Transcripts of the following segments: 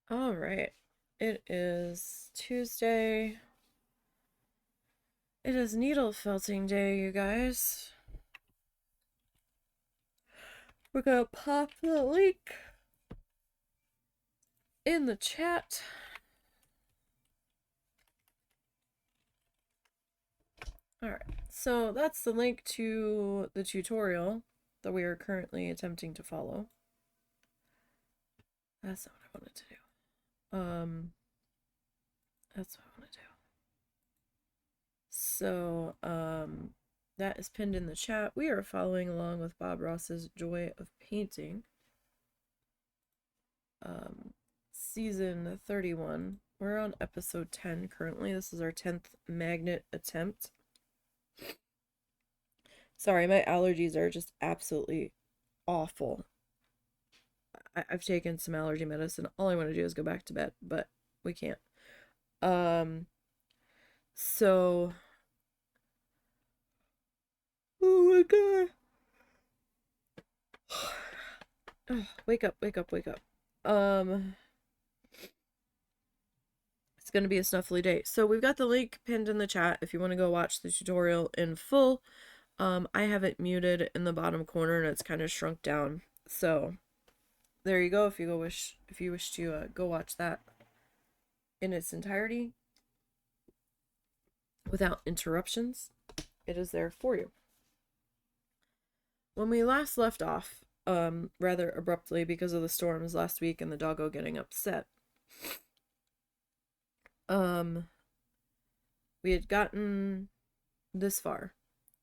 All right. It is Tuesday. It is needle felting day, you guys. We're gonna pop the link in the chat. Alright, so that's the link to the tutorial that we are currently attempting to follow. That's not what I wanted to do. That's what I want to do. So, that is pinned in the chat. We are following along with Bob Ross's Joy of Painting. Season 31. We're on episode 10 currently. This is our 10th magnet attempt. Sorry, my allergies are just absolutely awful. I've taken some allergy medicine. All I want to do is go back to bed, but we can't. So oh my god. Wake up, wake up, wake up. It's gonna be a snuffly day. So we've got the link pinned in the chat if you want to go watch the tutorial in full. I have it muted in the bottom corner and it's kind of shrunk down. So there you go. If you wish to go watch that in its entirety without interruptions, it is there for you. When we last left off, rather abruptly because of the storms last week and the doggo getting upset, we had gotten this far.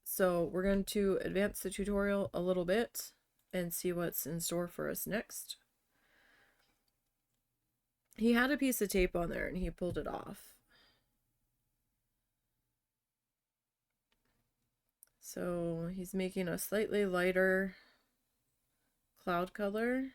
So we're going to advance the tutorial a little bit and see what's in store for us next. He had a piece of tape on there and he pulled it off. So he's making a slightly lighter cloud color.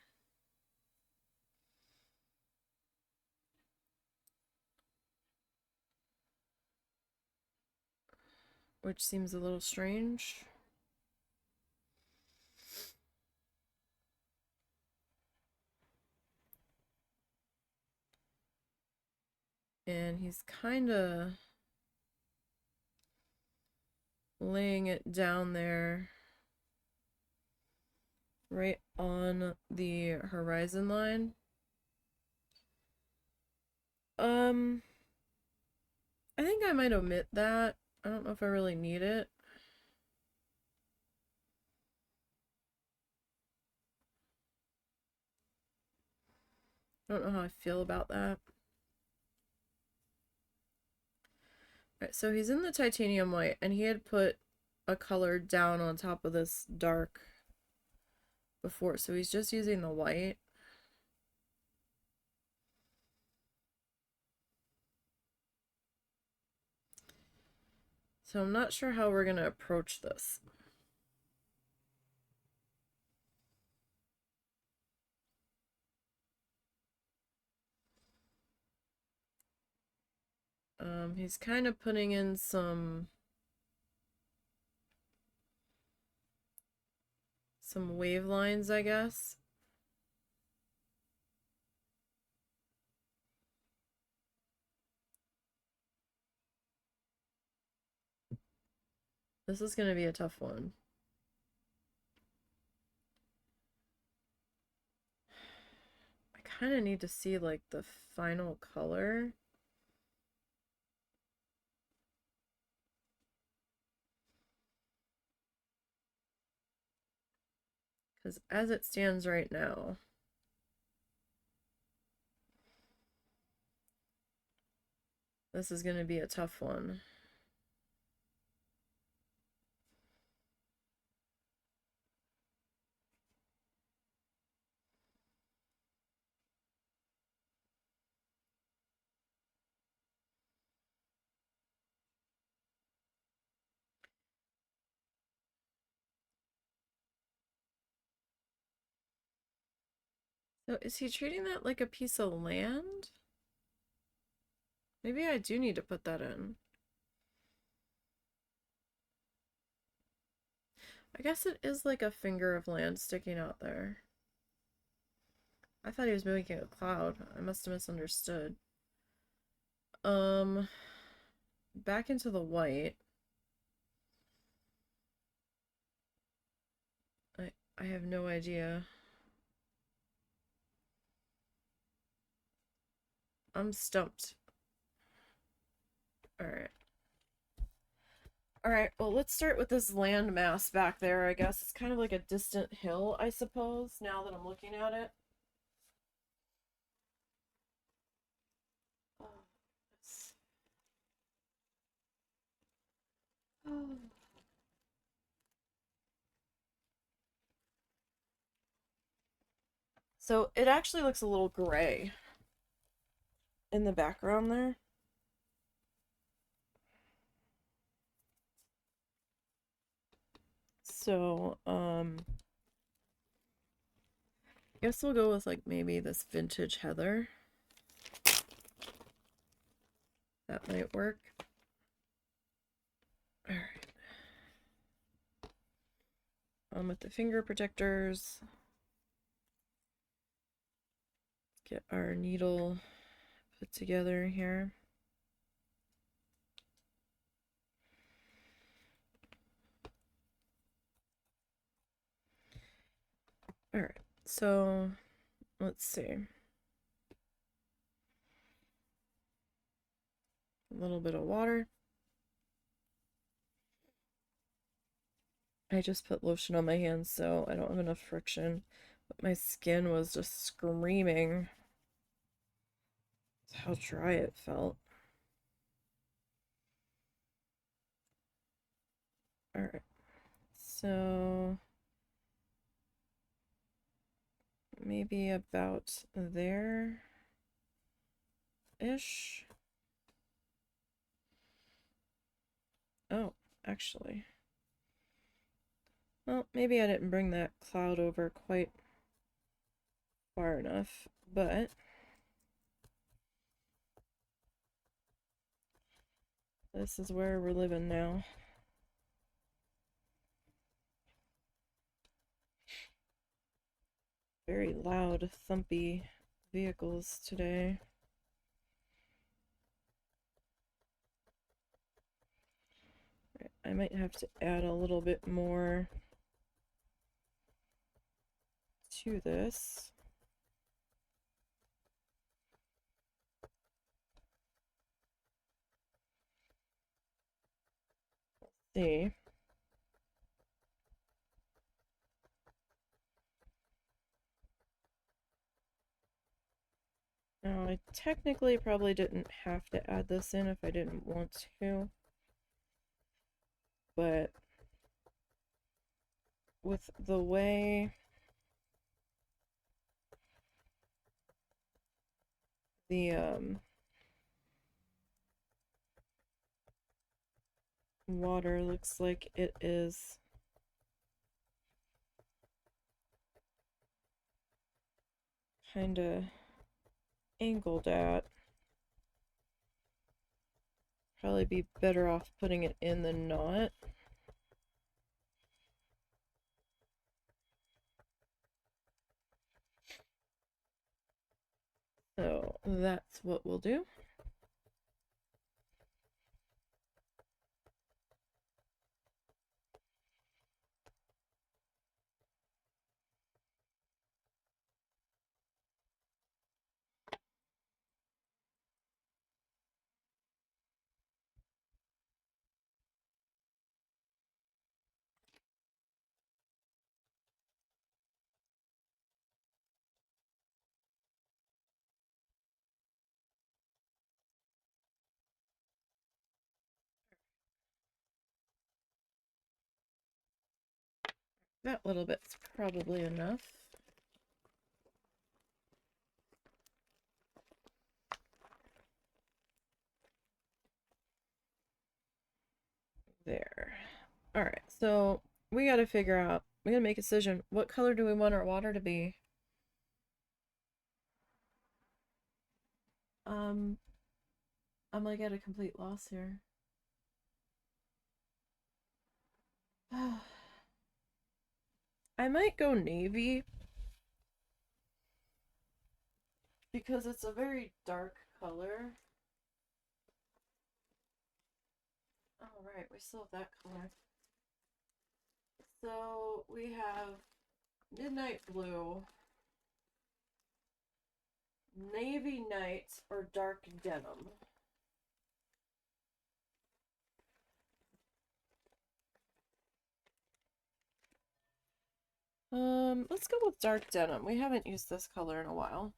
Which seems a little strange. And he's kind of laying it down there right on the horizon line. I think I might omit that. I don't know if I really need it. I don't know how I feel about that. Alright, so he's in the titanium white, and he had put a color down on top of this dark before, so he's just using the white. So I'm not sure how we're going to approach this. He's kind of putting in some wave lines, I guess. This is going to be a tough one. I kind of need to see like the final color. Because as it stands right now, this is going to be a tough one. So is he treating that like a piece of land? Maybe I do need to put that in. I guess it is like a finger of land sticking out there. I thought he was making a cloud. I must have misunderstood. Um, back into the white. I have no idea. I'm stumped. Alright. Alright, well, let's start with this landmass back there, I guess. It's kind of like a distant hill, I suppose, now that I'm looking at it. Oh, oh. So it actually looks a little gray in the background there. So, I guess we'll go with like maybe this vintage heather. That might work. Alright. With the finger protectors. Get our needle put together here. Alright, so let's see. A little bit of water. I just put lotion on my hands so I don't have enough friction. But my skin was just screaming how dry it felt. Alright, so maybe about there-ish. Oh, actually. Well, maybe I didn't bring that cloud over quite far enough, but this is where we're living now. Very loud, thumpy vehicles today. I might have to add a little bit more to this. Let's see. Now, I technically probably didn't have to add this in if I didn't want to, but with the way the water looks like it is kind of angled at, probably be better off putting it in than not. So that's what we'll do. That little bit's probably enough. There. Alright, so we gotta figure out, we gotta make a decision. What color do we want our water to be? I'm like at a complete loss here. I might go navy. because it's a very dark color. All right, we still have that color. So we have midnight blue, navy night, or dark denim. Let's go with dark denim. We haven't used this color in a while.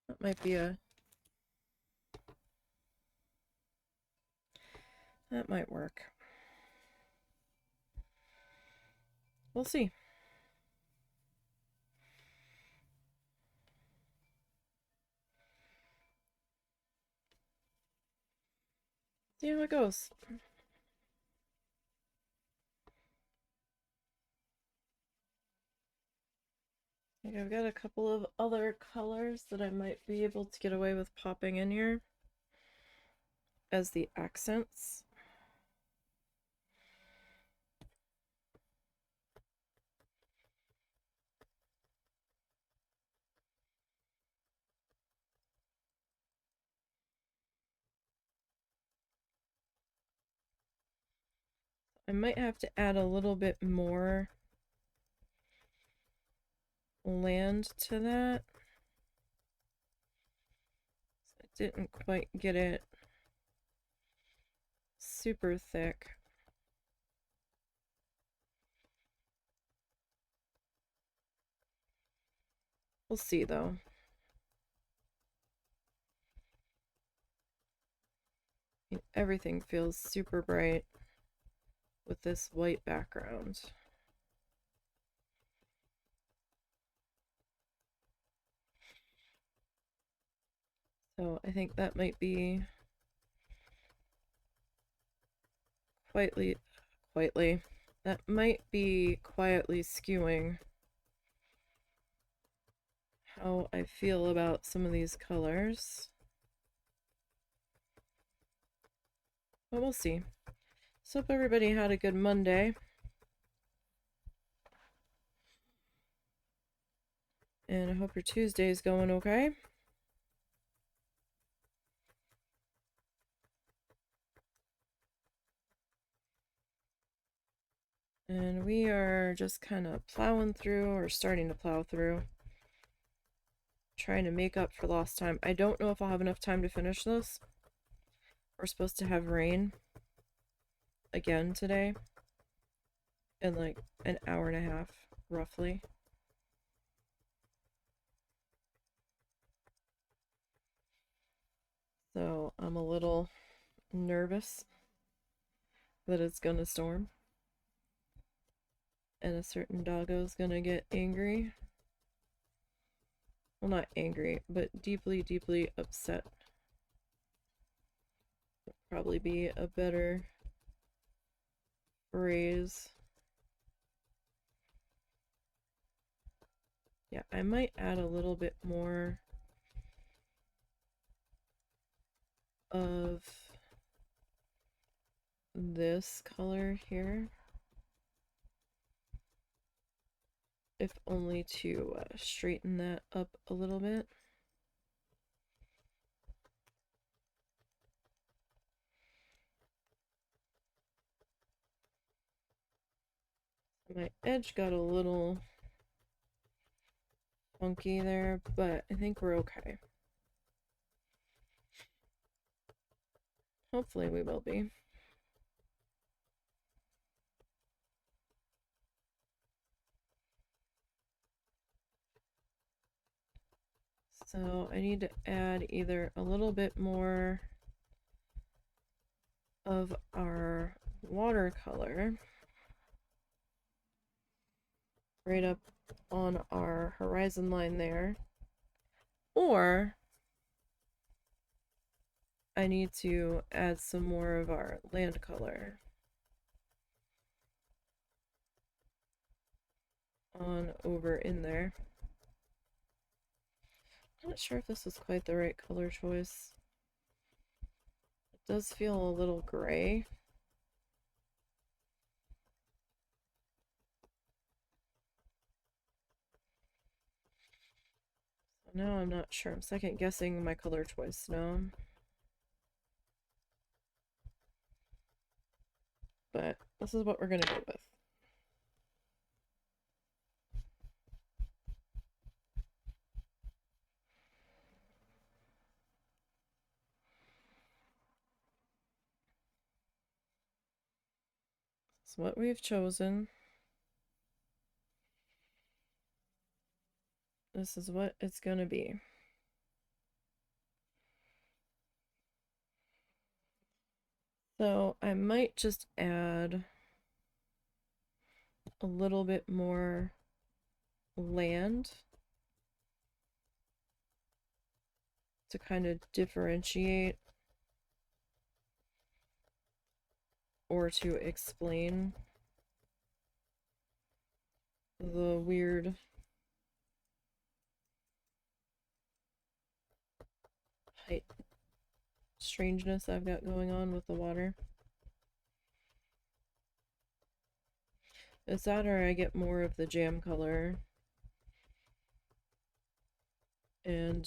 That might be that might work. We'll see. See how it goes. I think I've got a couple of other colors that I might be able to get away with popping in here as the accents. I might have to add a little bit more land to that. I didn't quite get it super thick. We'll see though. Everything feels super bright with this white background. So I think that might be quietly, that might be quietly skewing how I feel about some of these colors. But we'll see. So hope everybody had a good Monday. And I hope your Tuesday's going okay. And we are just kind of plowing through, or starting to plow through, trying to make up for lost time. I don't know if I'll have enough time to finish this. We're supposed to have rain again today in like an hour and a half, roughly. So I'm a little nervous that it's gonna storm and a certain doggo's gonna get angry. Well, not angry, but deeply, deeply upset. Would probably be a better phrase. Yeah, I might add a little bit more of this color here, if only to straighten that up a little bit. My edge got a little funky there, but I think we're okay. Hopefully we will be. So I need to add either a little bit more of our watercolor right up on our horizon line there, or I need to add some more of our land color on over in there. I'm not sure if this is quite the right color choice. It does feel a little gray. Now I'm not sure. I'm second guessing my color choice now. But this is what we're gonna go with. It's what we've chosen. This is what it's gonna be. So I might just add a little bit more land to kind of differentiate or to explain the weird height strangeness I've got going on with the water. It's that, or I get more of the jam color and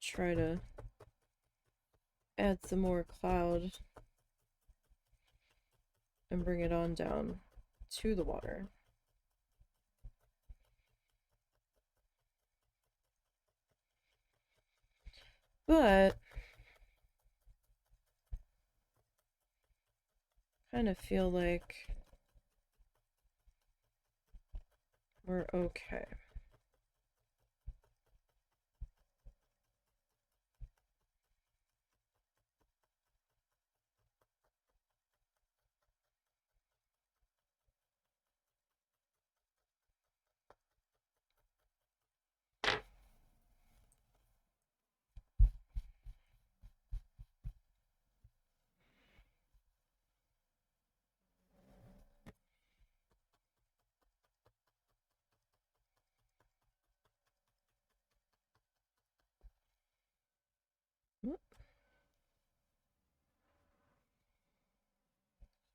try to add some more cloud and bring it on down to the water. But kind of feel like we're okay.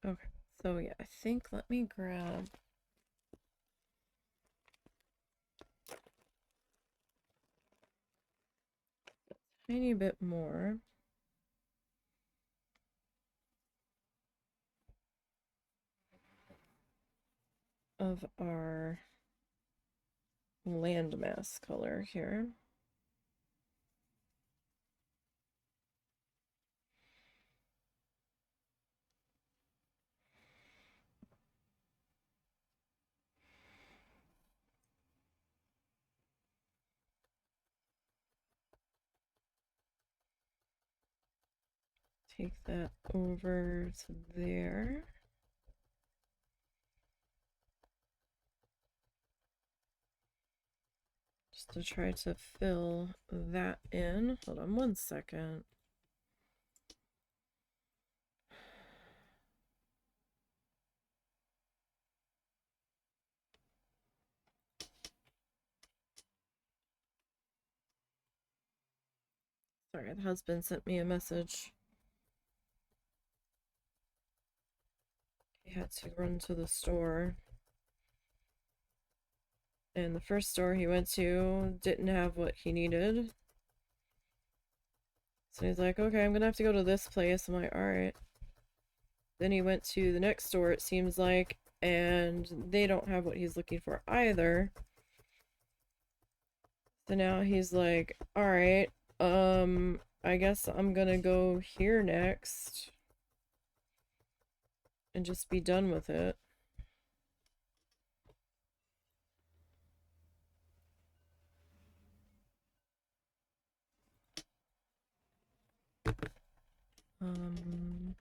Okay, so yeah, I think let me grab a tiny bit more of our landmass color here. Take that over to there. Just to try to fill that in. Hold on one second. Sorry, the husband sent me a message. He had to run to the store. And the first store he went to didn't have what he needed. So he's like, okay, I'm gonna have to go to this place. I'm like, alright. Then he went to the next store, it seems like, and they don't have what he's looking for either. So now he's like, alright, I guess I'm gonna go here next and just be done with it. Um,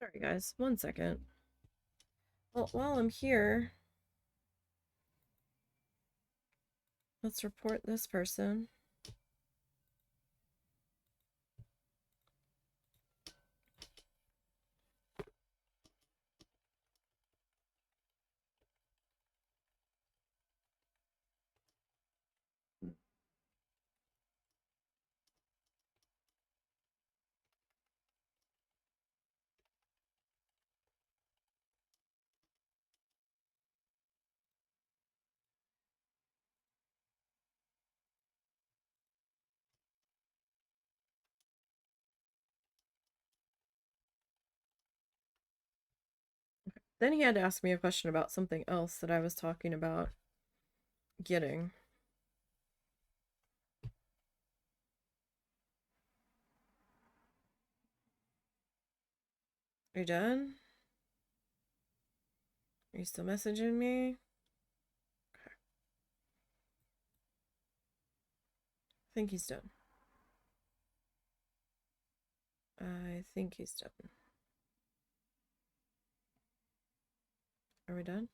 Sorry guys, 1 second. Well, while I'm here, let's report this person. Then he had to ask me a question about something else that I was talking about getting. Are you done? Are you still messaging me? Okay. I think he's done. I think he's done. Are we done?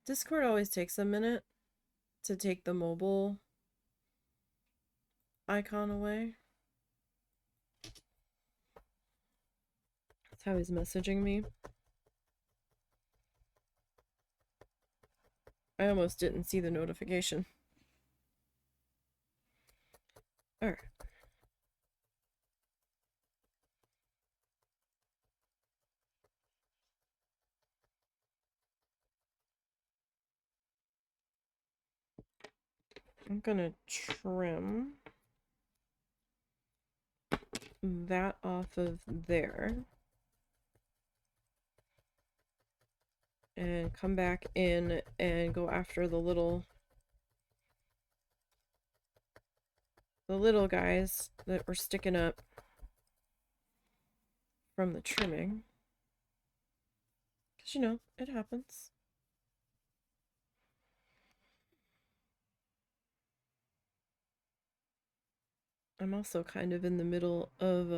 Discord always takes a minute to take the mobile icon away. That's how he's messaging me. I almost didn't see the notification. Alright. I'm gonna trim that off of there and come back in and go after the little guys that were sticking up from the trimming, because you know it happens. I'm also kind of in the middle of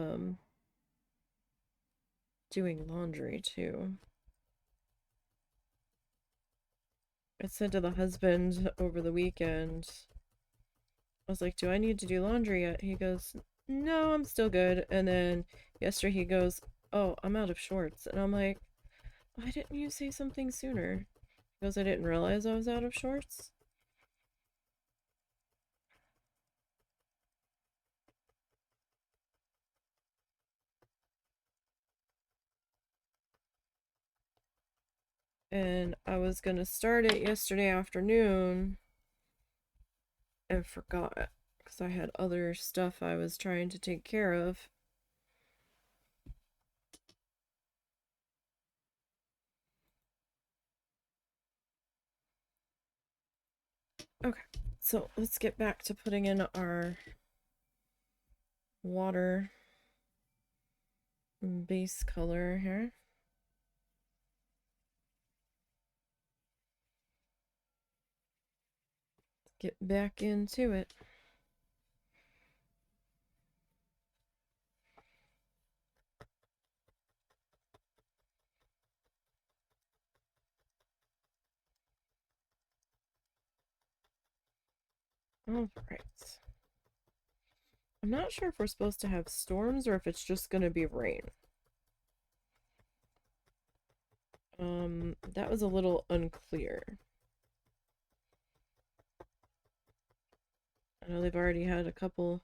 doing laundry too. I said to the husband over the weekend, I was like, do I need to do laundry yet? He goes, no, I'm still good. And then yesterday he goes, oh, I'm out of shorts. And I'm like, why didn't you say something sooner? He goes, I didn't realize I was out of shorts. And I was gonna start it yesterday afternoon and forgot because I had other stuff I was trying to take care of. Okay, so let's get back to putting in our water base color here. Get back into it. All right. I'm not sure if we're supposed to have storms or if it's just gonna be rain. That was a little unclear. I know they've already had a couple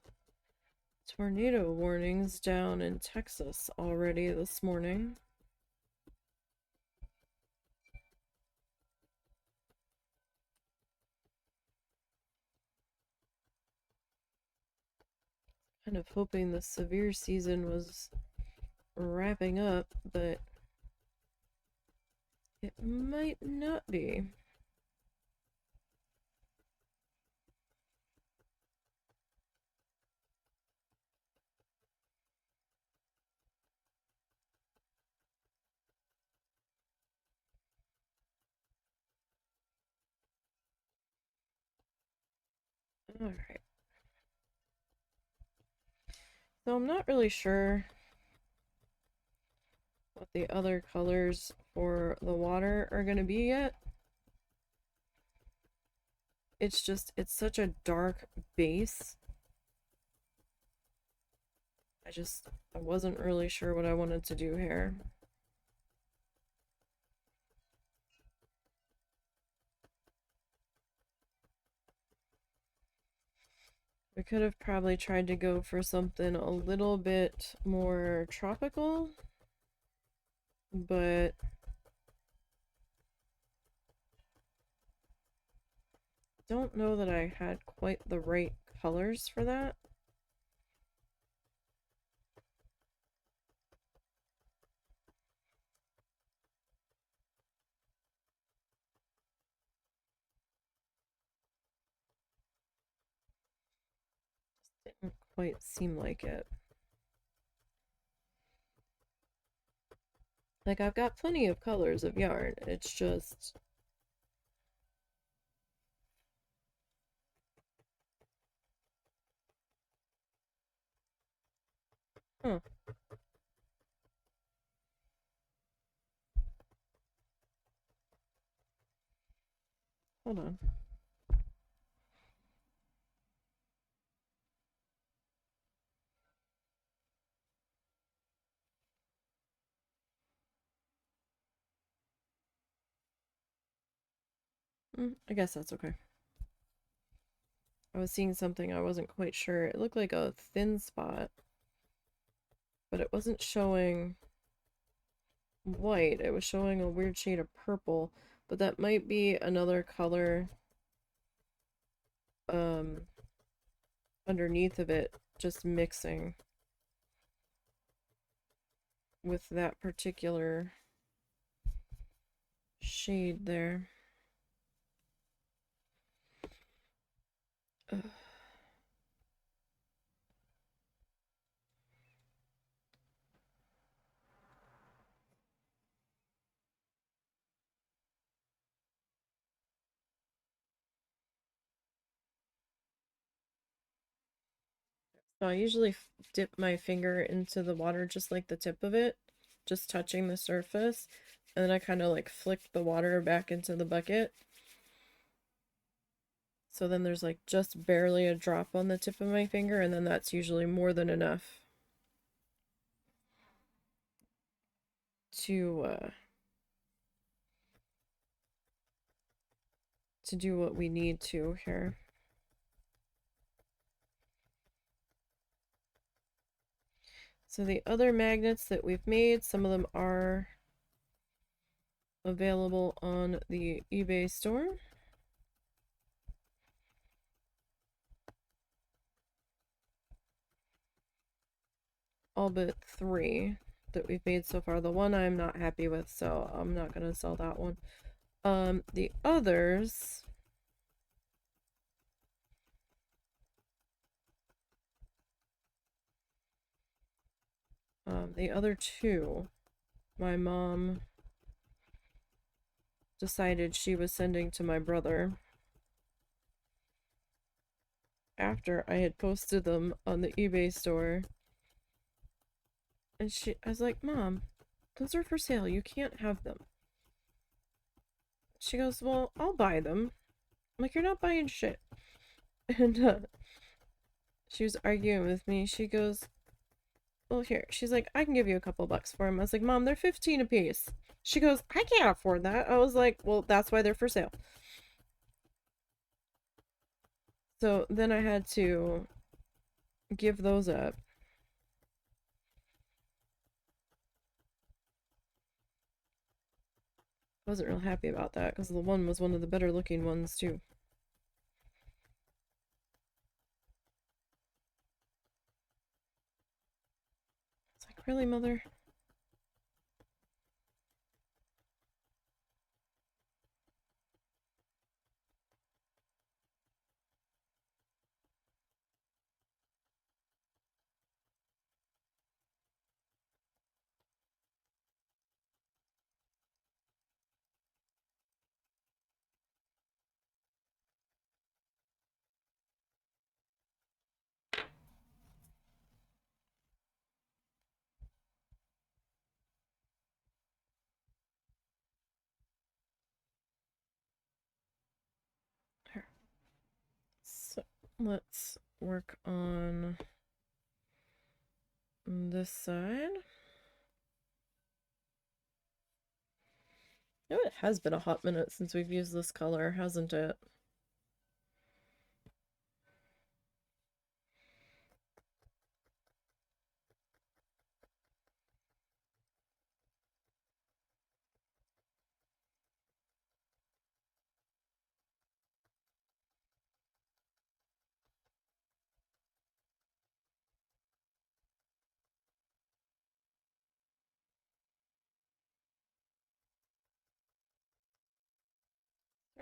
tornado warnings down in Texas already this morning. Kind of hoping the severe season was wrapping up, but it might not be. Alright. So I'm not really sure what the other colors for the water are gonna be yet. It's just, it's such a dark base. I wasn't really sure what I wanted to do here. We could have probably tried to go for something a little bit more tropical, but don't know that I had quite the right colors for that. Didn't quite seem like it. Like, I've got plenty of colors of yarn. It's just... Huh. Hold on. I guess that's okay. I was seeing something I wasn't quite sure. It looked like a thin spot, but it wasn't showing white. It was showing a weird shade of purple, but that might be another color underneath of it, just mixing with that particular shade there. Ugh. So I usually dip my finger into the water just like the tip of it, just touching the surface, and then I kind of like flick the water back into the bucket. So then there's like just barely a drop on the tip of my finger, and then that's usually more than enough to do what we need to here. So the other magnets that we've made, some of them are available on the eBay store. All but 3 that we've made so far. The one I'm not happy with, so I'm not gonna sell that one. The others, the other 2, my mom decided she was sending to my brother after I had posted them on the eBay store. And I was like, Mom, those are for sale. You can't have them. She goes, well, I'll buy them. I'm like, you're not buying shit. And she was arguing with me. She goes, well, here. She's like, I can give you a couple bucks for them. I was like, Mom, they're 15 a piece. She goes, I can't afford that. I was like, well, that's why they're for sale. So then I had to give those up. Wasn't real happy about that because the one was one of the better looking ones too. It's like, really, Mother? Let's work on this side. Oh, it has been a hot minute since we've used this color, hasn't it?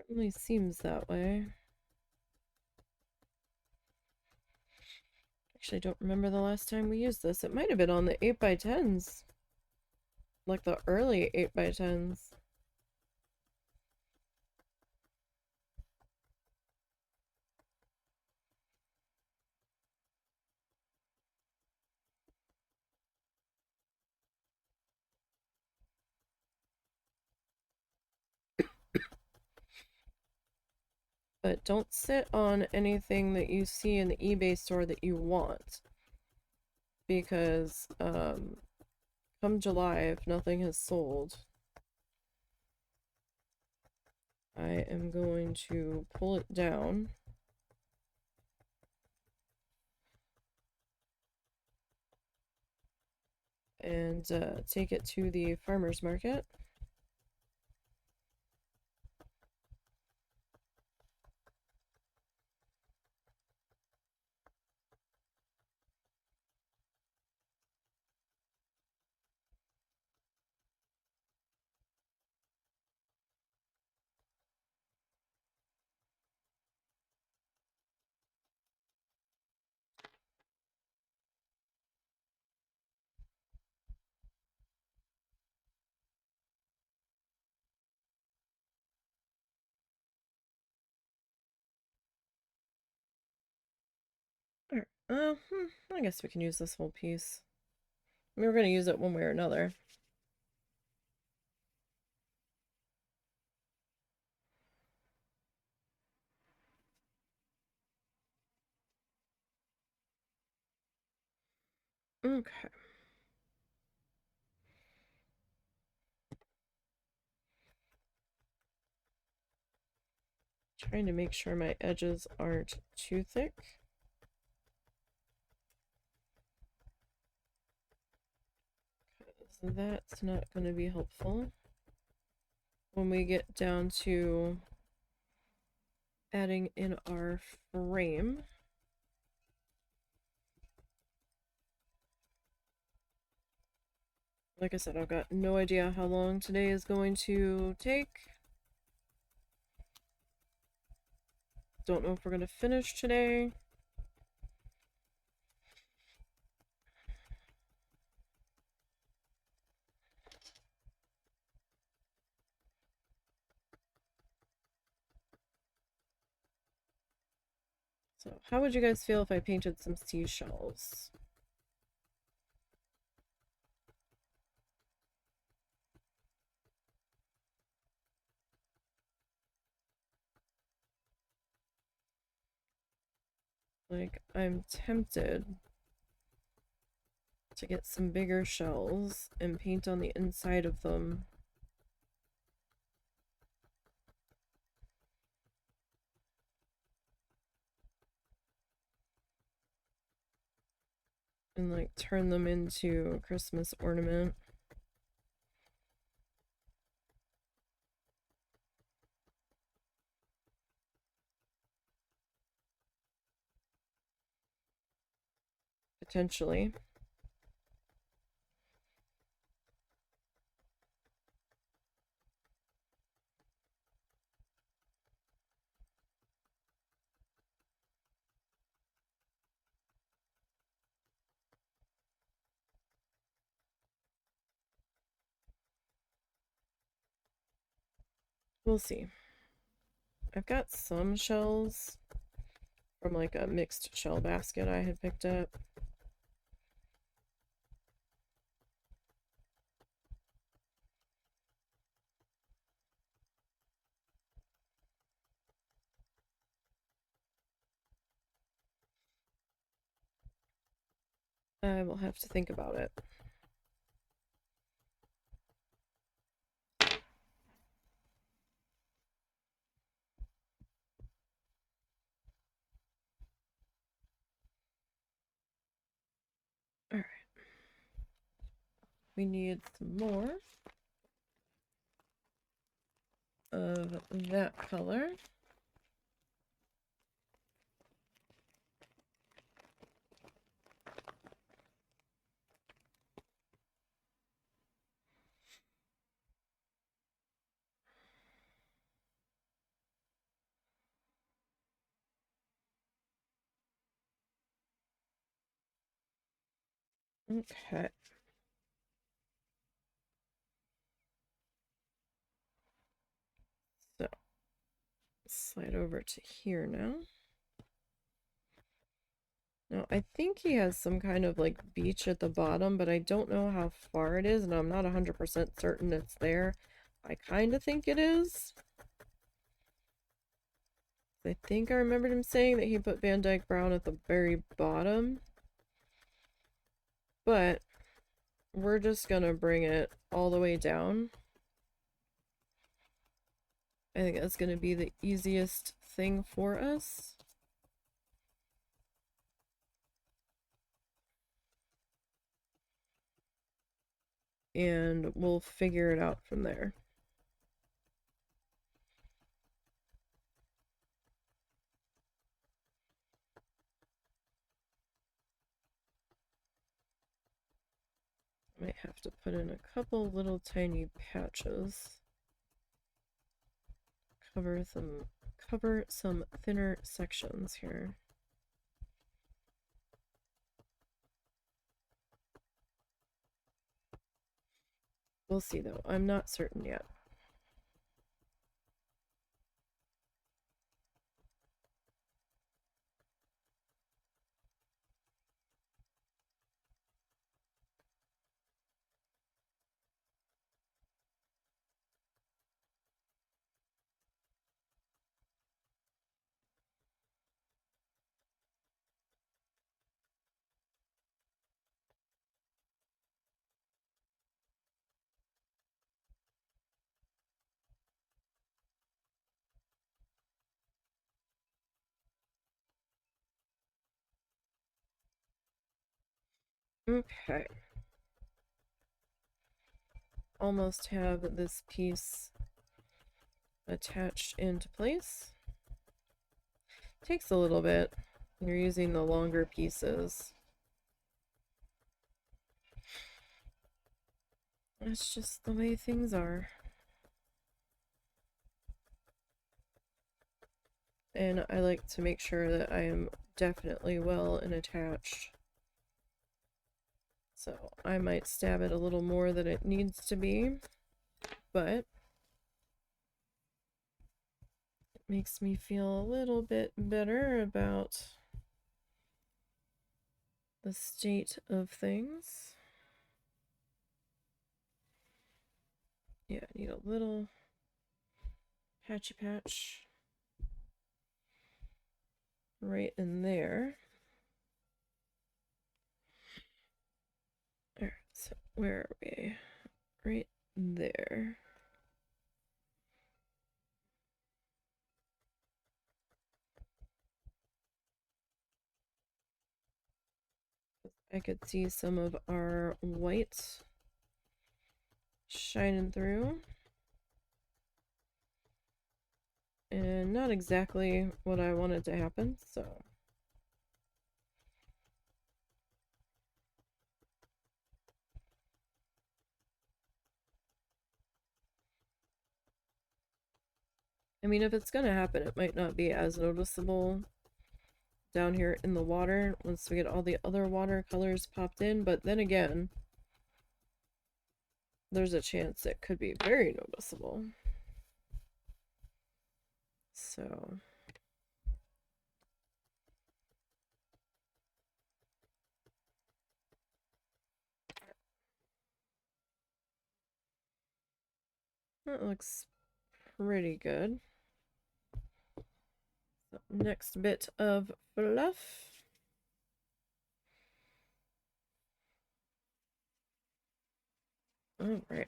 Certainly seems that way. Actually, I don't remember the last time we used this. It might have been on the 8x10s. Like the early 8x10s. But don't sit on anything that you see in the eBay store that you want. Because, come July, if nothing has sold, I am going to pull it down. And take it to the farmer's market. Alright, I guess we can use this whole piece. I mean, we're going to use it one way or another. Okay. Trying to make sure my edges aren't too thick. So that's not going to be helpful when we get down to adding in our frame. Like I said, I've got no idea how long today is going to take. Don't know if we're going to finish today. So how would you guys feel if I painted some seashells? Like, I'm tempted to get some bigger shells and paint on the inside of them. And like turn them into a Christmas ornament. Potentially. We'll see. I've got some shells from like a mixed shell basket I had picked up. I will have to think about it. All right. We need some more of that color. Okay. So, slide over to here now. Now, I think he has some kind of like beach at the bottom, but I don't know how far it is, and I'm not 100% certain it's there. I kind of think it is. I think I remembered him saying that he put Van Dyke Brown at the very bottom. But we're just gonna bring it all the way down. I think that's gonna be the easiest thing for us. And we'll figure it out from there. Might have to put in a couple little tiny patches. Cover some thinner sections here. We'll see though. I'm not certain yet. Okay. Almost have this piece attached into place. Takes a little bit. You're using the longer pieces. That's just the way things are. And I like to make sure that I am definitely well and attached. So I might stab it a little more than it needs to be, but it makes me feel a little bit better about the state of things. Yeah, I need a little patchy patch right in there. Alright, so where are we? Right there. I could see some of our white shining through. And not exactly what I wanted to happen, so. I mean, if it's gonna happen, it might not be as noticeable down here in the water once we get all the other watercolors popped in, but then again, there's a chance it could be very noticeable. So that looks pretty good. So next bit of fluff. All right.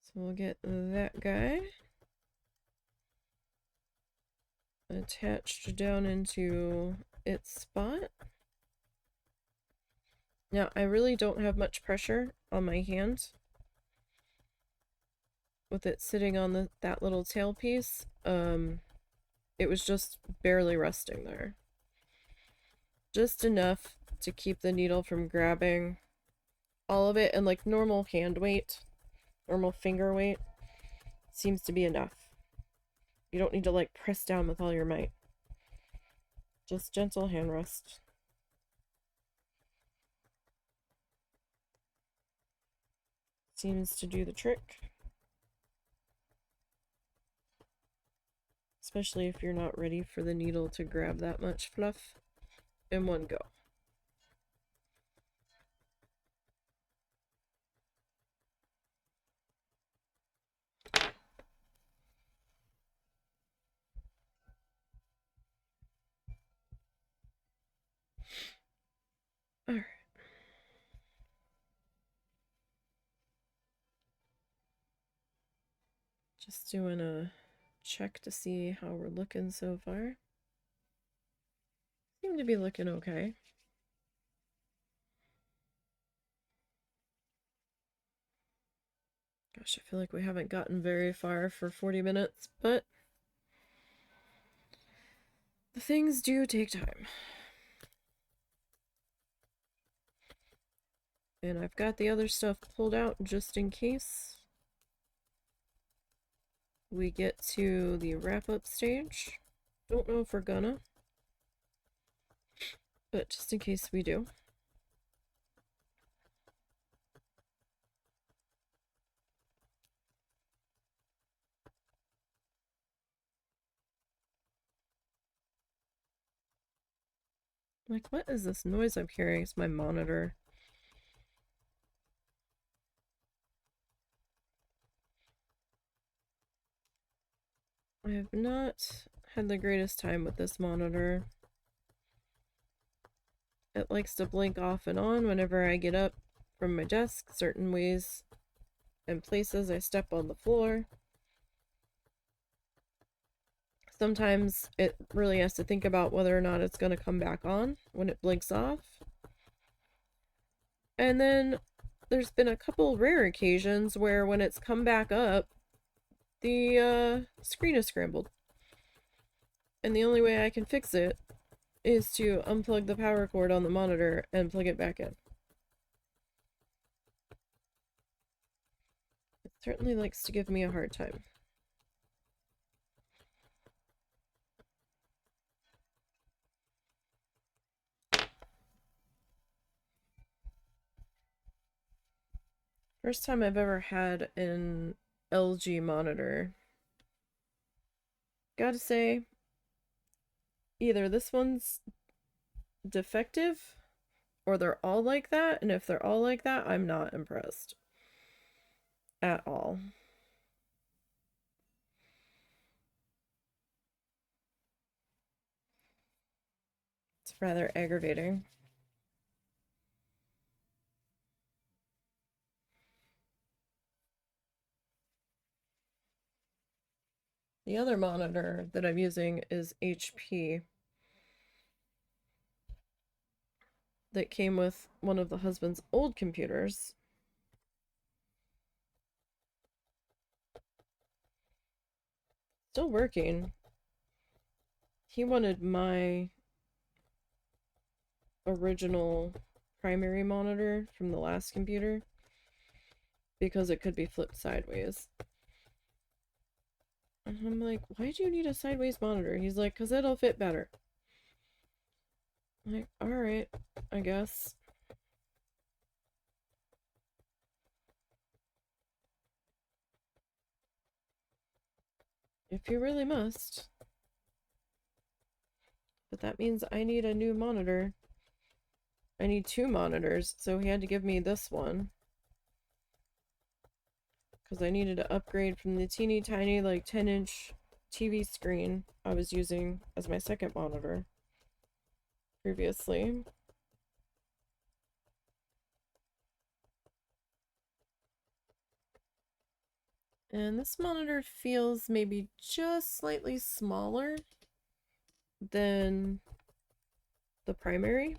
So we'll get that guy attached down into its spot. Now, I really don't have much pressure on my hand with it sitting on that little tail piece. It was just barely resting there. Just enough to keep the needle from grabbing all of it, and like normal hand weight, normal finger weight seems to be enough. You don't need to like press down with all your might. Just gentle hand rest. Seems to do the trick. Especially if you're not ready for the needle to grab that much fluff in one go. Alright. Just doing a check to see how we're looking so far. Seem to be looking okay. Gosh, I feel like we haven't gotten very far for 40 minutes, but the things do take time. And I've got the other stuff pulled out just in case we get to the wrap-up stage. Don't know if we're gonna, but just in case we do. Like, what is this noise I'm hearing? It's my monitor. I have not had the greatest time with this monitor. It likes to blink off and on whenever I get up from my desk, certain ways and places I step on the floor. Sometimes it really has to think about whether or not it's going to come back on when it blinks off. And then there's been a couple rare occasions where when it's come back up, the screen is scrambled. And the only way I can fix it is to unplug the power cord on the monitor and plug it back in. It certainly likes to give me a hard time. First time I've ever had an LG monitor. Gotta say, either this one's defective or they're all like that, and if they're all like that, I'm not impressed at all. It's rather aggravating. The other monitor that I'm using is HP. That came with one of the husband's old computers. Still working. He wanted my original primary monitor from the last computer because it could be flipped sideways. And I'm like, why do you need a sideways monitor? He's like, because it'll fit better. I'm like, alright, I guess. If you really must. But that means I need a new monitor. I need 2 monitors, so he had to give me this one. Because I needed to upgrade from the teeny tiny, like 10-inch TV screen I was using as my second monitor previously. And this monitor feels maybe just slightly smaller than the primary,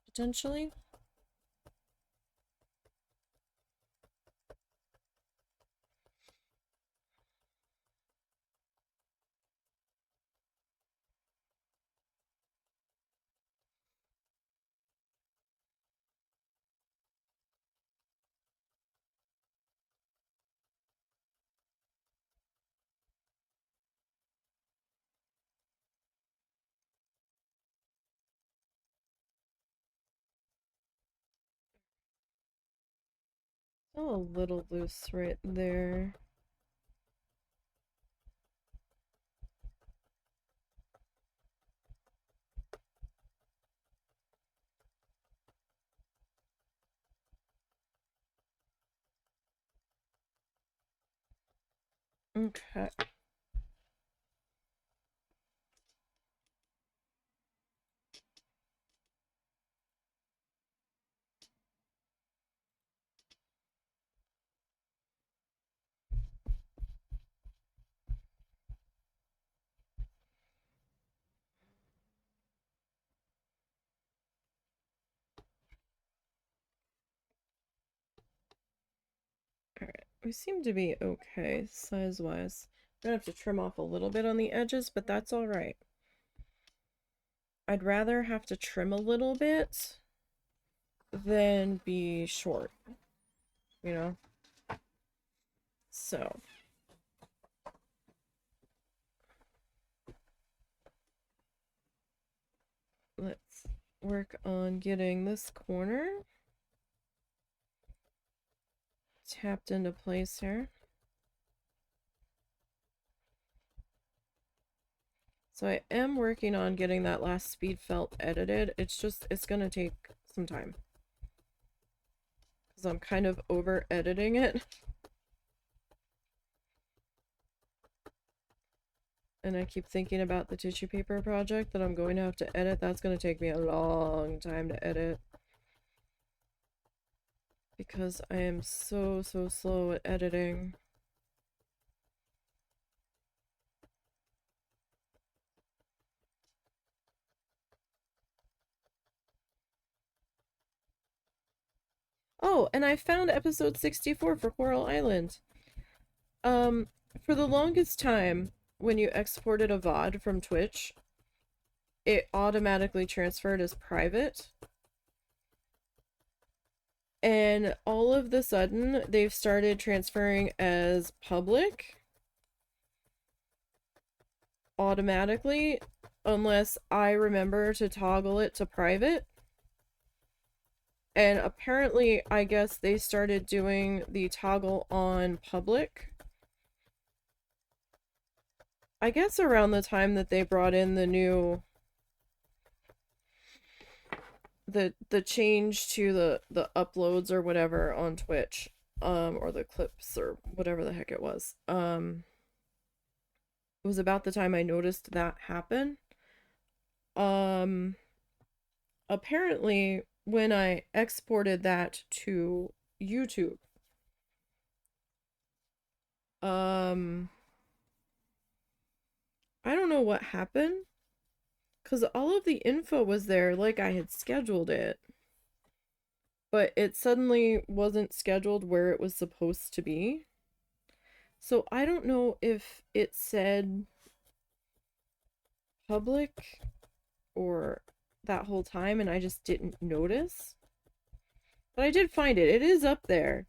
potentially. Oh, a little loose right there. Okay. Alright, we seem to be okay size-wise. I'm gonna have to trim off a little bit on the edges, but that's alright. I'd rather have to trim a little bit than be short, you know? So, let's work on getting this corner tapped into place here. So I am working on getting that last speed felt edited. It's gonna take some time. Because I'm kind of over editing it. And I keep thinking about the tissue paper project that I'm going to have to edit. That's going to take me a long time to edit. Because I am so slow at editing. Oh, and I found episode 64 for Coral Island. For the longest time, when you exported a VOD from Twitch, it automatically transferred as private. And all of the sudden, they've started transferring as public automatically, unless I remember to toggle it to private. And apparently, I guess they started doing the toggle on public, I guess around the time that they brought in the new the change to the uploads or whatever on Twitch, or the clips or whatever the heck it was. It was about the time I noticed that happen. Apparently when I exported that to YouTube, I don't know what happened, because all of the info was there like I had scheduled it, but it suddenly wasn't scheduled where it was supposed to be. So I don't know if it said public or that whole time and I just didn't notice. But I did find it. It is up there.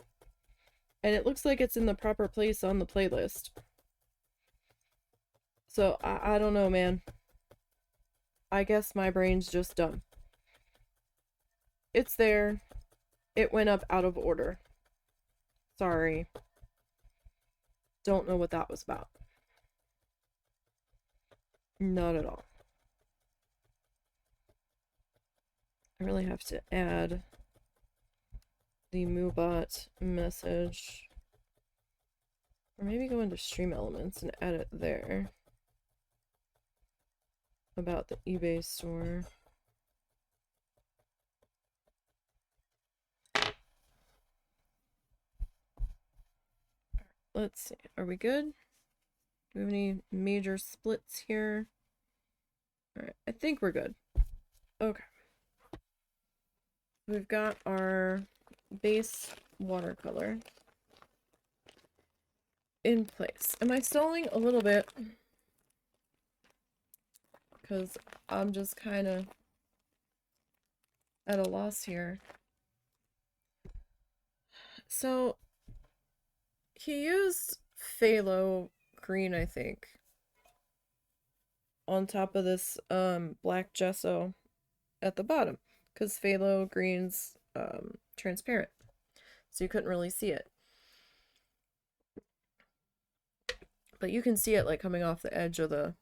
And it looks like it's in the proper place on the playlist. So I don't know, man. I guess my brain's just dumb. It's there. It went up out of order. Sorry. Don't know what that was about. Not at all. I really have to add the MooBot message Or maybe go into Stream Elements and edit there. About the eBay store. Let's see. Are we good? Do we have any major splits here? Alright, I think we're good. Okay. We've got our base watercolor in place. Am I stalling a little bit? Because I'm just kind of at a loss here. So, he used phthalo green, I think, on top of this black gesso at the bottom, because phthalo green's transparent, so you couldn't really see it. But you can see it like coming off the edge of the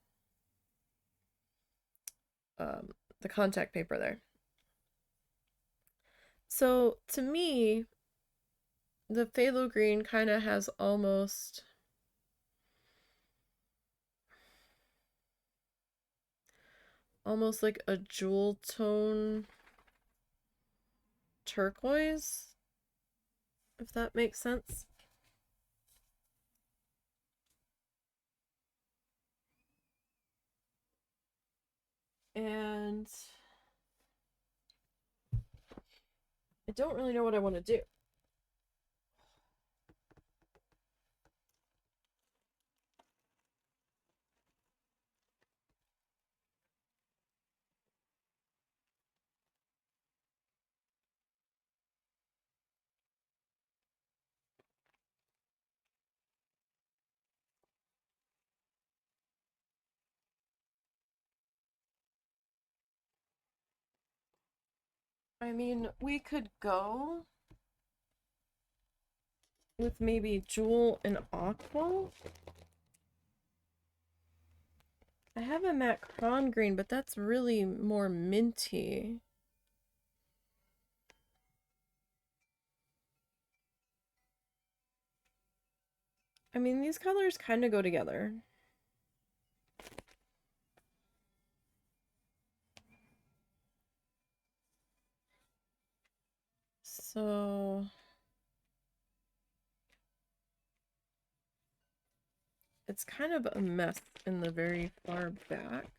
contact paper there. So to me, the phthalo green kind of has almost like a jewel tone turquoise, if that makes sense. And I don't really know what I want to do. I mean, we could go with maybe jewel and aqua. I have a matte cron green, but that's really more minty. I mean, these colors kind of go together. So it's kind of a mess in the very far back.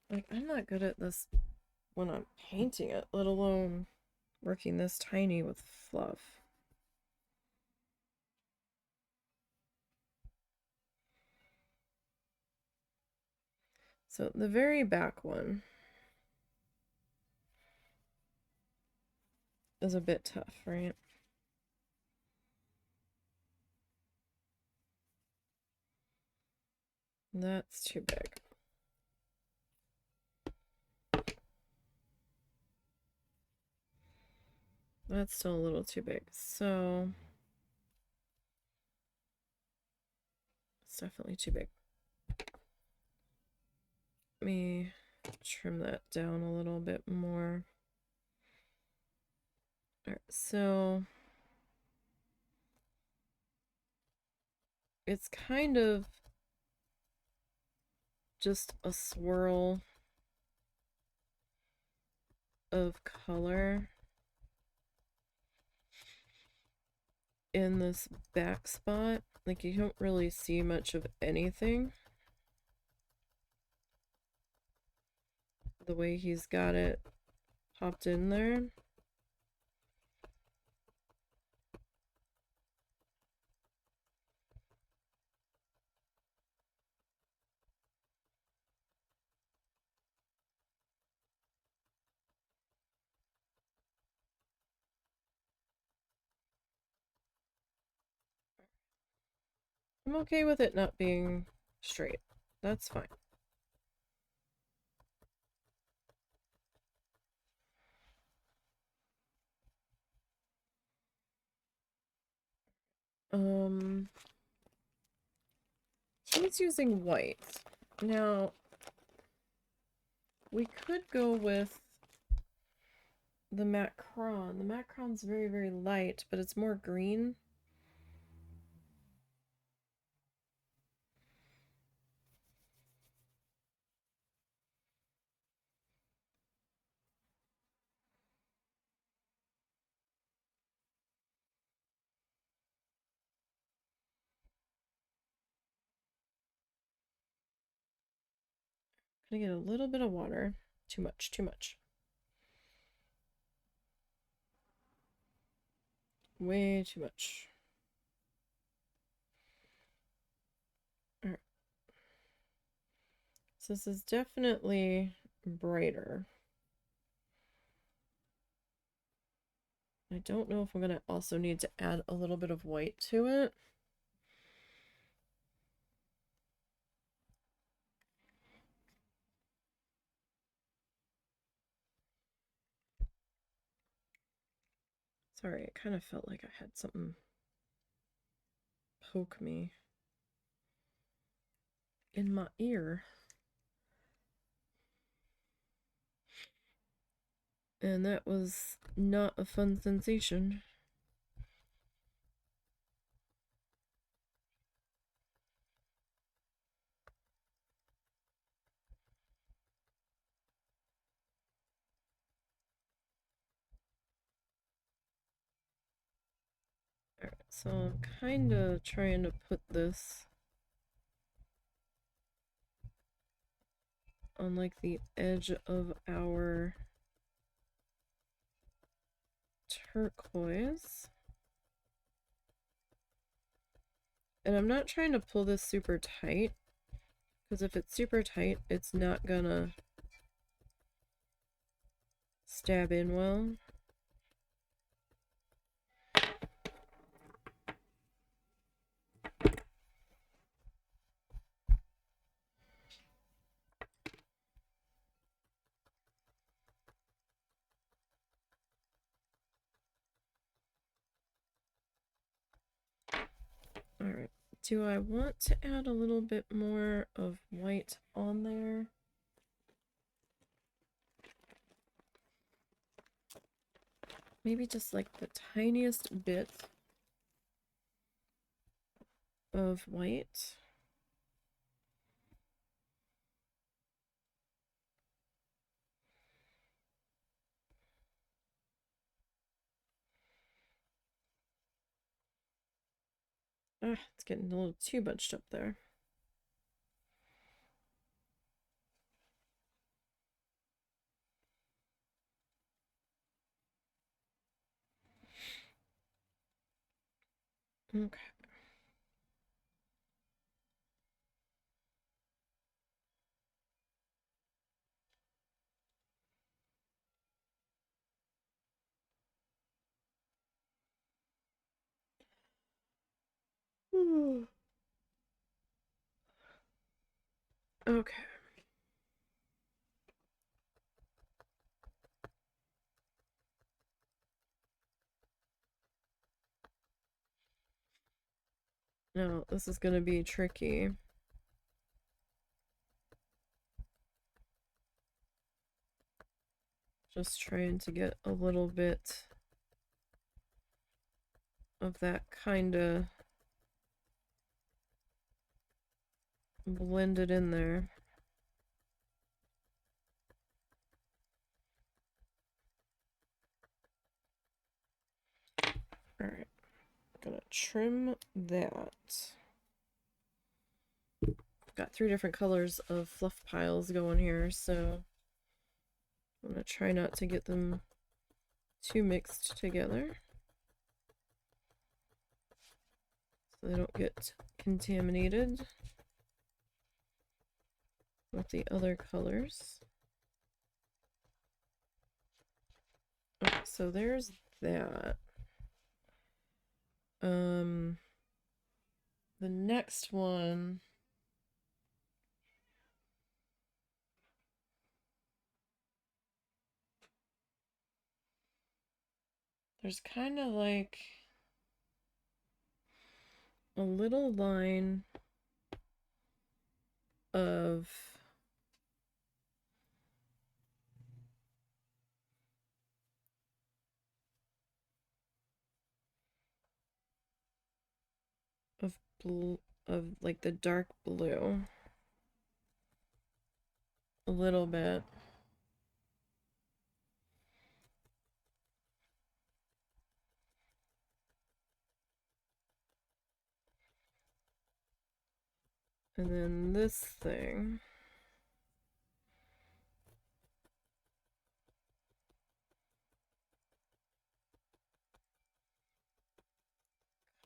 Like, I'm not good at this when I'm painting it, let alone working this tiny with fluff. So the very back one is a bit tough, right? That's too big. That's still a little too big. So it's definitely too big. Let me trim that down a little bit more. All right, so it's kind of just a swirl of color in this back spot. Like, you don't really see much of anything. The way he's got it popped in there. I'm okay with it not being straight. That's fine. He's using white. Now, we could go with the Macron. The Macron's very, very light, but it's more green. Gonna get a little bit of water. Too much, too much. Way too much. All right. So this is definitely brighter. I don't know if I'm gonna also need to add a little bit of white to it. Sorry, it kind of felt like I had something poke me in my ear. And that was not a fun sensation. Alright, so I'm kind of trying to put this on like the edge of our turquoise. And I'm not trying to pull this super tight, because if it's super tight, it's not gonna stab in well. Alright, do I want to add a little bit more of white on there? Maybe just like the tiniest bit of white. Ah, it's getting a little too bunched up there. Okay. Okay. Now, this is going to be tricky. Just trying to get a little bit of that kind of blended in there. Alright, gonna trim that. Got 3 different colors of fluff piles going here, so I'm gonna try not to get them too mixed together so they don't get contaminated with the other colors. Okay, so there's that. The next one, there's kind of like a little line of blue, of like the dark blue. A little bit. And then this thing.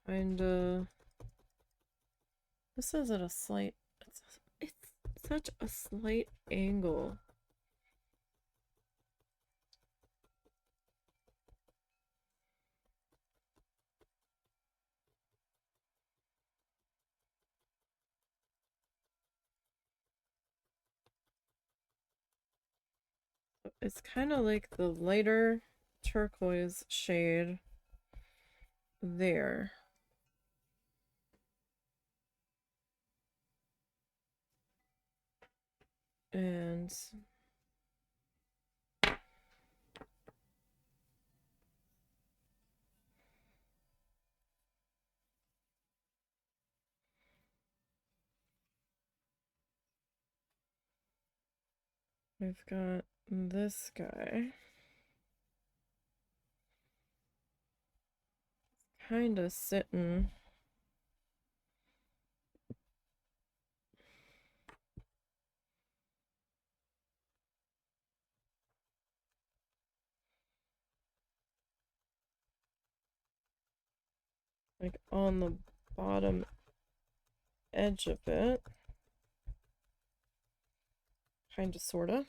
Kinda. This is at a slight. It's such a slight angle. It's kind of like the lighter turquoise shade there. And we've got this guy. Kind of sitting. Like on the bottom edge of it. Kind of, sort of.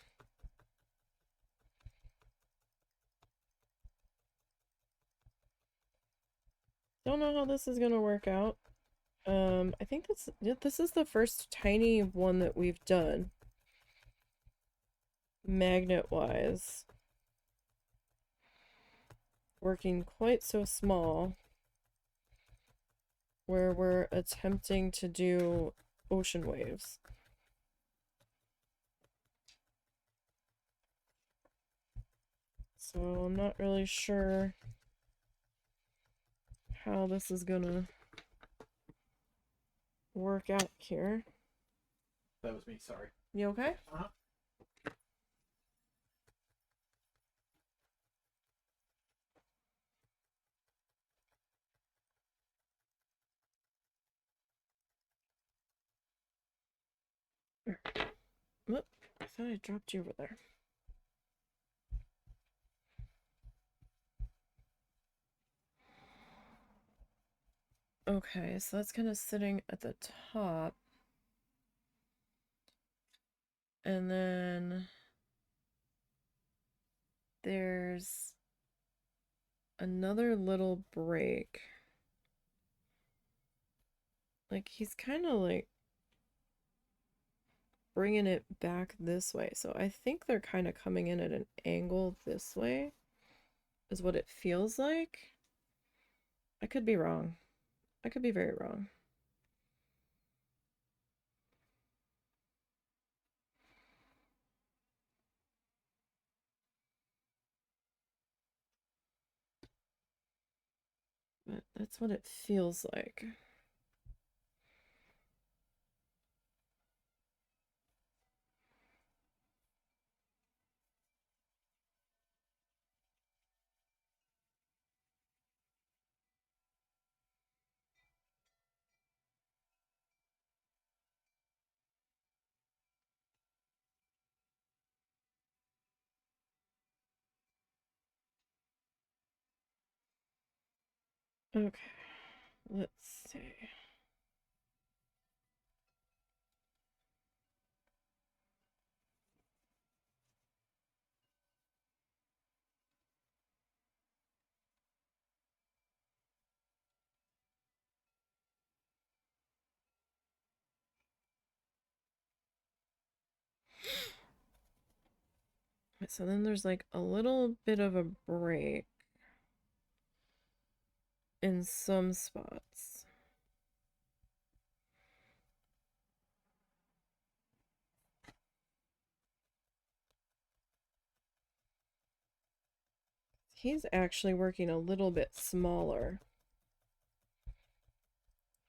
Don't know how this is gonna work out. I think this is the first tiny one that we've done. Magnet-wise. Working quite so small. Where we're attempting to do ocean waves. So I'm not really sure how this is gonna work out here. That was me, sorry. You okay? Uh-huh. Whoop, I thought I dropped you over there. Okay, so that's kind of sitting at the top. And then there's another little break. Like he's kind of like bringing it back this way. So I think they're kind of coming in at an angle this way is what it feels like. I could be wrong. I could be very wrong. But that's what it feels like. Okay, let's see. So then there's like a little bit of a break in some spots. He's actually working a little bit smaller.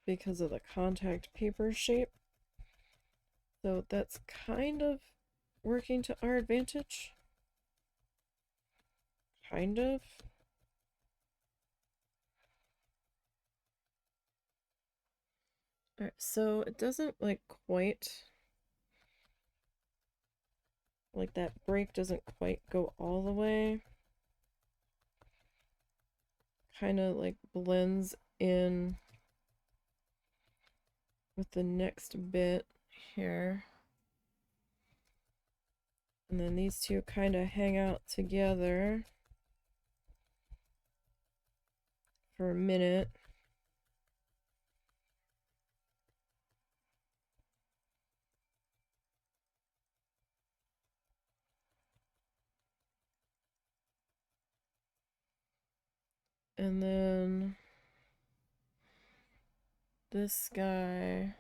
because of the contact paper shape. So that's kind of working to our advantage. Kind of. Alright, so it doesn't like quite, like that break doesn't quite go all the way. Kind of like blends in with the next bit here. And then these two kind of hang out together for a minute. And then this guy,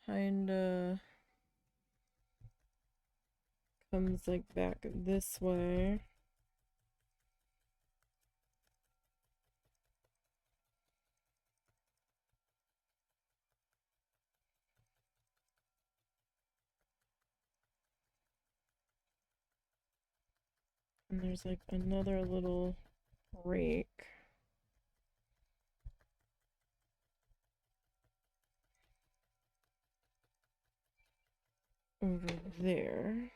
kinda comes like back this way. And there's like another little break over there.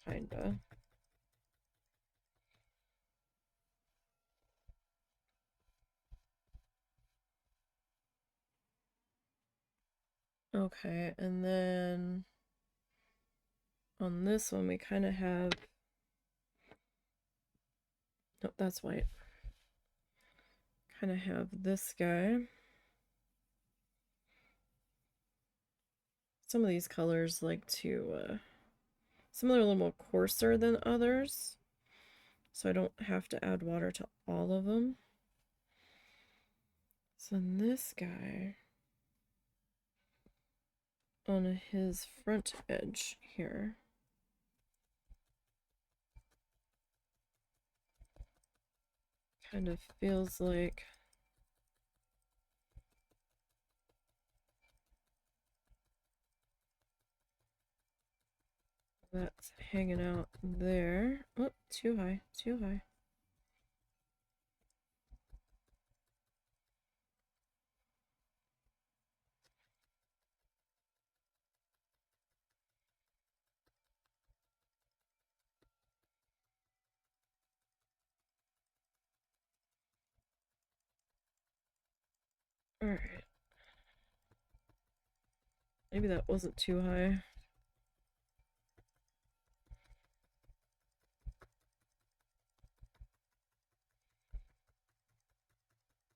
Kinda. Okay, and then on this one we kind of have, nope, that's white. Kind of have this guy. Some of these colors like to, some are a little more coarser than others, so I don't have to add water to all of them. So in this guy, on his front edge here, kind of feels like that's hanging out there. Oh, too high, too high. All right. Maybe that wasn't too high.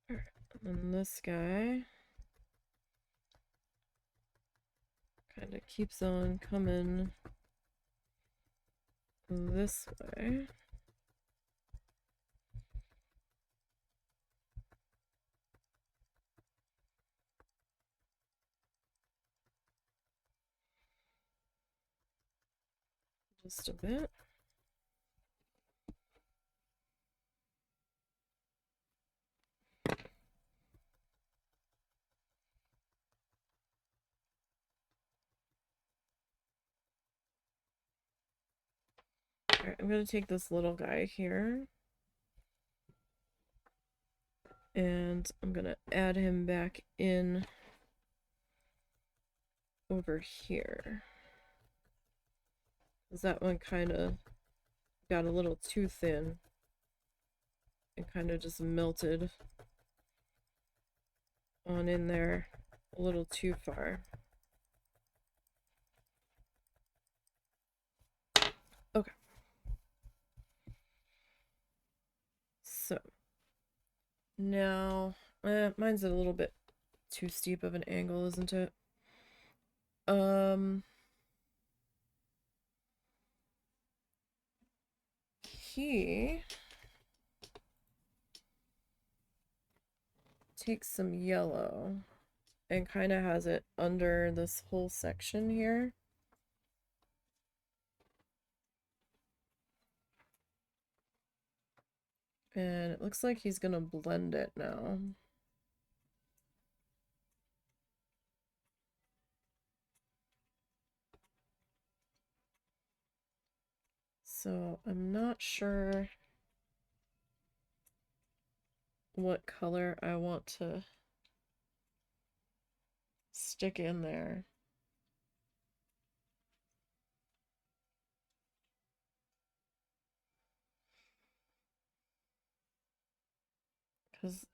All right. And then this guy kind of keeps on coming this way. Just a bit. Alright, I'm going to take this little guy here and I'm going to add him back in over here. Because that one kind of got a little too thin and kind of just melted on in there a little too far. Okay. So now, mine's a little bit too steep of an angle, isn't it? He takes some yellow and kind of has it under this whole section here. And it looks like he's gonna blend it now. So I'm not sure what color I want to stick in there. Because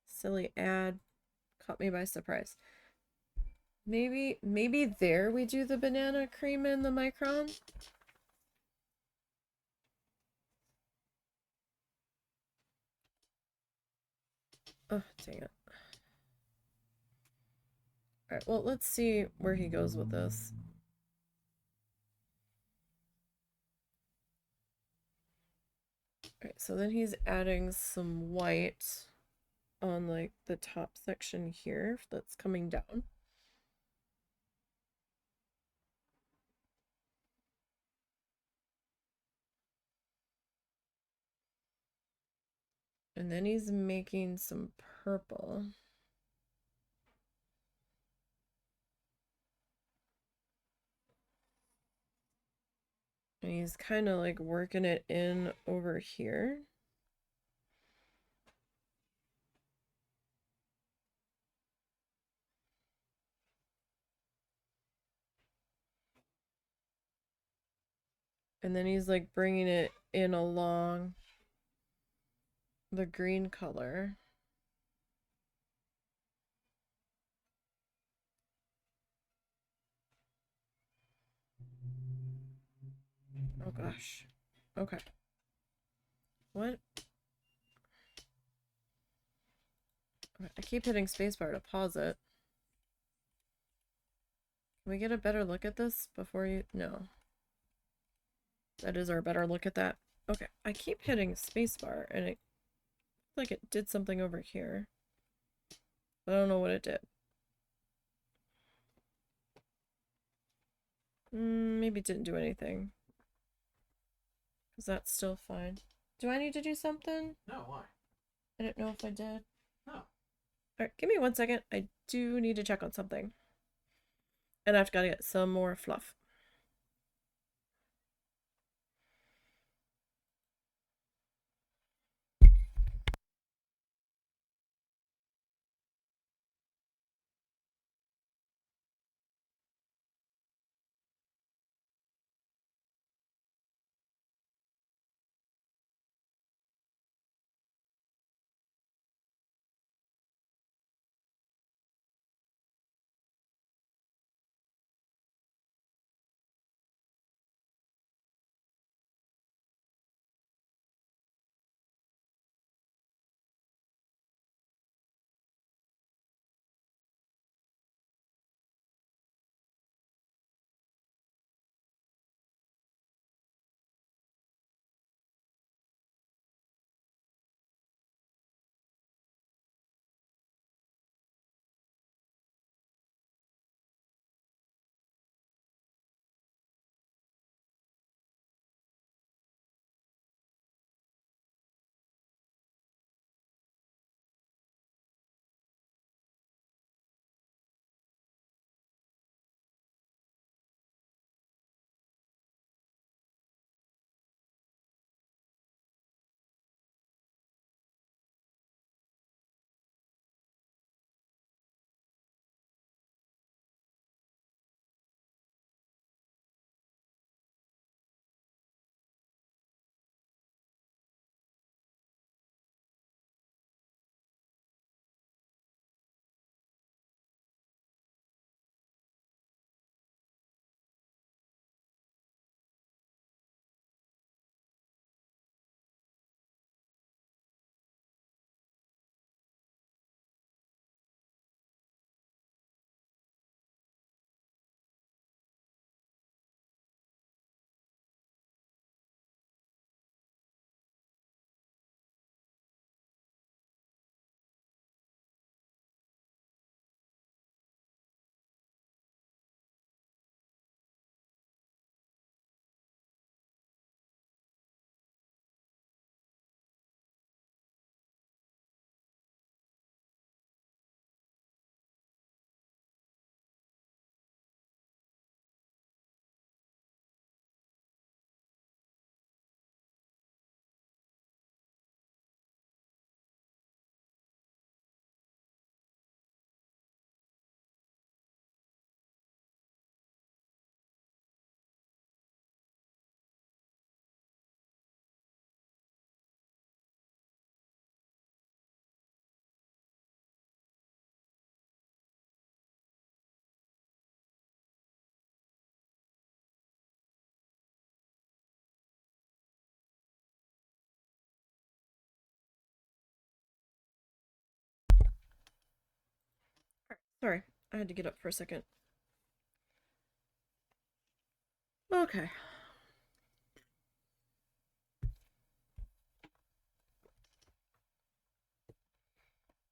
silly ad caught me by surprise. Maybe there we do the banana cream in the micron. Oh, dang it. Alright, well, let's see where he goes with this. Alright, so then he's adding some white on like the top section here that's coming down. And then he's making some purple. And he's kind of like working it in over here. And then he's like bringing it in along the green color. Oh gosh. Okay. What? I keep hitting spacebar to pause it. Can we get a better look at this before you... No. That is our better look at that. Okay. I keep hitting spacebar and it like it did something over here. I don't know what it did. Maybe it didn't do anything. Because that's still fine. Do I need to do something? No, why? I don't know if I did. No. Alright, give me 1 second. I do need to check on something. And I've got to get some more fluff. Sorry, I had to get up for a second. Okay.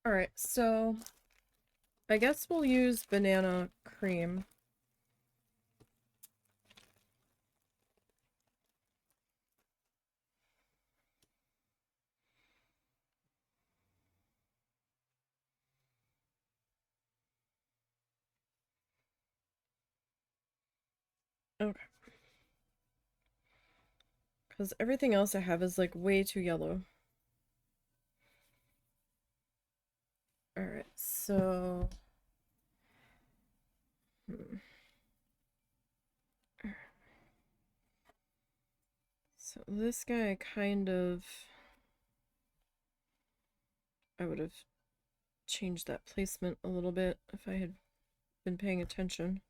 Alright, so I guess we'll use banana cream. Okay. Because everything else I have is like way too yellow. Alright, so... So this guy kind of... I would have changed that placement a little bit if I had been paying attention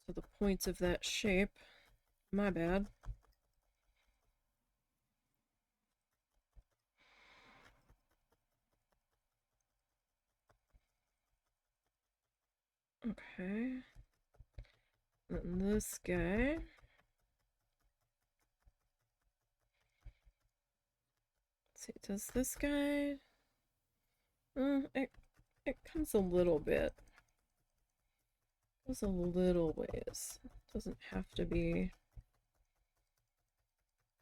to the points of that shape. My bad. Okay. And this guy. Let's see, does this guy... it comes a little bit. Goes a little ways. Doesn't have to be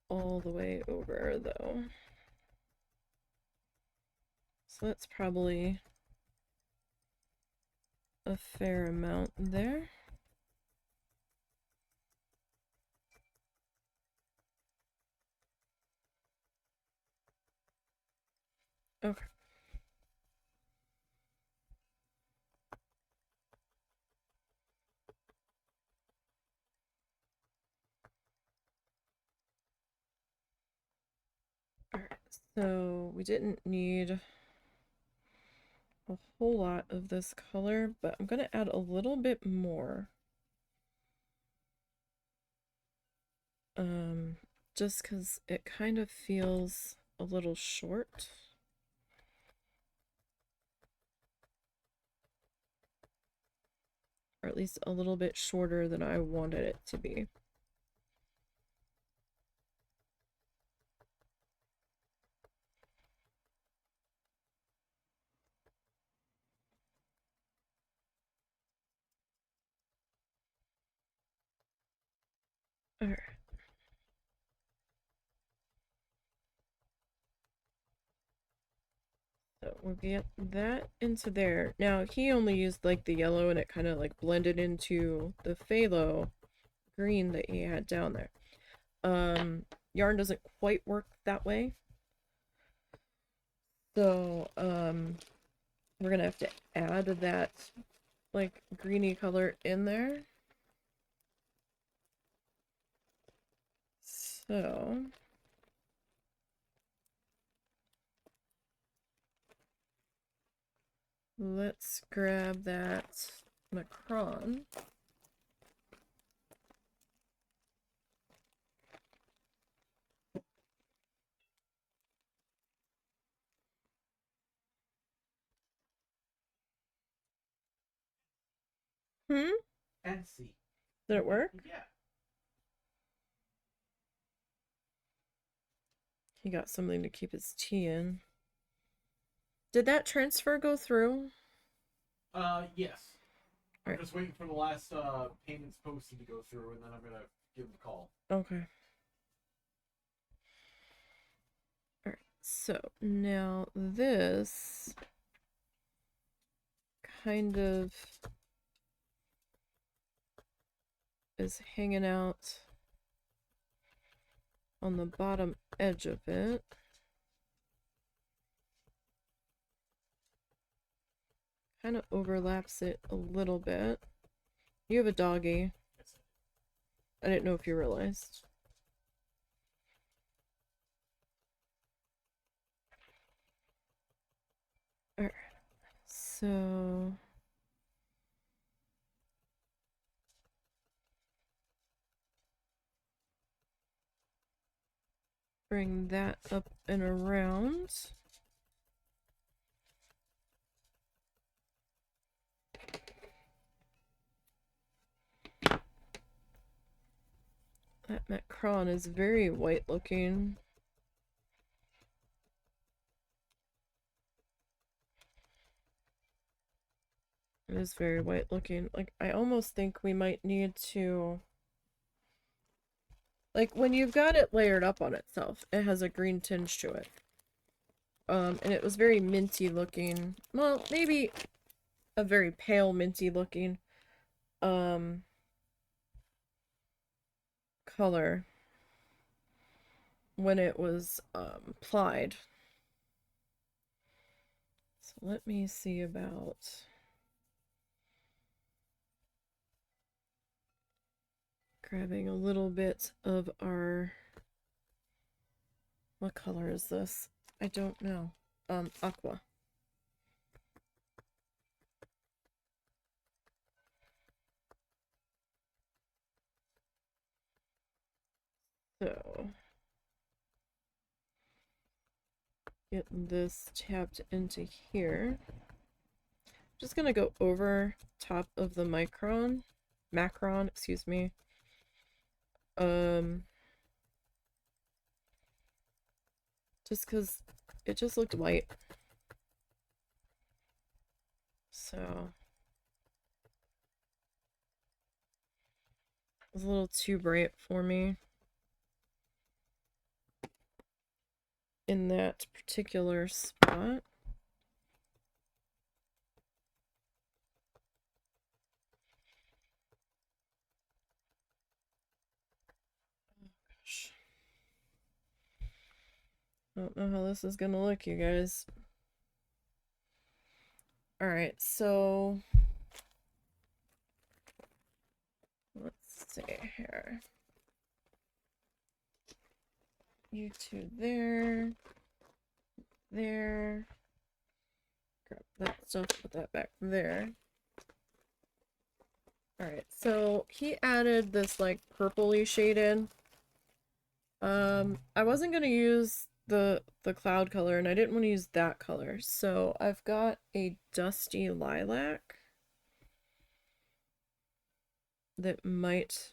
all the way over, though. So that's probably a fair amount there. Okay. Alright, so we didn't need a whole lot of this color, but I'm gonna add a little bit more. Just because it kind of feels a little short. Or at least a little bit shorter than I wanted it to be. Alright. So we'll get that into there. Now, he only used like the yellow and it kind of like blended into the phthalo green that he had down there. Yarn doesn't quite work that way. So, we're gonna have to add that like greeny color in there. So, let's grab that Macron. Hmm? And C. Did it work? Yeah. He got something to keep his tea in. Did that transfer go through? Yes. I'm Right. just waiting for the last payments posted to go through, and then I'm gonna give them a call. Okay. Alright, so now this kind of is hanging out on the bottom edge of it. Kind of overlaps it a little bit. You have a doggy. Yes. I didn't know if you realized. Alright, so bring that up and around. That Macron is very white looking. It is very white looking. Like, I almost think we might need to... Like, when you've got it layered up on itself, it has a green tinge to it. And it was very minty looking. Well, maybe a very pale minty looking, color when it was, plied. So let me see about grabbing a little bit of our... What color is this? I don't know. Aqua. So, getting this tapped into here. Just gonna go over top of the macron, excuse me. Just because it just looked white. So, it was a little too bright for me in that particular spot. Oh gosh. I don't know how this is gonna look, you guys. Alright, so let's see here. You two there. There. Grab that stuff, put that back there. Alright, so he added this like purpley shade in. I wasn't gonna use the cloud color and I didn't want to use that color, so I've got a dusty lilac that might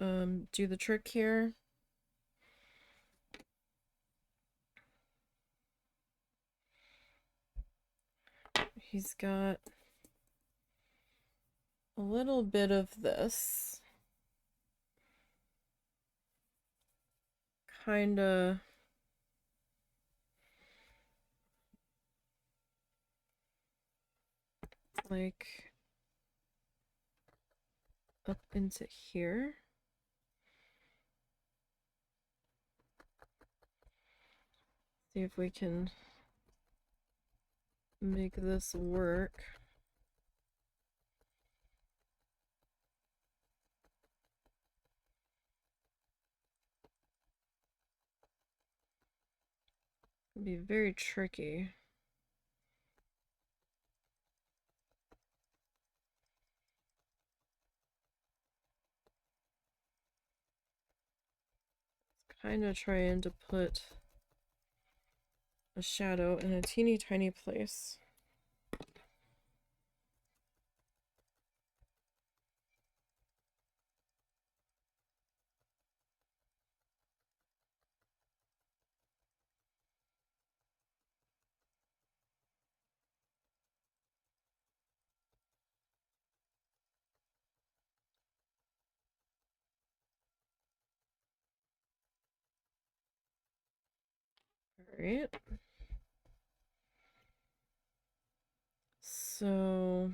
do the trick here. He's got a little bit of this kind of like up into here. See if we can make this work. It'd be very tricky. Kind of trying to put a shadow in a teeny tiny place. Alright. So...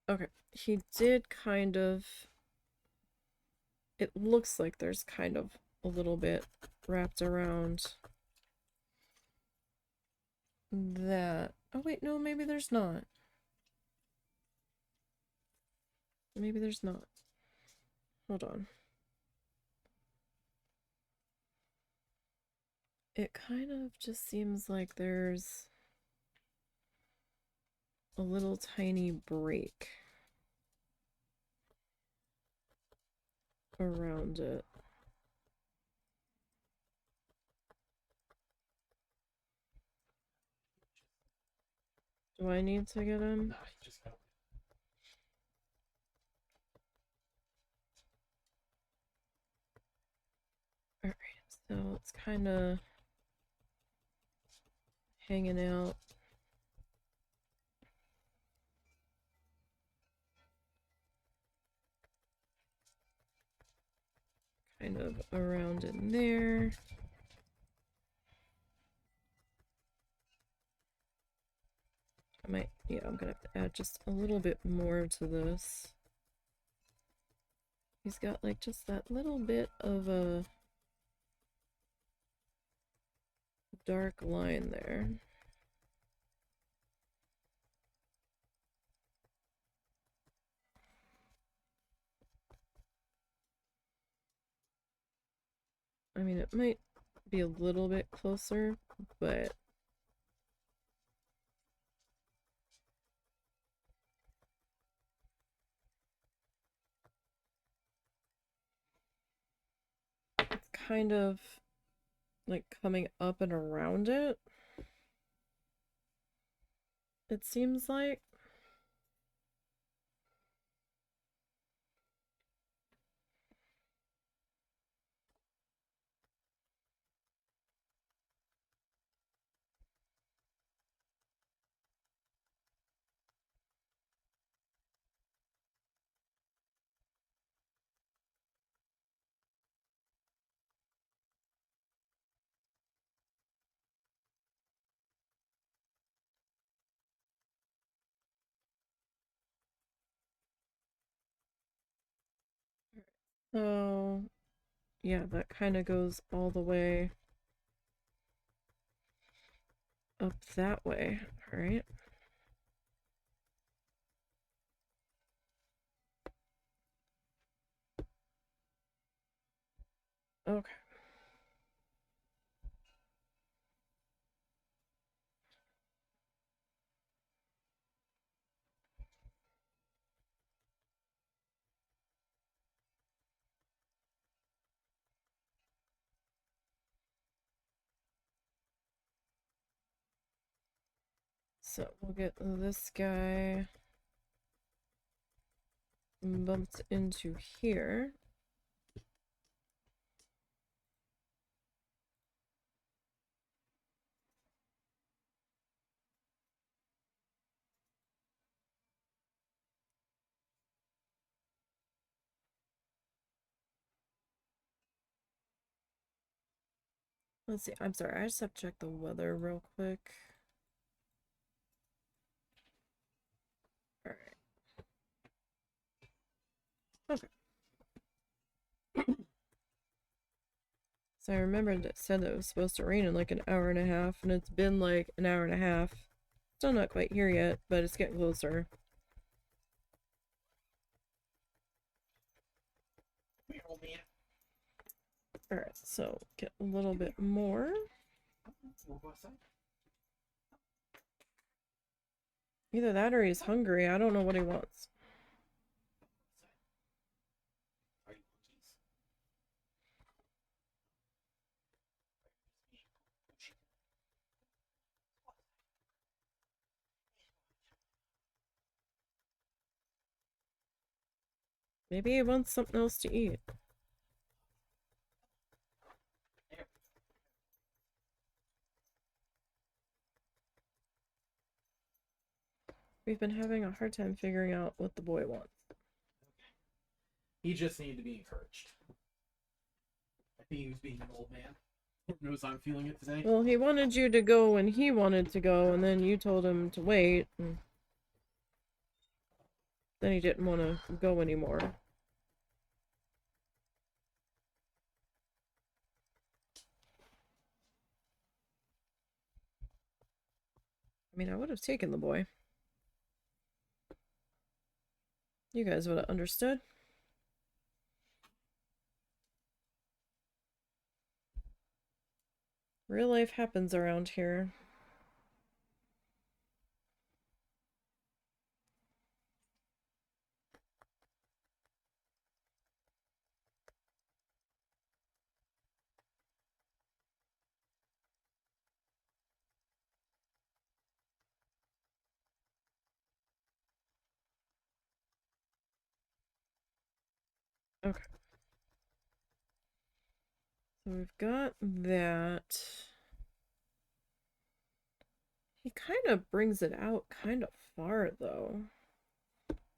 Okay, he did kind of... It looks like there's kind of a little bit wrapped around that. Oh wait, no, maybe there's not. Maybe there's not. Hold on. It kind of just seems like there's a little tiny break around it. Do I need to get him? Nah, you just got So it's kind of hanging out. Kind of around in there. Yeah, I'm gonna have to add just a little bit more to this. He's got like just that little bit of a dark line there. I mean, it might be a little bit closer, but it's kind of like coming up and around it. It seems like. So, yeah, that kind of goes all the way up that way, all right? Okay. So we'll get this guy bumped into here. Let's see. I'm sorry. I just have to check the weather real quick. All right. Okay. So I remembered that said that it was supposed to rain in like an hour and a half, and it's been like an hour and a half. Still not quite here yet, but it's getting closer. Alright, so get a little bit more. Either that or he's hungry. I don't know what he wants. Maybe he wants something else to eat. We've been having a hard time figuring out what the boy wants. He just needed to be encouraged. I think he was being an old man. Lord knows I'm feeling it today. Well, he wanted you to go when he wanted to go, and then you told him to wait. And then he didn't want to go anymore. I mean, I would have taken the boy. You guys would have understood. Real life happens around here. Okay. So we've got that. He kind of brings it out kind of far, though.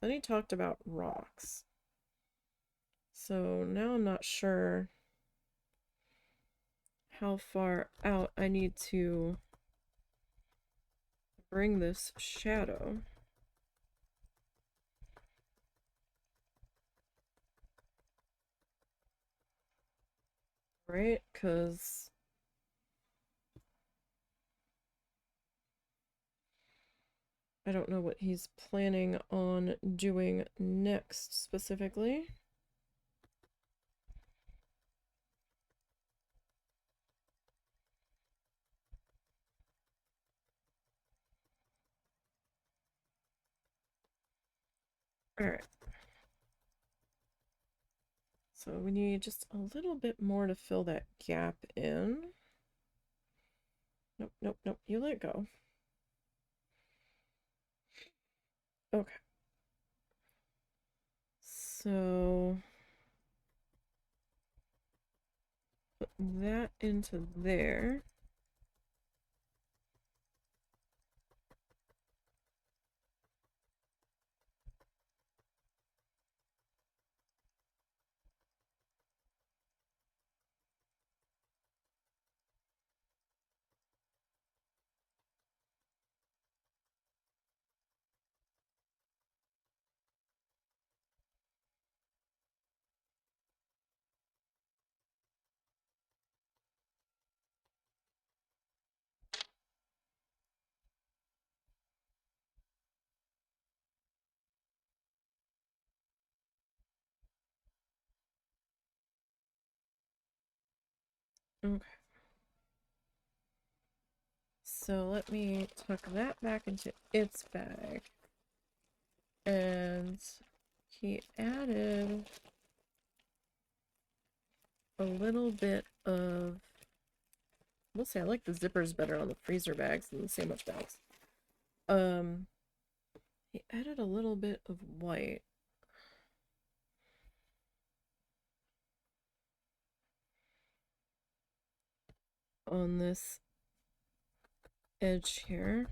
Then he talked about rocks. So now I'm not sure how far out I need to bring this shadow. Right? Because I don't know what he's planning on doing next specifically. Alright. So we need just a little bit more to fill that gap in. Nope, nope, nope. You let go. Okay. So put that into there. Okay. So let me tuck that back into its bag. And he added a little bit of, we'll say I like the zippers better on the freezer bags than the sandwich bags. He added a little bit of white on this edge here.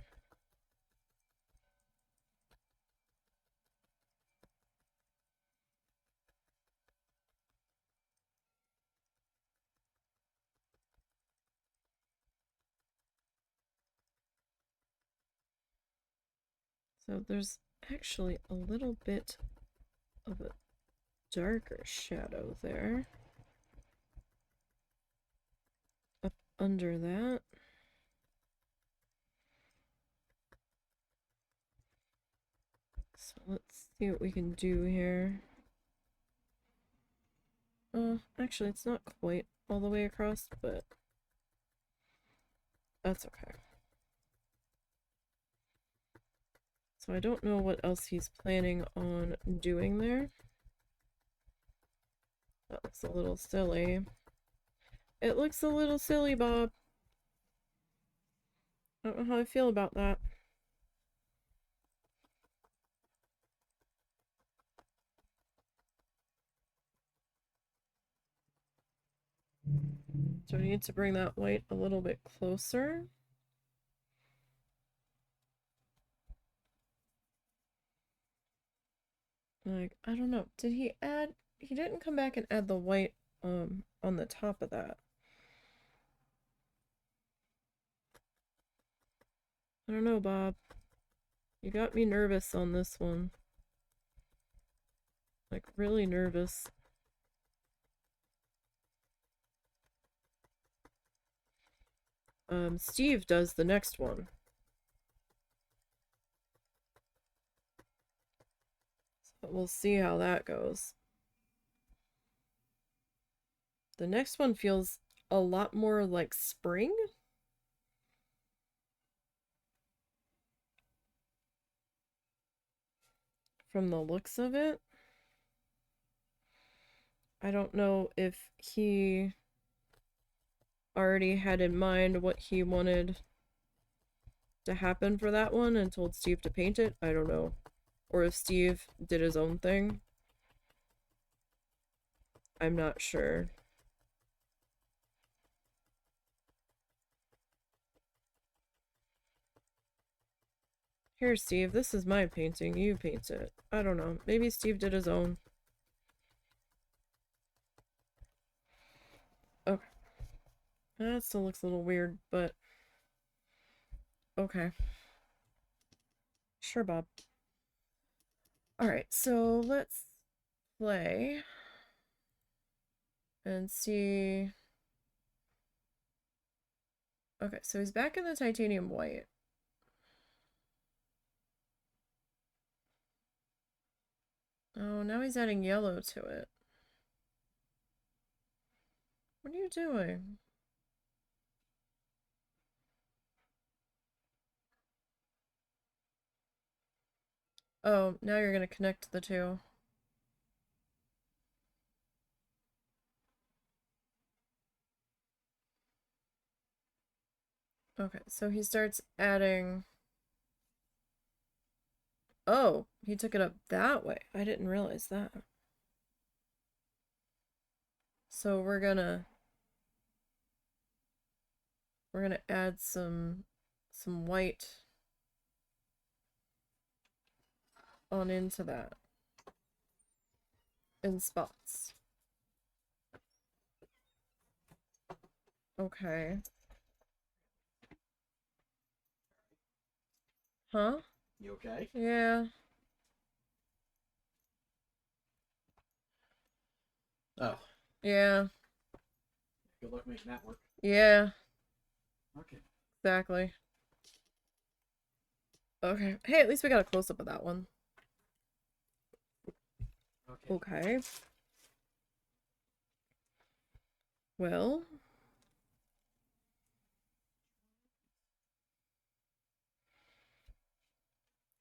So there's actually a little bit of a darker shadow there. Up under that. So let's see what we can do here. Actually it's not quite all the way across, but that's okay. So I don't know what else he's planning on doing there. That looks a little silly. It looks a little silly, Bob. I don't know how I feel about that. So we need to bring that white a little bit closer. Like, I don't know. Did he add... He didn't come back and add the white on the top of that. I don't know, Bob. You got me nervous on this one. Like, really nervous. Steve does the next one. So we'll see how that goes. The next one feels a lot more like spring. From the looks of it. I don't know if he already had in mind what he wanted to happen for that one and told Steve to paint it. I don't know. Or if Steve did his own thing. I'm not sure. Here, Steve, this is my painting. You paint it. I don't know. Maybe Steve did his own. Okay. That still looks a little weird, but okay. Sure, Bob. Alright, so let's play and see. Okay, so he's back in the titanium white. Oh, now he's adding yellow to it. What are you doing? Oh, now you're gonna connect the two. Okay, so he starts adding... Oh, he took it up that way. I didn't realize that. So we're gonna add some white on into that in spots. Okay. Huh? You okay? Yeah. Oh. Yeah. Good luck making that work. Yeah. Okay. Exactly. Okay. Hey, at least we got a close-up of that one. Okay. Okay. Well.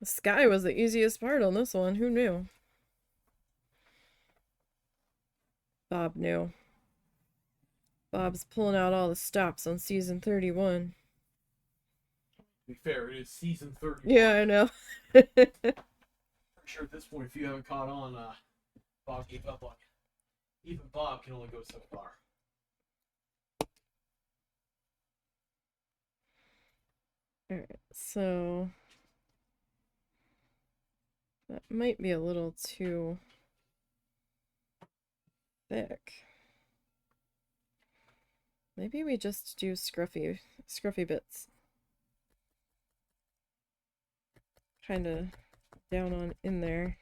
The sky was the easiest part on this one. Who knew? Bob knew. Bob's pulling out all the stops on season 31. To be fair, it is season 31. Yeah, I know. I'm sure at this point, if you haven't caught on, Bob gave up on you. Even Bob can only go so far. Alright, so that might be a little too thick. Maybe we just do scruffy bits. Kind of down on in there.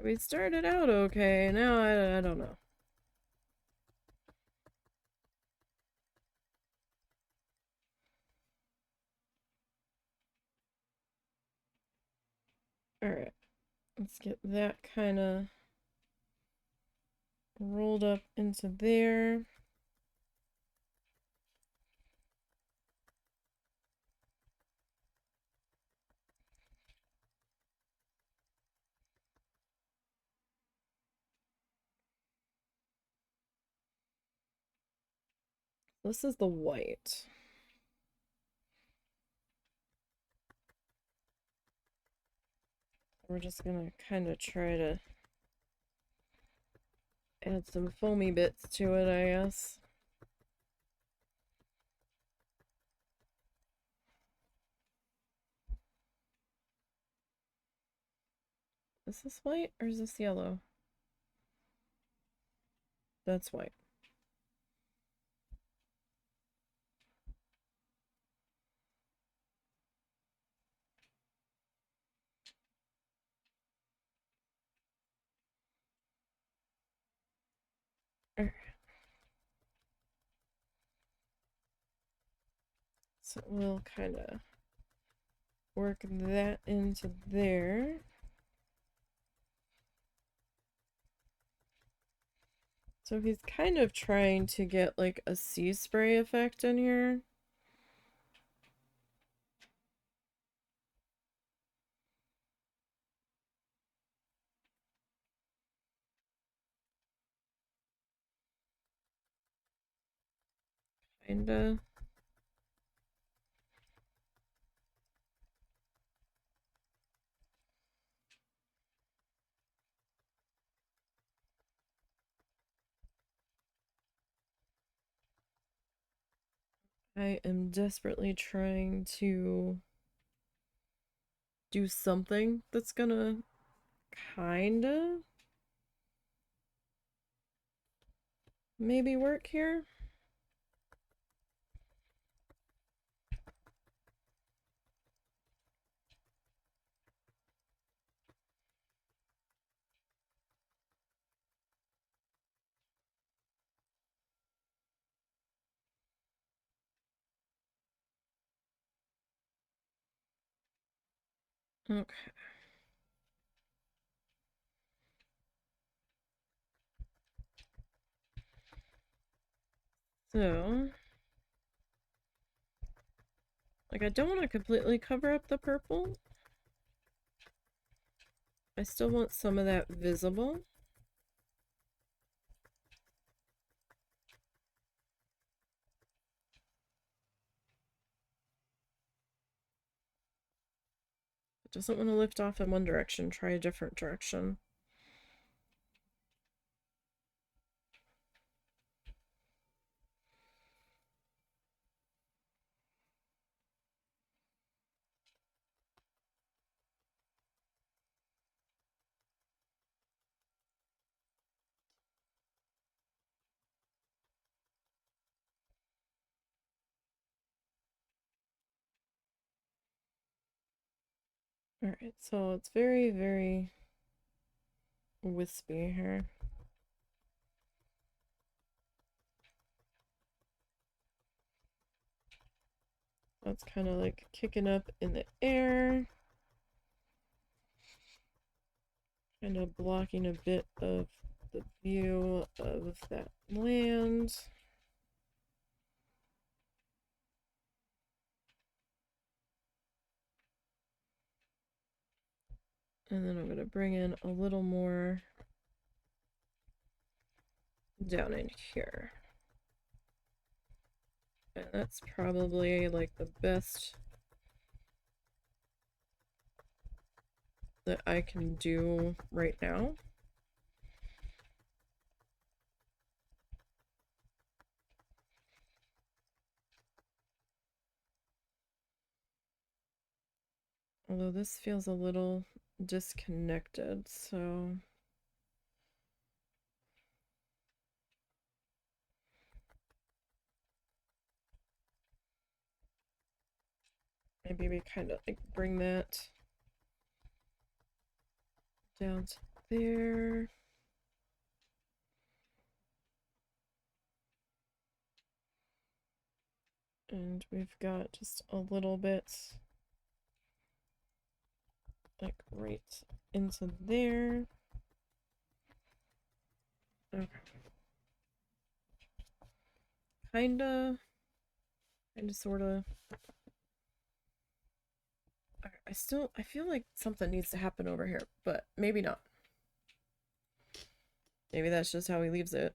We started out okay. Now I don't know. Alright. Let's get that kind of rolled up into there. This is the white. We're just gonna kind of try to add some foamy bits to it, I guess. Is this white or is this yellow? That's white. So we'll kind of work that into there. So he's kind of trying to get like a sea spray effect in here. Kinda. I am desperately trying to do something that's gonna kinda maybe work here. Okay. So, like, I don't want to completely cover up the purple. I still want some of that visible. It doesn't want to lift off in one direction. Try a different direction. Alright, so it's very, very wispy here. That's kind of like kicking up in the air. Kind of blocking a bit of the view of that land. And then I'm going to bring in a little more down in here. And that's probably like the best that I can do right now. Although this feels a little disconnected, so maybe we kind of like bring that down to there. And we've got just a little bit like right into there. Okay. Kinda, sorta. I feel like something needs to happen over here, but maybe not. Maybe that's just how he leaves it.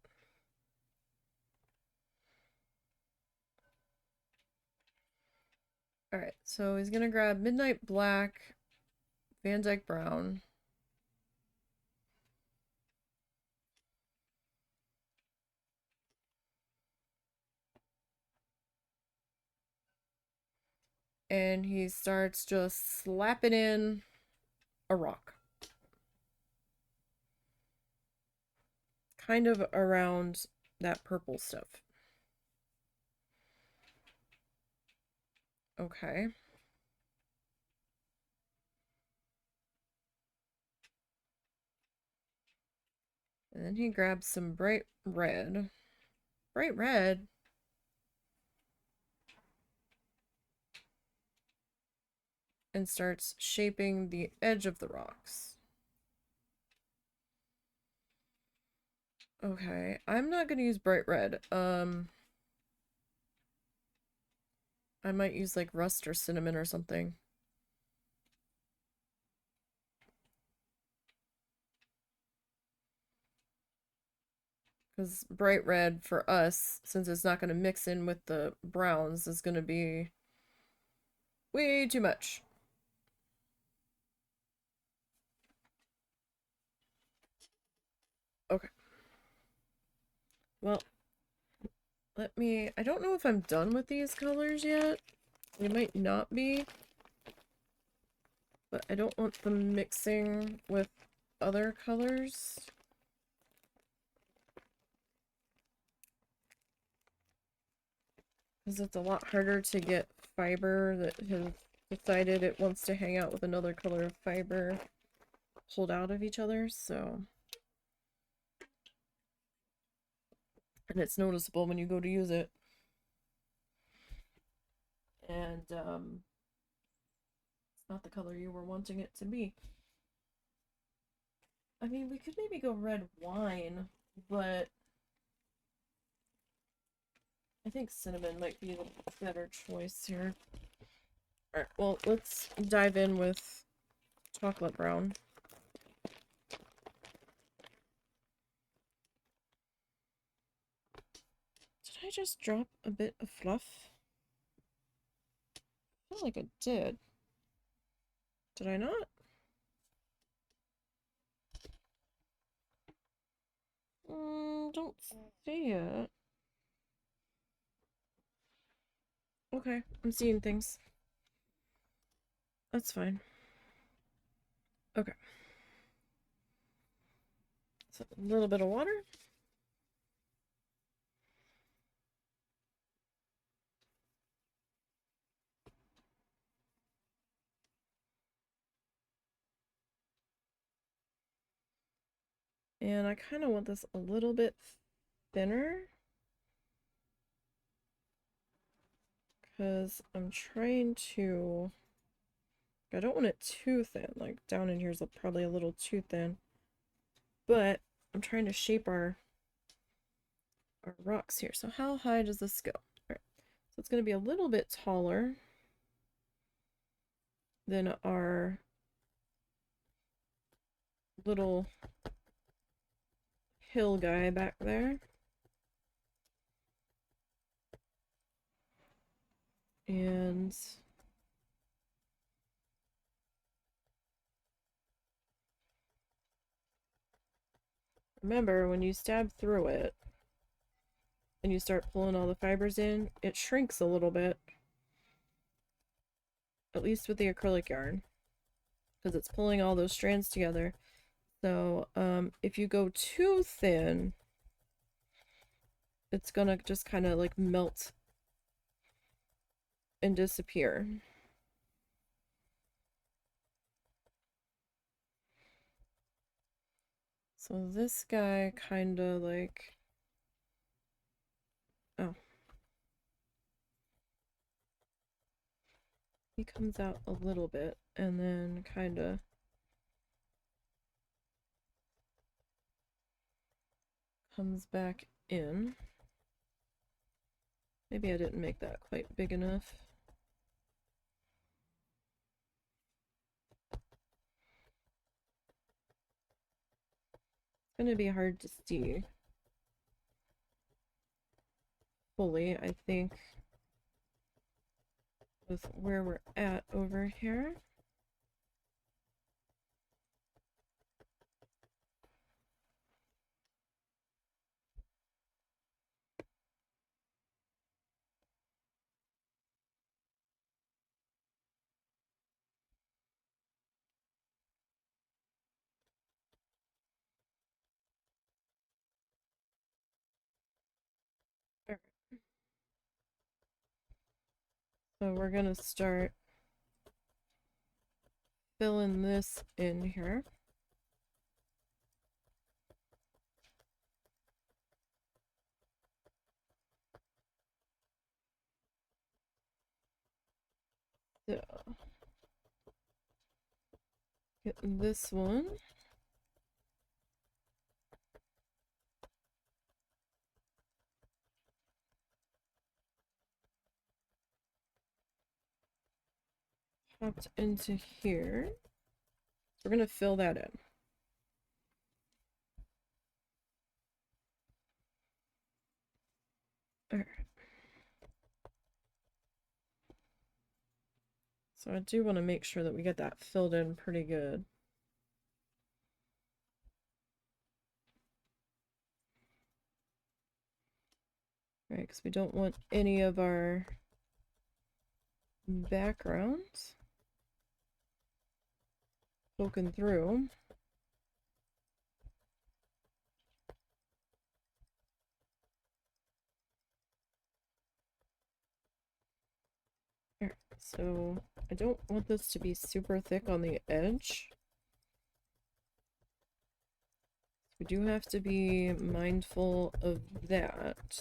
Alright, so he's gonna grab Midnight Black, Van Dyke Brown. And he starts just slapping in a rock. Kind of around that purple stuff. Okay. And then he grabs some bright red. Bright red? And starts shaping the edge of the rocks. Okay, I'm not gonna use bright red. I might use like rust or cinnamon or something. Because bright red for us, since it's not gonna mix in with the browns, is gonna be way too much. Okay. Well, I don't know if I'm done with these colors yet. We might not be, but I don't want them mixing with other colors. Because it's a lot harder to get fiber that has decided it wants to hang out with another color of fiber pulled out of each other, so. And it's noticeable when you go to use it. And, it's not the color you were wanting it to be. I mean, we could maybe go red wine, but I think cinnamon might be the better choice here. Alright, well, let's dive in with chocolate brown. Did I just drop a bit of fluff? I feel like I did. Did I not? Don't see it. Okay, I'm seeing things. That's fine. Okay. So a little bit of water. And I kind of want this a little bit thinner. Because I'm trying to... I don't want it too thin. Like down in here is probably a little too thin. But I'm trying to shape our rocks here. So how high does this go? Alright. So it's going to be a little bit taller than our little hill guy back there. And remember, when you stab through it and you start pulling all the fibers in, it shrinks a little bit. At least with the acrylic yarn, because it's pulling all those strands together. So if you go too thin, it's gonna just kind of like melt and disappear. So this guy kind of like, oh, he comes out a little bit and then kind of comes back in. Maybe I didn't make that quite big enough. It's going to be hard to see fully, I think, with where we're at over here. All right. So we're going to start filling this in here. So, getting this one. Popped into here. We're going to fill that in. All right. So I do want to make sure that we get that filled in pretty good. Right, because we don't want any of our backgrounds poking through. There. So I don't want this to be super thick on the edge. We do have to be mindful of that.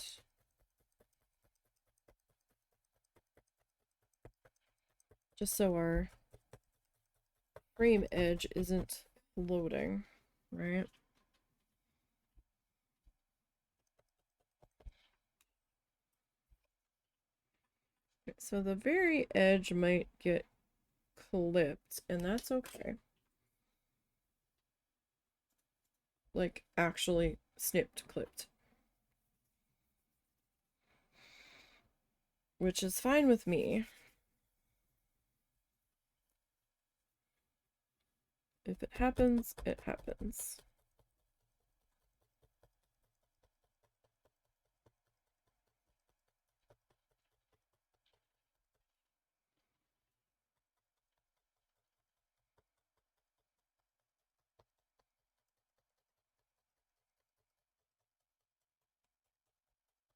Just so our frame edge isn't floating, right? So the very edge might get clipped, and that's okay. Like, actually snipped, clipped. Which is fine with me. If it happens, it happens.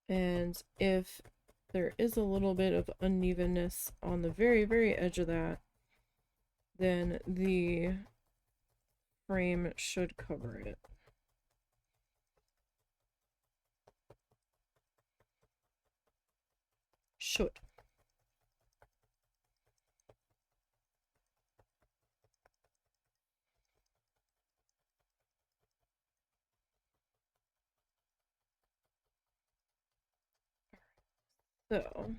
And if there is a little bit of unevenness on the very, very edge of that, then the frame should cover it. Should. So,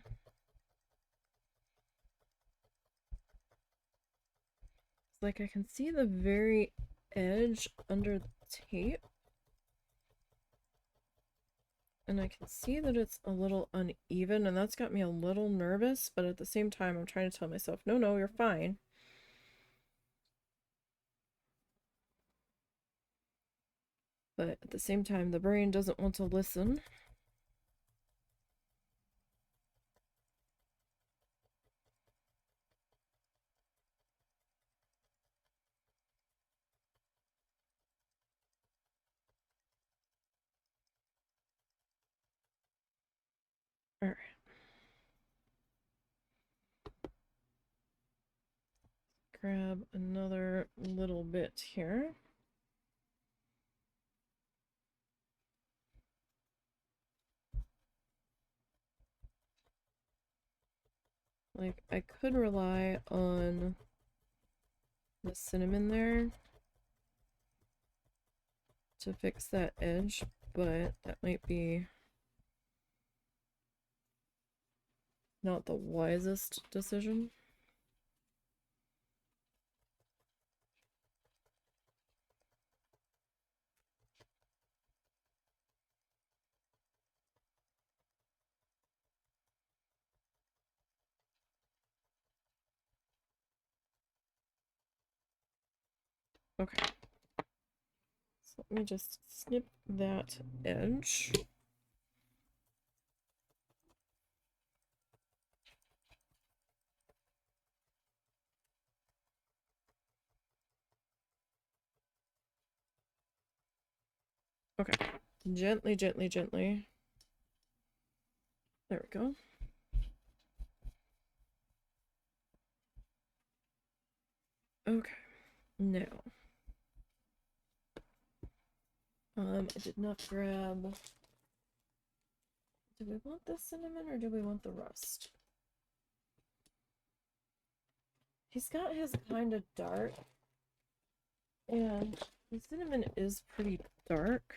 it's like I can see the very edge under the tape. And I can see that it's a little uneven, and that's got me a little nervous, but at the same time, I'm trying to tell myself, no, no, you're fine. But at the same time, the brain doesn't want to listen. All right. Grab another little bit here. Like, I could rely on the cinnamon there to fix that edge, but that might be not the wisest decision. Okay. So let me just snip that edge. Okay. Gently, gently, gently. There we go. Okay. Now. I did not grab... Do we want the cinnamon or do we want the rust? He's got his kind of dark, and the cinnamon is pretty dark.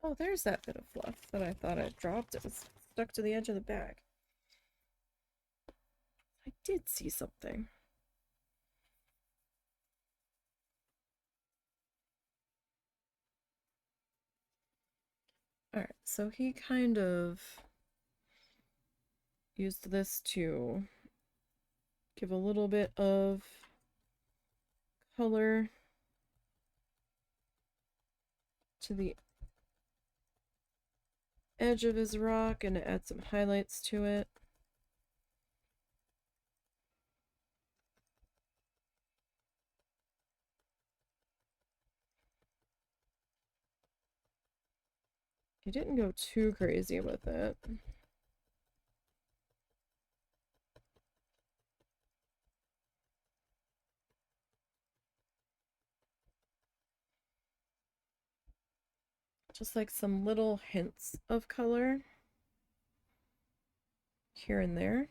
Oh, there's that bit of fluff that I thought I dropped. It was stuck to the edge of the bag. I did see something. Alright, so he kind of used this to give a little bit of color to the edge of his rock and add some highlights to it. He didn't go too crazy with it. Just like some little hints of color here and there.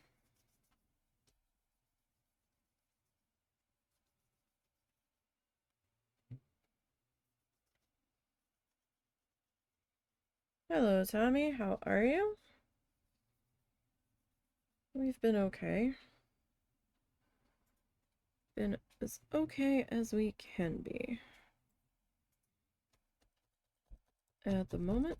Hello, Tommy. How are you? We've been okay. Been as okay as we can be at the moment.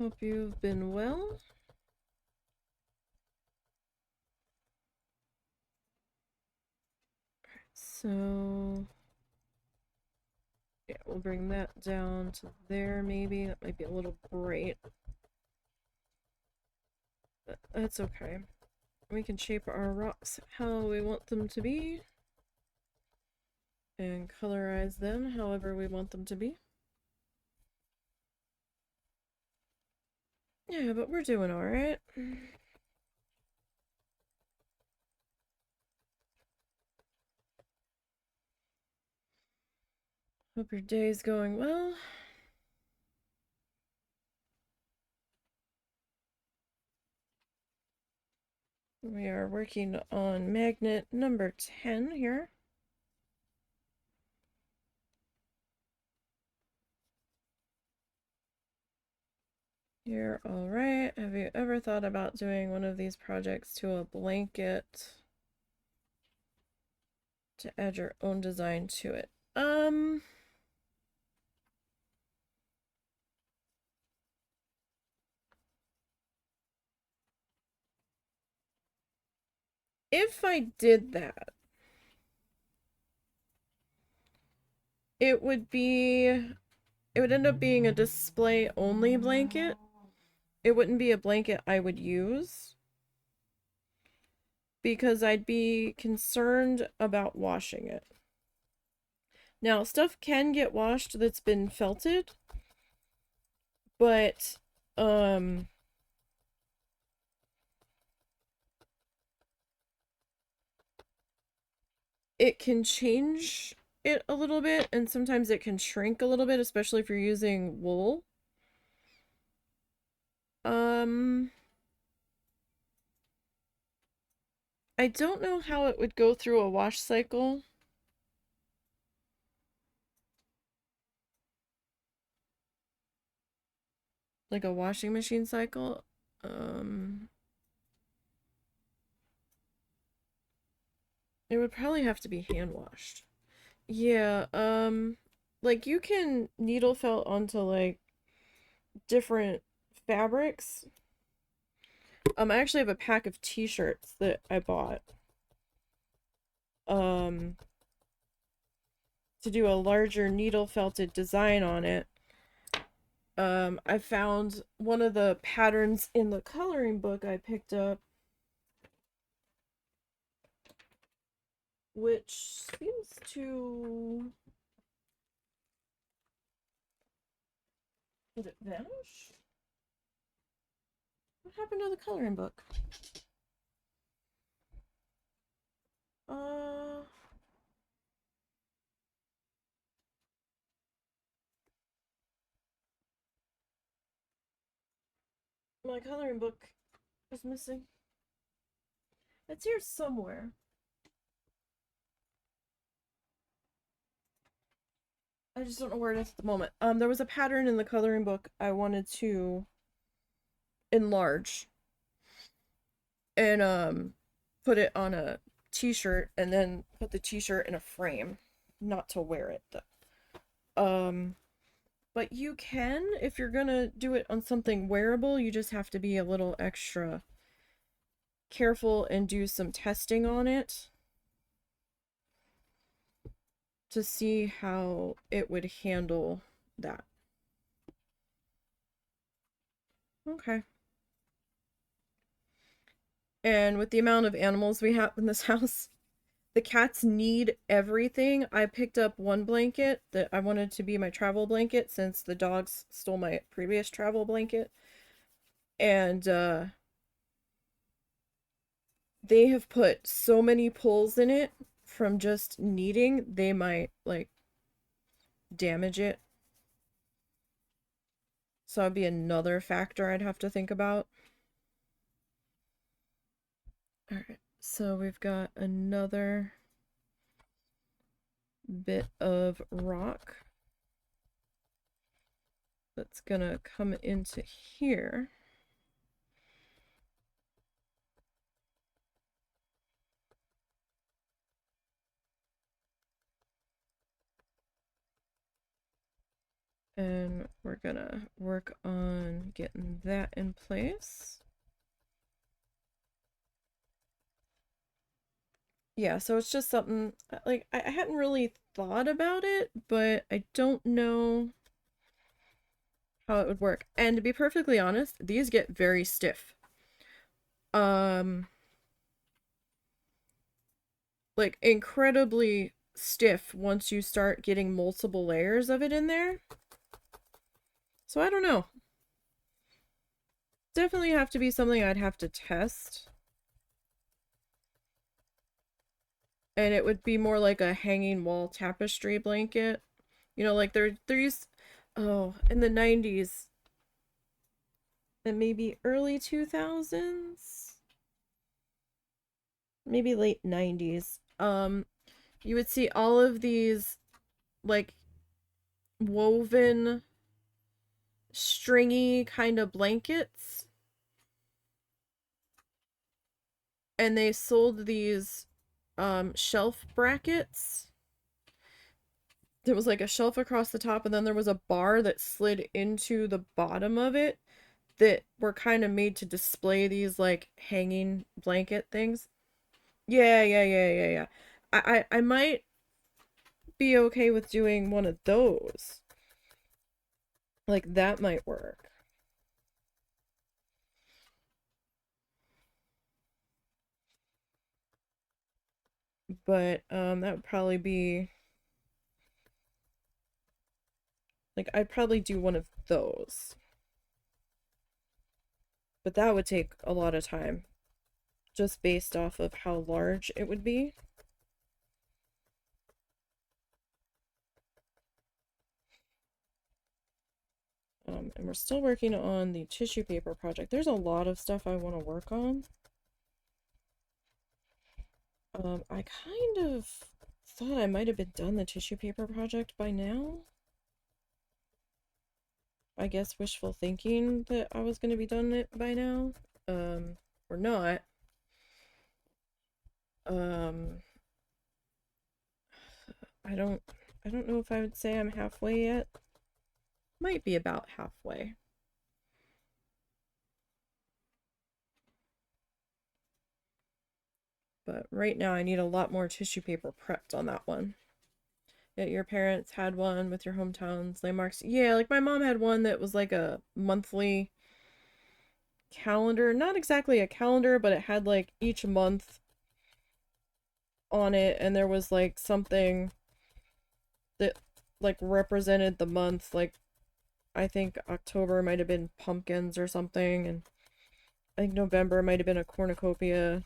Hope you've been well. So, yeah, we'll bring that down to there maybe. That might be a little bright. But that's okay. We can shape our rocks how we want them to be. And colorize them however we want them to be. Yeah, but we're doing alright. Hope your day's going well. We are working on magnet number 10 here. You're alright. Have you ever thought about doing one of these projects to a blanket to add your own design to it? If I did that, it would end up being a display only blanket. It wouldn't be a blanket I would use because I'd be concerned about washing it. Now, stuff can get washed that's been felted, but it can change it a little bit, and sometimes it can shrink a little bit, especially if you're using wool. I don't know how it would go through a wash cycle. Like a washing machine cycle. It would probably have to be hand washed. Yeah, like you can needle felt onto like different fabrics. I actually have a pack of t-shirts that I bought. To do a larger needle felted design on it. I found one of the patterns in the coloring book I picked up, which seems to... Did it vanish? What happened to the coloring book? My coloring book is missing. It's here somewhere. I just don't know where it is at the moment. There was a pattern in the coloring book I wanted to enlarge and put it on a t-shirt and then put the t-shirt in a frame, not to wear it though. But you can, if you're gonna do it on something wearable, you just have to be a little extra careful and do some testing on it to see how it would handle that. Okay. And with the amount of animals we have in this house, the cats need everything. I picked up one blanket that I wanted to be my travel blanket since the dogs stole my previous travel blanket. And they have put so many pulls in it from just kneading, they might like damage it. So that'd be another factor I'd have to think about. Alright, so we've got another bit of rock that's gonna come into here. And we're gonna work on getting that in place. Yeah, so it's just something, like, I hadn't really thought about it, but I don't know how it would work. And to be perfectly honest, these get very stiff. Um, like, incredibly stiff once you start getting multiple layers of it in there. So I don't know. Definitely have to be something I'd have to test. And it would be more like a hanging wall tapestry blanket. You know, like there used, oh, in the 90s and maybe early 2000s, maybe late 90s. You would see all of these like woven stringy kind of blankets, and they sold these shelf brackets. There was like a shelf across the top, and then there was a bar that slid into the bottom of it that were kind of made to display these like hanging blanket things. Yeah. I might be okay with doing one of those. Like that might work. But that would probably be like I'd probably do one of those. But that would take a lot of time just based off of how large it would be. And we're still working on the tissue paper project. There's a lot of stuff I want to work on. I kind of thought I might have been done the tissue paper project by now. I guess wishful thinking that I was going to be done it by now. Or not. Um, I don't know if I would say I'm halfway yet. Might be about halfway. But right now I need a lot more tissue paper prepped on that one. Yeah, your parents had one with your hometowns, landmarks. Yeah, like my mom had one that was like a monthly calendar. Not exactly a calendar, but it had like each month on it, and there was like something that like represented the month. Like I think October might have been pumpkins or something, and I think November might have been a cornucopia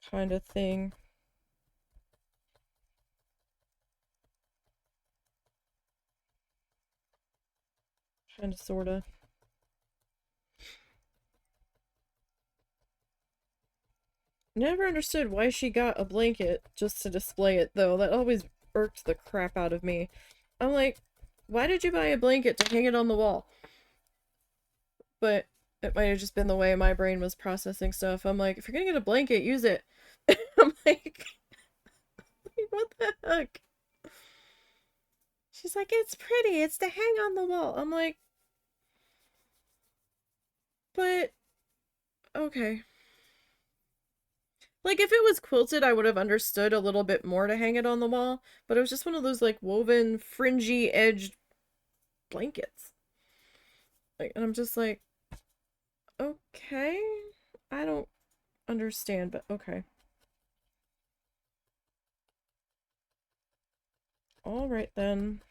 kind of thing. Kind of, sort of. Never understood why she got a blanket just to display it, though. That always irked the crap out of me. I'm like, why did you buy a blanket to hang it on the wall? But it might have just been the way my brain was processing stuff. I'm like, if you're gonna get a blanket, use it. I'm like, Look. She's like, it's pretty. It's to hang on the wall. I'm like, but okay. Like, if it was quilted, I would have understood a little bit more to hang it on the wall. But it was just one of those, like, woven, fringy edged blankets. Like, and I'm just like, okay. I don't understand, but okay. All right then.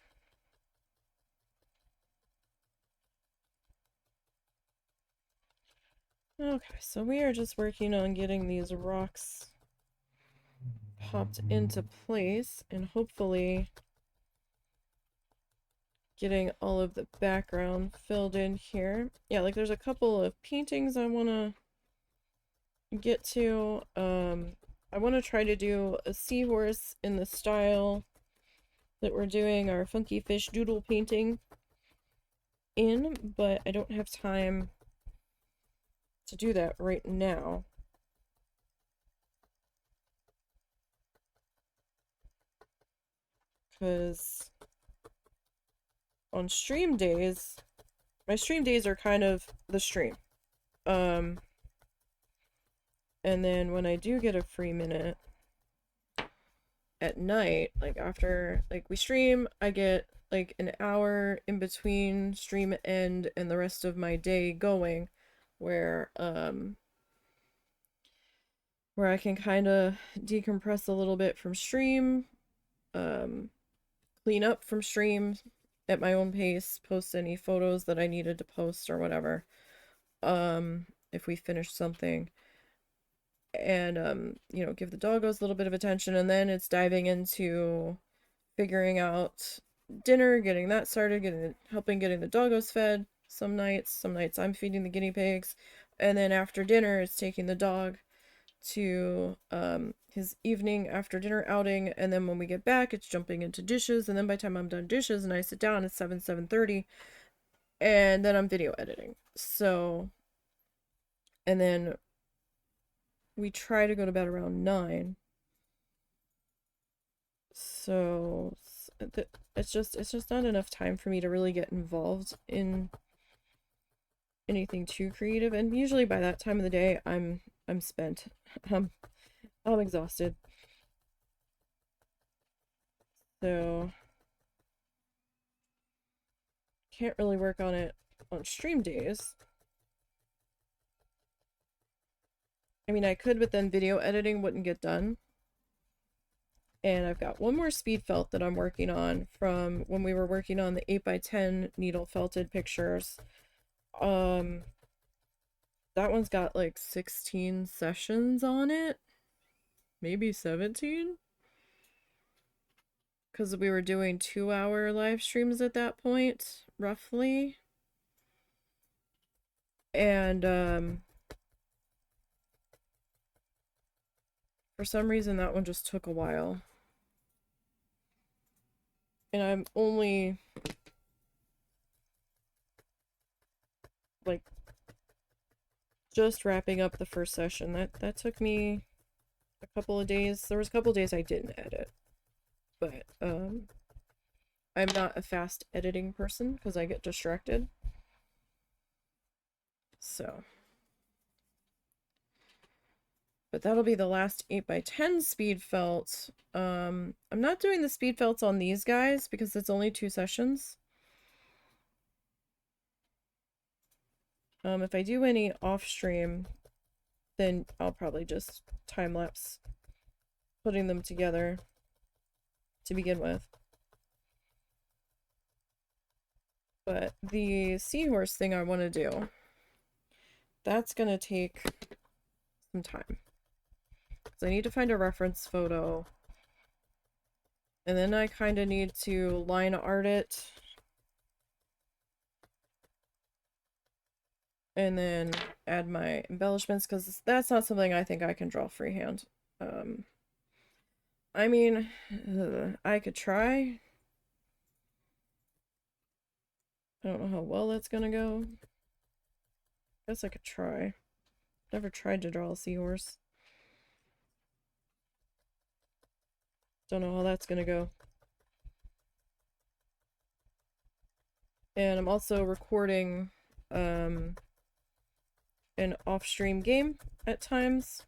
Okay, so we are just working on getting these rocks popped into place and hopefully getting all of the background filled in here. Yeah, like there's a couple of paintings I want to get to. I want to try to do a seahorse in the style that we're doing our funky fish doodle painting in, but I don't have time to do that right now. Because on stream days, my stream days are kind of the stream. And then when I do get a free minute at night, like after, like we stream, I get like an hour in between stream end and the rest of my day going where I can kind of decompress a little bit from stream, um, clean up from stream at my own pace, post any photos that I needed to post or whatever. If we finish something, and you know, give the doggos a little bit of attention, and then it's diving into figuring out dinner, getting that started, helping getting the doggos fed. Some nights I'm feeding the guinea pigs, and then after dinner it's taking the dog to his evening after dinner outing, and then when we get back it's jumping into dishes, and then by the time I'm done dishes and I sit down it's 7:30, and then I'm video editing. So, and then we try to go to bed around 9. So it's just not enough time for me to really get involved in anything too creative, and usually by that time of the day I'm spent. um I'm exhausted. So can't really work on it on stream days. I mean, I could, but then video editing wouldn't get done. And I've got one more speed felt that I'm working on from when we were working on the 8x10 needle felted pictures. That one's got like 16 sessions on it. Maybe 17? Because we were doing 2-hour live streams at that point, roughly. And for some reason that one just took a while. And I'm only like just wrapping up the first session. That took me a couple of days. There was a couple of days I didn't edit. But I'm not a fast editing person because I get distracted. So, but that'll be the last 8x10 speed felt. I'm not doing the speed felts on these guys because it's only 2 sessions. If I do any off stream, then I'll probably just time lapse putting them together to begin with. But the seahorse thing I want to do, that's gonna take some time. So I need to find a reference photo. And then I kind of need to line art it. And then add my embellishments, because that's not something I think I can draw freehand. I mean, I could try. I don't know how well that's gonna go. Guess I could try. Never tried to draw a seahorse. Don't know how that's gonna go. And I'm also recording an off-stream game at times.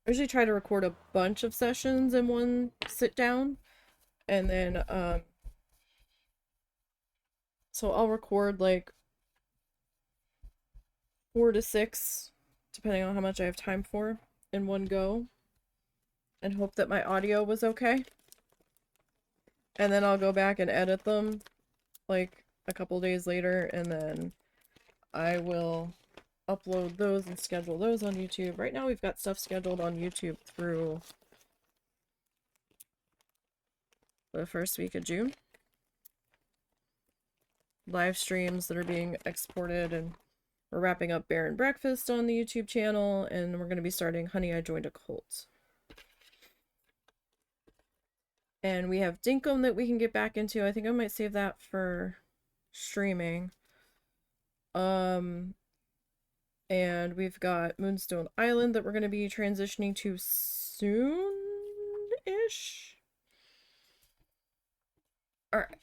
I usually try to record a bunch of sessions in one sit down, and then so I'll record like 4 to 6, depending on how much I have time for, in one go, and hope that my audio was okay. And then I'll go back and edit them like a couple days later, and then I will upload those and schedule those on YouTube. Right now we've got stuff scheduled on YouTube through the first week of June. Live streams that are being exported, and we're wrapping up Bear and Breakfast on the YouTube channel, and we're going to be starting Honey, I Joined a Cult. And we have Dinkum that we can get back into. I think I might save that for streaming. And we've got Moonstone Island that we're going to be transitioning to soon-ish. Alright.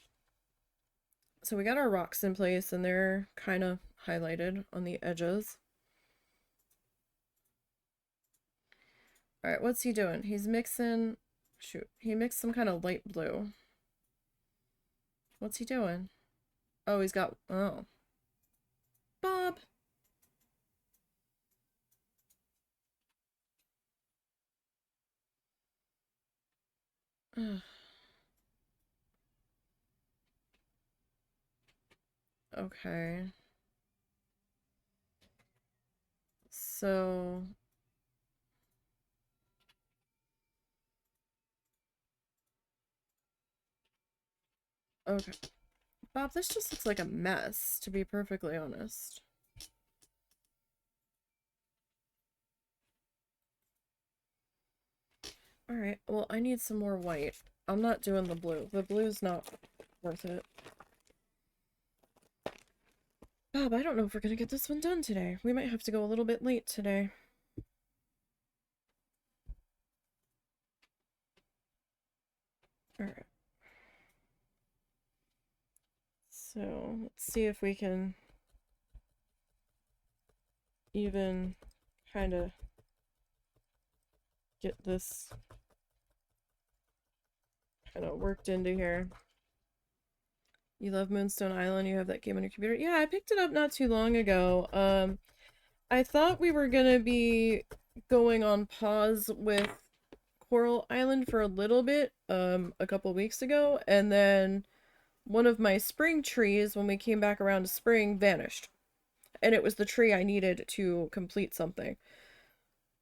So we got our rocks in place, and they're kind of highlighted on the edges. Alright, what's he doing? He's mixing... Shoot, he mixed some kind of light blue. What's he doing? Oh, he's got... Oh. Bob! Okay. So... Okay. Bob, this just looks like a mess, to be perfectly honest. Alright, well, I need some more white. I'm not doing the blue. The blue's not worth it. Bob, I don't know if we're gonna get this one done today. We might have to go a little bit late today. Alright. So, let's see if we can even kind of get this kind of worked into here. You love Moonstone Island, you have that game on your computer? Yeah, I picked it up not too long ago. I thought we were gonna be going on pause with Coral Island for a little bit, a couple weeks ago, and then one of my spring trees, when we came back around to spring, vanished. And it was the tree I needed to complete something.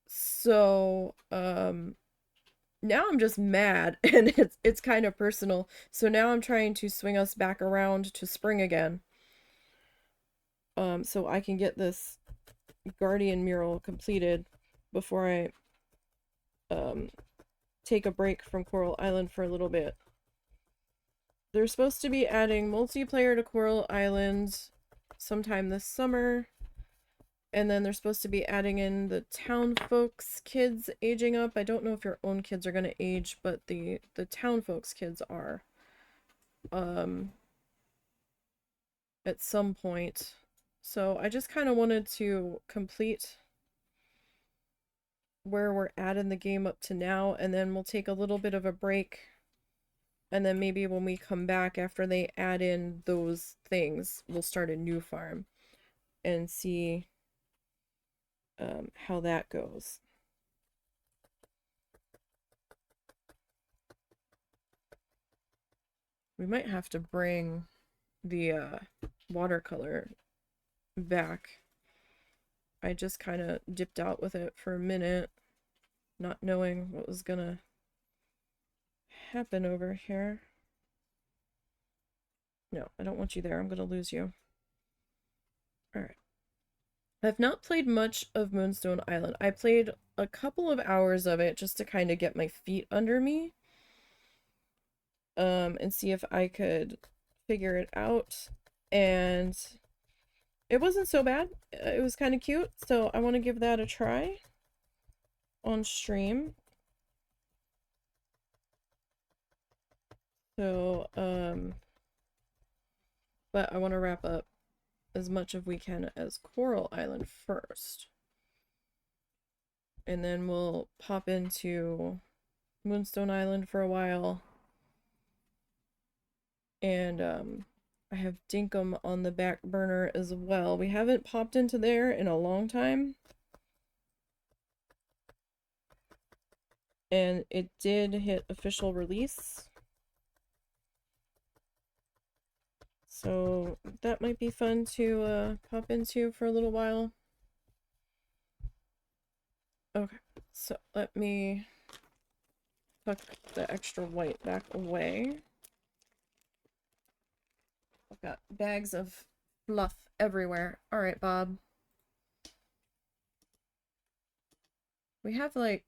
So, now I'm just mad, and it's kind of personal. So now I'm trying to swing us back around to spring again. So I can get this Guardian mural completed before I take a break from Coral Island for a little bit. They're supposed to be adding multiplayer to Coral Island sometime this summer. And then they're supposed to be adding in the town folks kids aging up. I don't know if your own kids are going to age, but the town folks kids are. At some point. So I just kind of wanted to complete where we're at in the game up to now, and then we'll take a little bit of a break. And then maybe when we come back after they add in those things, we'll start a new farm and see how that goes. We might have to bring the watercolor back. I just kind of dipped out with it for a minute, not knowing what was gonna happen over here. No, I don't want you there. I'm gonna lose you. Alright. I've not played much of Moonstone Island. I played a couple of hours of it just to kind of get my feet under me. And see if I could figure it out. And it wasn't so bad. It was kind of cute, so I want to give that a try on stream. So, but I want to wrap up as much of we can as Coral Island first. And then we'll pop into Moonstone Island for a while. And I have Dinkum on the back burner as well. We haven't popped into there in a long time. And it did hit official release. So that might be fun to pop into for a little while. Okay, so let me tuck the extra white back away. I've got bags of fluff everywhere. All right, Bob. We have like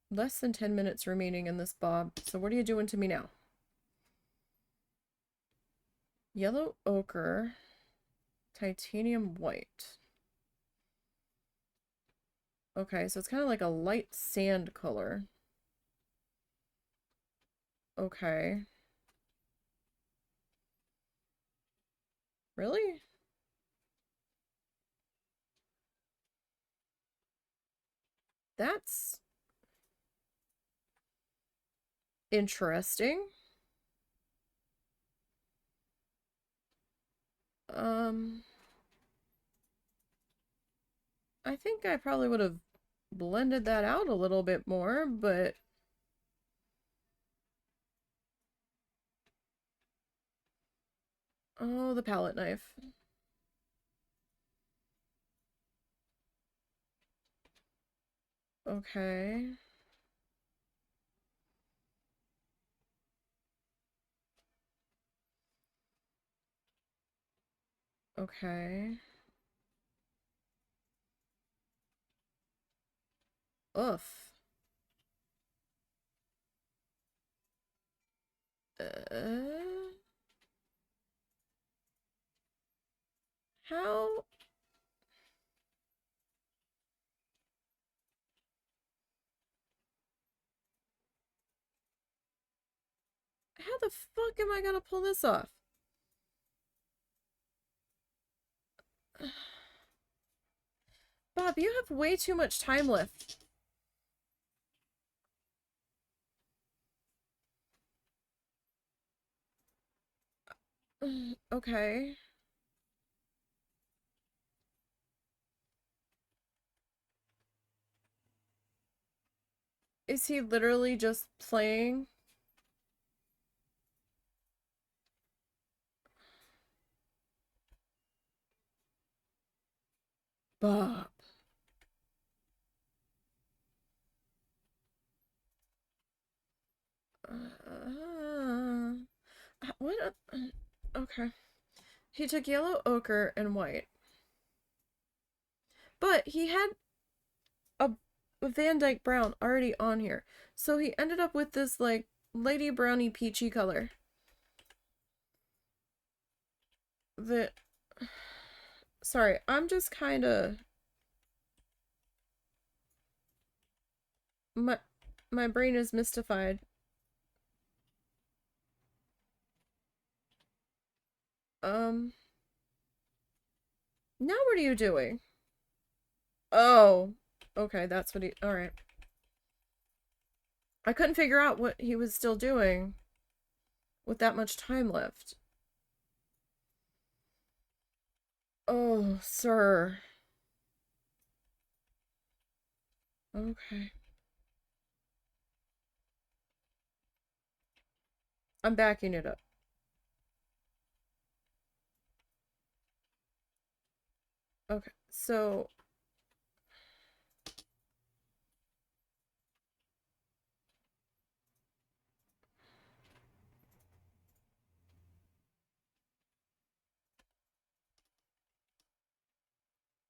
less than 10 minutes remaining in this, Bob. So what are you doing to me now? Yellow ochre, titanium white. Okay, so it's kind of like a light sand color. Okay. Really? That's interesting. I think I probably would have blended that out a little bit more, but oh, the palette knife. Okay. Okay. Oof. Uh, how? How the fuck am I gonna pull this off? Bob, you have way too much time left. Okay. Is he literally just playing? Bob. What? Okay. He took yellow ochre and white. But he had a Van Dyke brown already on here. So he ended up with this like lady brownie peachy color. That sorry, I'm just kind of my my brain is mystified. Um now what are you doing? Oh. Okay, that's what he all right. I couldn't figure out what he was still doing with that much time left. Oh, sir. Okay. I'm backing it up. Okay. So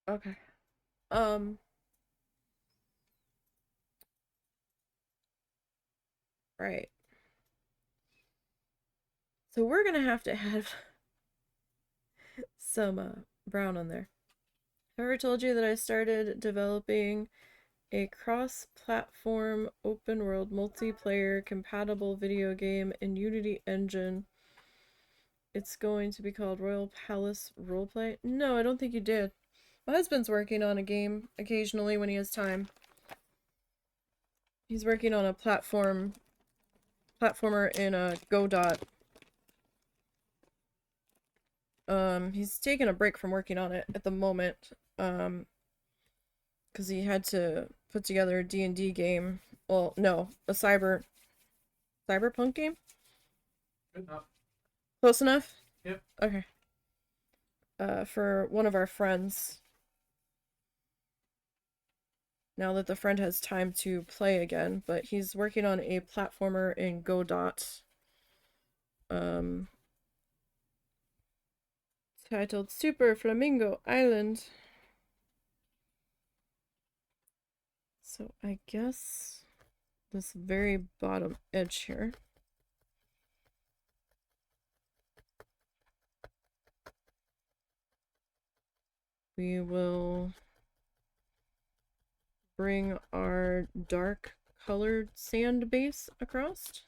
okay. Um right. So we're gonna have to have some brown on there. I ever told you that I started developing a cross-platform open-world multiplayer compatible video game in Unity Engine. It's going to be called Royal Palace Roleplay. No, I don't think you did. My husband's working on a game occasionally when he has time. He's working on a platformer in a Godot. He's taking a break from working on it at the moment. Because he had to put together a D&D game. Well, no, a cyberpunk game? Good enough. Close enough? Yep. Okay. For one of our friends. Now that the friend has time to play again, but he's working on a platformer in Godot. Titled Super Flamingo Island. So I guess this very bottom edge here. We will bring our dark colored sand base across,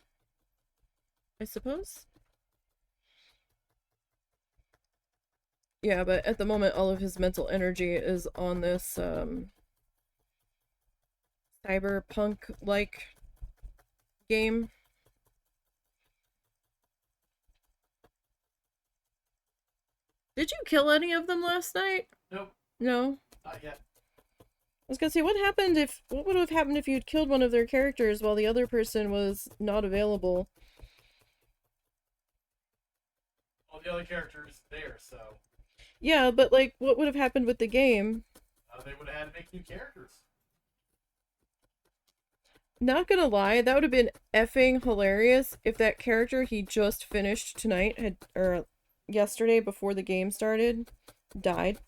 I suppose. Yeah, but at the moment all of his mental energy is on this cyberpunk-like game. Did you kill any of them last night? Nope. No? Not yet. I was gonna say, what would have happened if you'd killed one of their characters while the other person was not available? Well, the other character is there, so Yeah, but like, what would have happened with the game? they would have had to make new characters. Not gonna lie, that would have been effing hilarious if that character he just finished tonight had, or yesterday before the game started, died.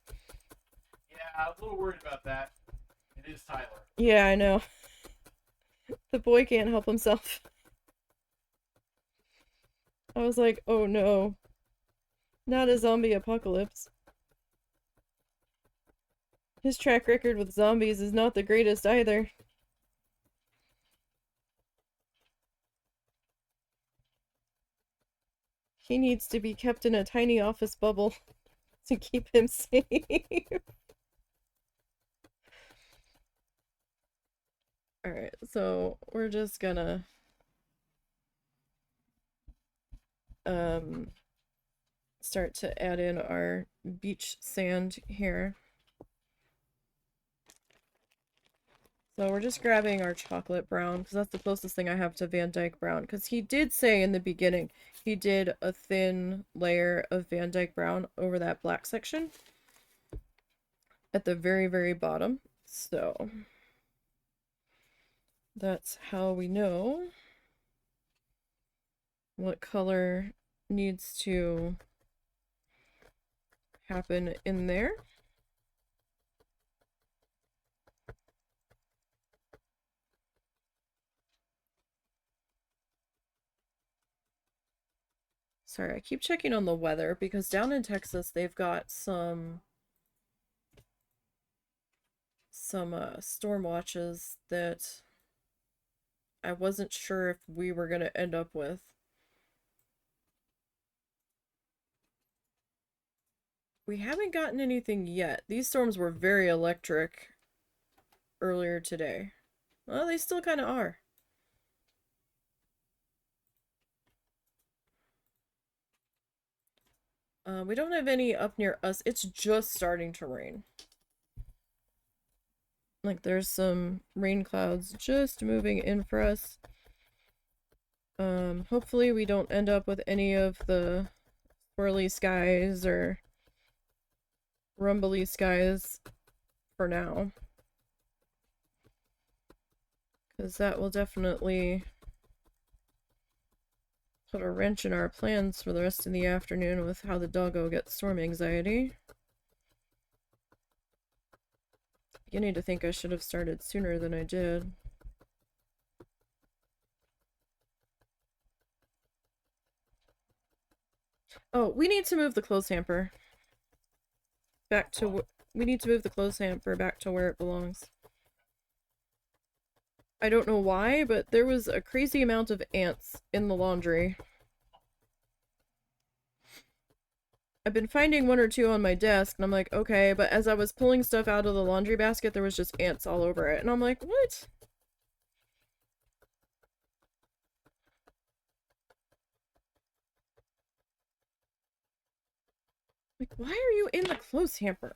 Yeah, I'm a little worried about that. It is Tyler. Yeah, I know. The boy can't help himself. I was like, oh no. Not a zombie apocalypse. His track record with zombies is not the greatest either. He needs to be kept in a tiny office bubble to keep him safe. Alright, so we're just gonna start to add in our beach sand here. So we're just grabbing our chocolate brown because that's the closest thing I have to Van Dyke brown, because he did say in the beginning he did a thin layer of Van Dyke brown over that black section at the very, very bottom. So that's how we know what color needs to happen in there. Sorry, I keep checking on the weather because down in Texas they've got some storm watches that I wasn't sure if we were going to end up with. We haven't gotten anything yet. These storms were very electric earlier today. Well, they still kind of are. We don't have any up near us. It's just starting to rain. Like, there's some rain clouds just moving in for us. Hopefully we don't end up with any of the swirly skies or rumbly skies for now. Because that will definitely put a wrench in our plans for the rest of the afternoon with how the doggo gets storm anxiety. Beginning to think I should have started sooner than I did. Oh, we need to move the clothes hamper back to we need to move the clothes hamper back to where it belongs. I don't know why, but there was a crazy amount of ants in the laundry. I've been finding one or two on my desk, and I'm like, okay, but as I was pulling stuff out of the laundry basket, there was just ants all over it. And I'm like, what? Like, why are you in the clothes hamper?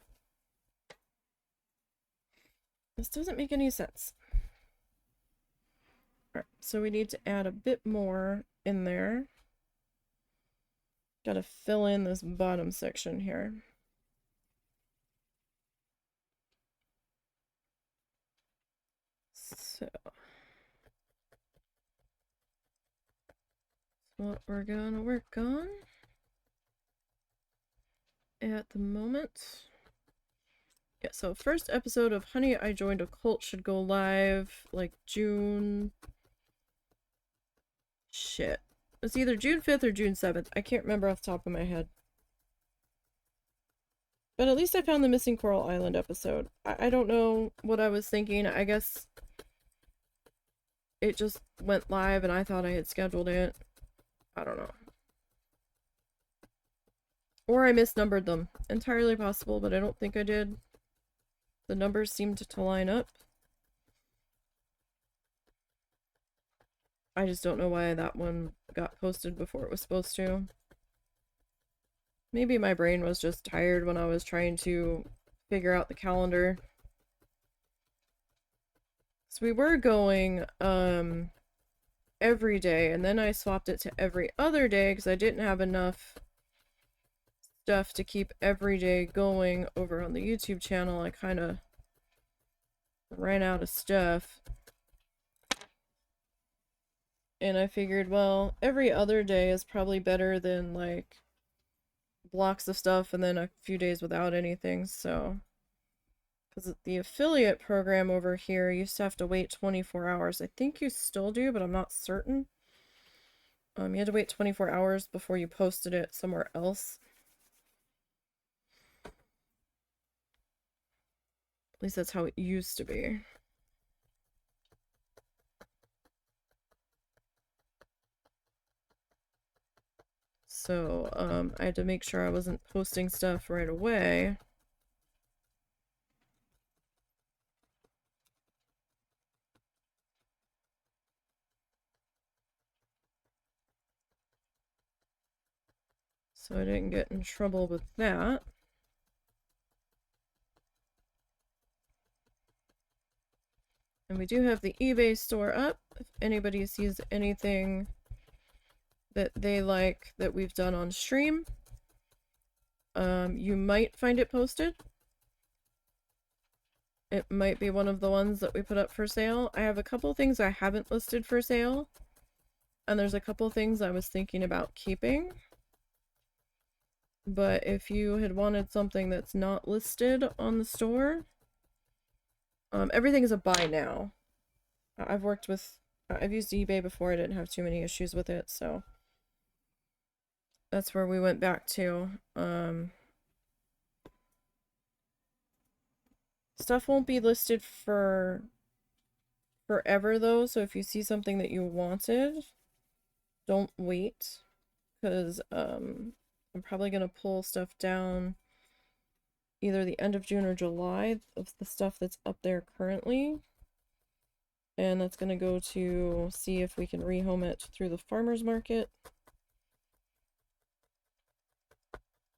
This doesn't make any sense. Alright, so we need to add a bit more in there. Gotta fill in this bottom section here. So, what we're gonna work on at the moment. Yeah, so first episode of Honey, I Joined a Cult should go live like June. Shit. It's either June 5th or June 7th. I can't remember off the top of my head. But at least I found the Missing Coral Island episode. I don't know what I was thinking. I guess it just went live and I thought I had scheduled it. I don't know. Or I misnumbered them. Entirely possible, but I don't think I did. The numbers seemed to line up. I just don't know why that one got posted before it was supposed to. Maybe my brain was just tired when I was trying to figure out the calendar. So we were going every day, and then I swapped it to every other day because I didn't have enough stuff to keep every day going over on the YouTube channel. I kind of ran out of stuff. And I figured, well, every other day is probably better than like blocks of stuff and then a few days without anything, so. Because the affiliate program over here used to have to wait 24 hours. I think you still do, but I'm not certain. You had to wait 24 hours before you posted it somewhere else. At least that's how it used to be. So, I had to make sure I wasn't posting stuff right away. So I didn't get in trouble with that. And we do have the eBay store up. If anybody sees anything that they like that we've done on stream, you might find it posted. It might be one of the ones that we put up for sale. I have a couple things I haven't listed for sale. And there's a couple things I was thinking about keeping. But if you had wanted something that's not listed on the store, everything is a buy now. I've used eBay before. I didn't have too many issues with it, so that's where we went back to. Stuff won't be listed for forever though, so if you see something that you wanted, don't wait, because I'm probably gonna pull stuff down either the end of June or July of the stuff that's up there currently. And that's gonna go to see if we can rehome it through the farmer's market.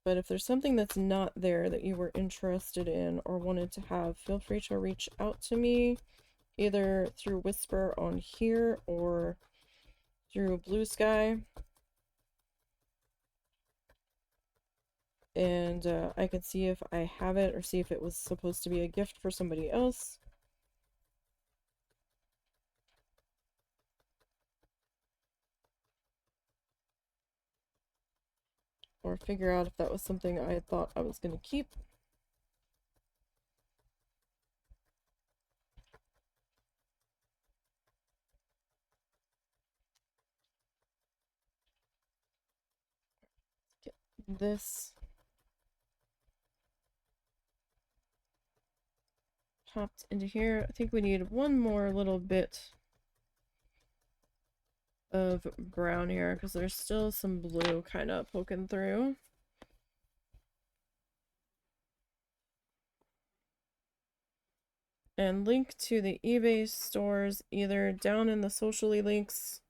But if there's something that's not there that you were interested in or wanted to have, feel free to reach out to me, either through Whisper on here or through Blue Sky. And I can see if I have it or see if it was supposed to be a gift for somebody else. Or figure out if that was something I thought I was going to keep. Get this popped into here. I think we need one more little bit of brown here because there's still some blue kind of poking through. And link to the eBay stores either down in the socially links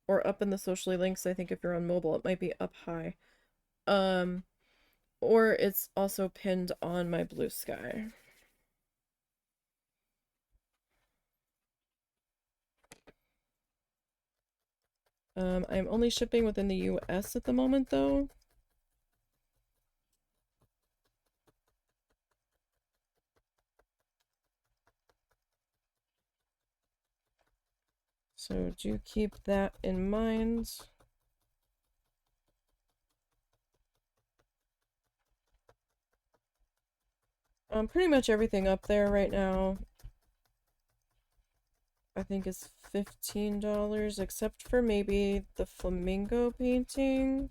or up in the socially links. I think if you're on mobile, it might be up high. Or it's also pinned on my Blue Sky. I'm only shipping within the US at the moment, though. So do keep that in mind. Pretty much everything up there right now, I think is $15, except for maybe the flamingo painting.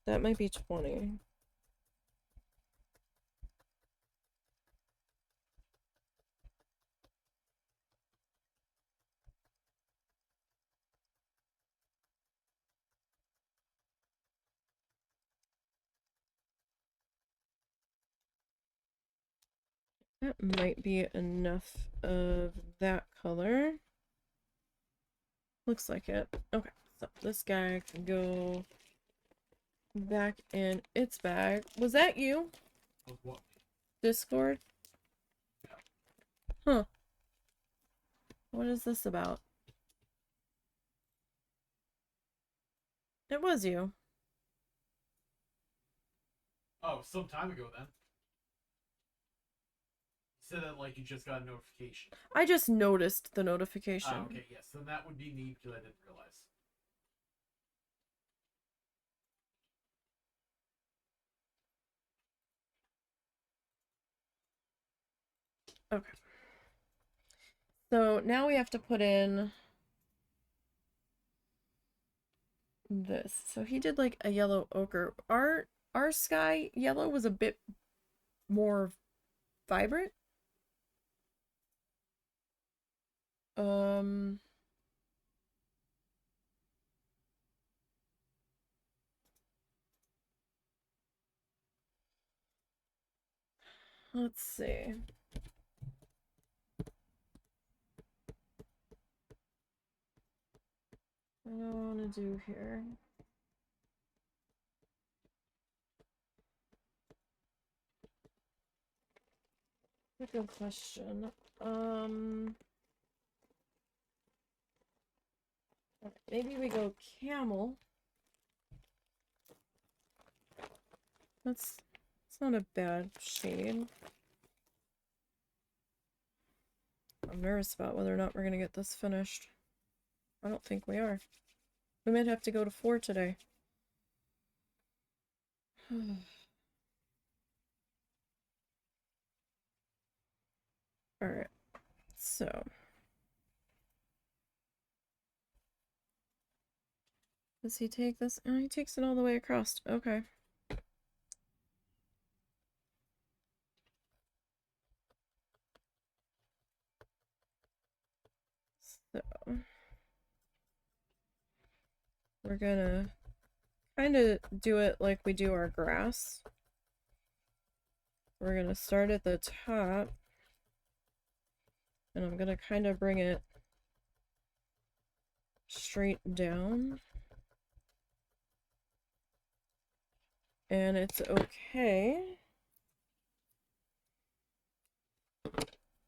That might be 20. That might be enough of that color. Looks like it. Okay, so this guy can go back in its bag. Was that you? Of what? Discord? Huh. What is this about? It was you. Oh, some time ago then. You said that like you just got a notification. I just noticed the notification. Oh, okay, yes. Then that would be me because I didn't realize. Okay. So now we have to put in this. So he did like a yellow ochre. Our sky yellow was a bit more vibrant. Um let's see. What do I want to do here? That's a good question. Maybe we go camel. That's it's not a bad shade. I'm nervous about whether or not we're gonna get this finished. I don't think we are. We might have to go to 4 today. Alright, so does he take this? Oh, he takes it all the way across. Okay. So we're gonna kind of do it like we do our grass. We're gonna start at the top, and I'm gonna kind of bring it straight down. And it's okay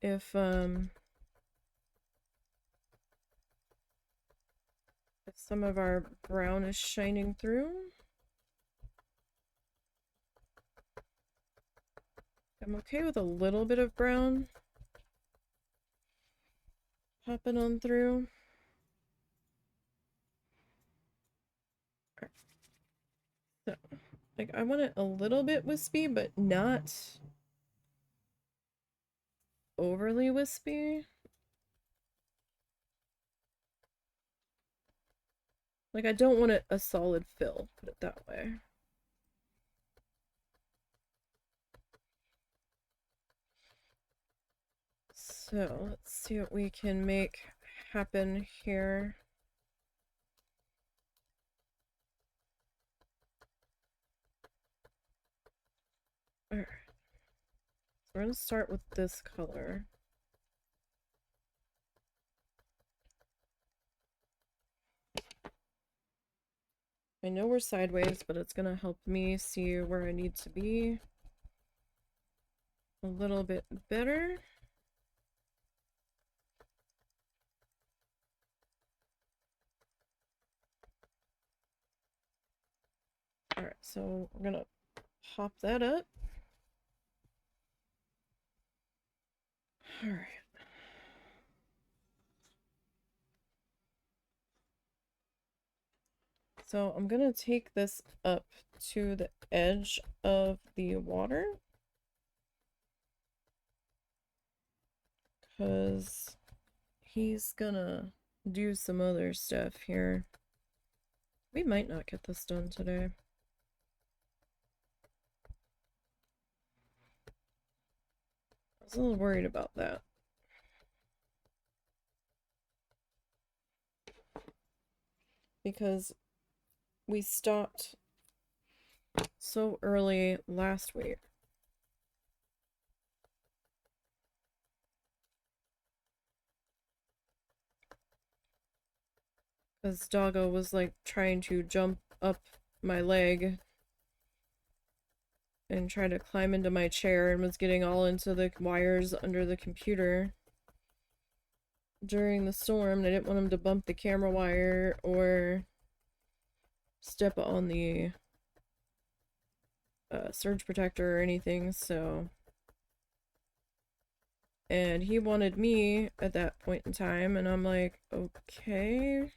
if some of our brown is shining through. I'm okay with a little bit of brown popping on through. So, like, I want it a little bit wispy, but not overly wispy. Like, I don't want it a solid fill, put it that way. So let's see what we can make happen here. Alright. So we're gonna start with this color. I know we're sideways, but it's gonna help me see where I need to be a little bit better. Alright, so we're gonna pop that up. Alright. So I'm gonna take this up to the edge of the water, because he's gonna do some other stuff here. We might not get this done today. I was a little worried about that. Because we stopped so early last week. Because Doggo was like trying to jump up my leg and try to climb into my chair and was getting all into the wires under the computer during the storm. And I didn't want him to bump the camera wire or step on the surge protector or anything, so. And he wanted me at that point in time, and I'm like, okay.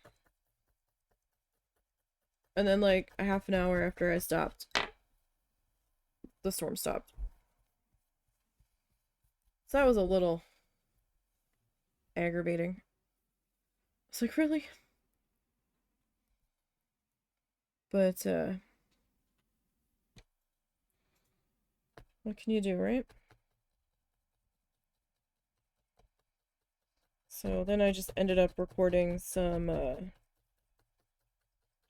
And then like a half an hour after I stopped, the storm stopped. So that was a little aggravating. It's like, really? But what can you do, right? So then I just ended up recording some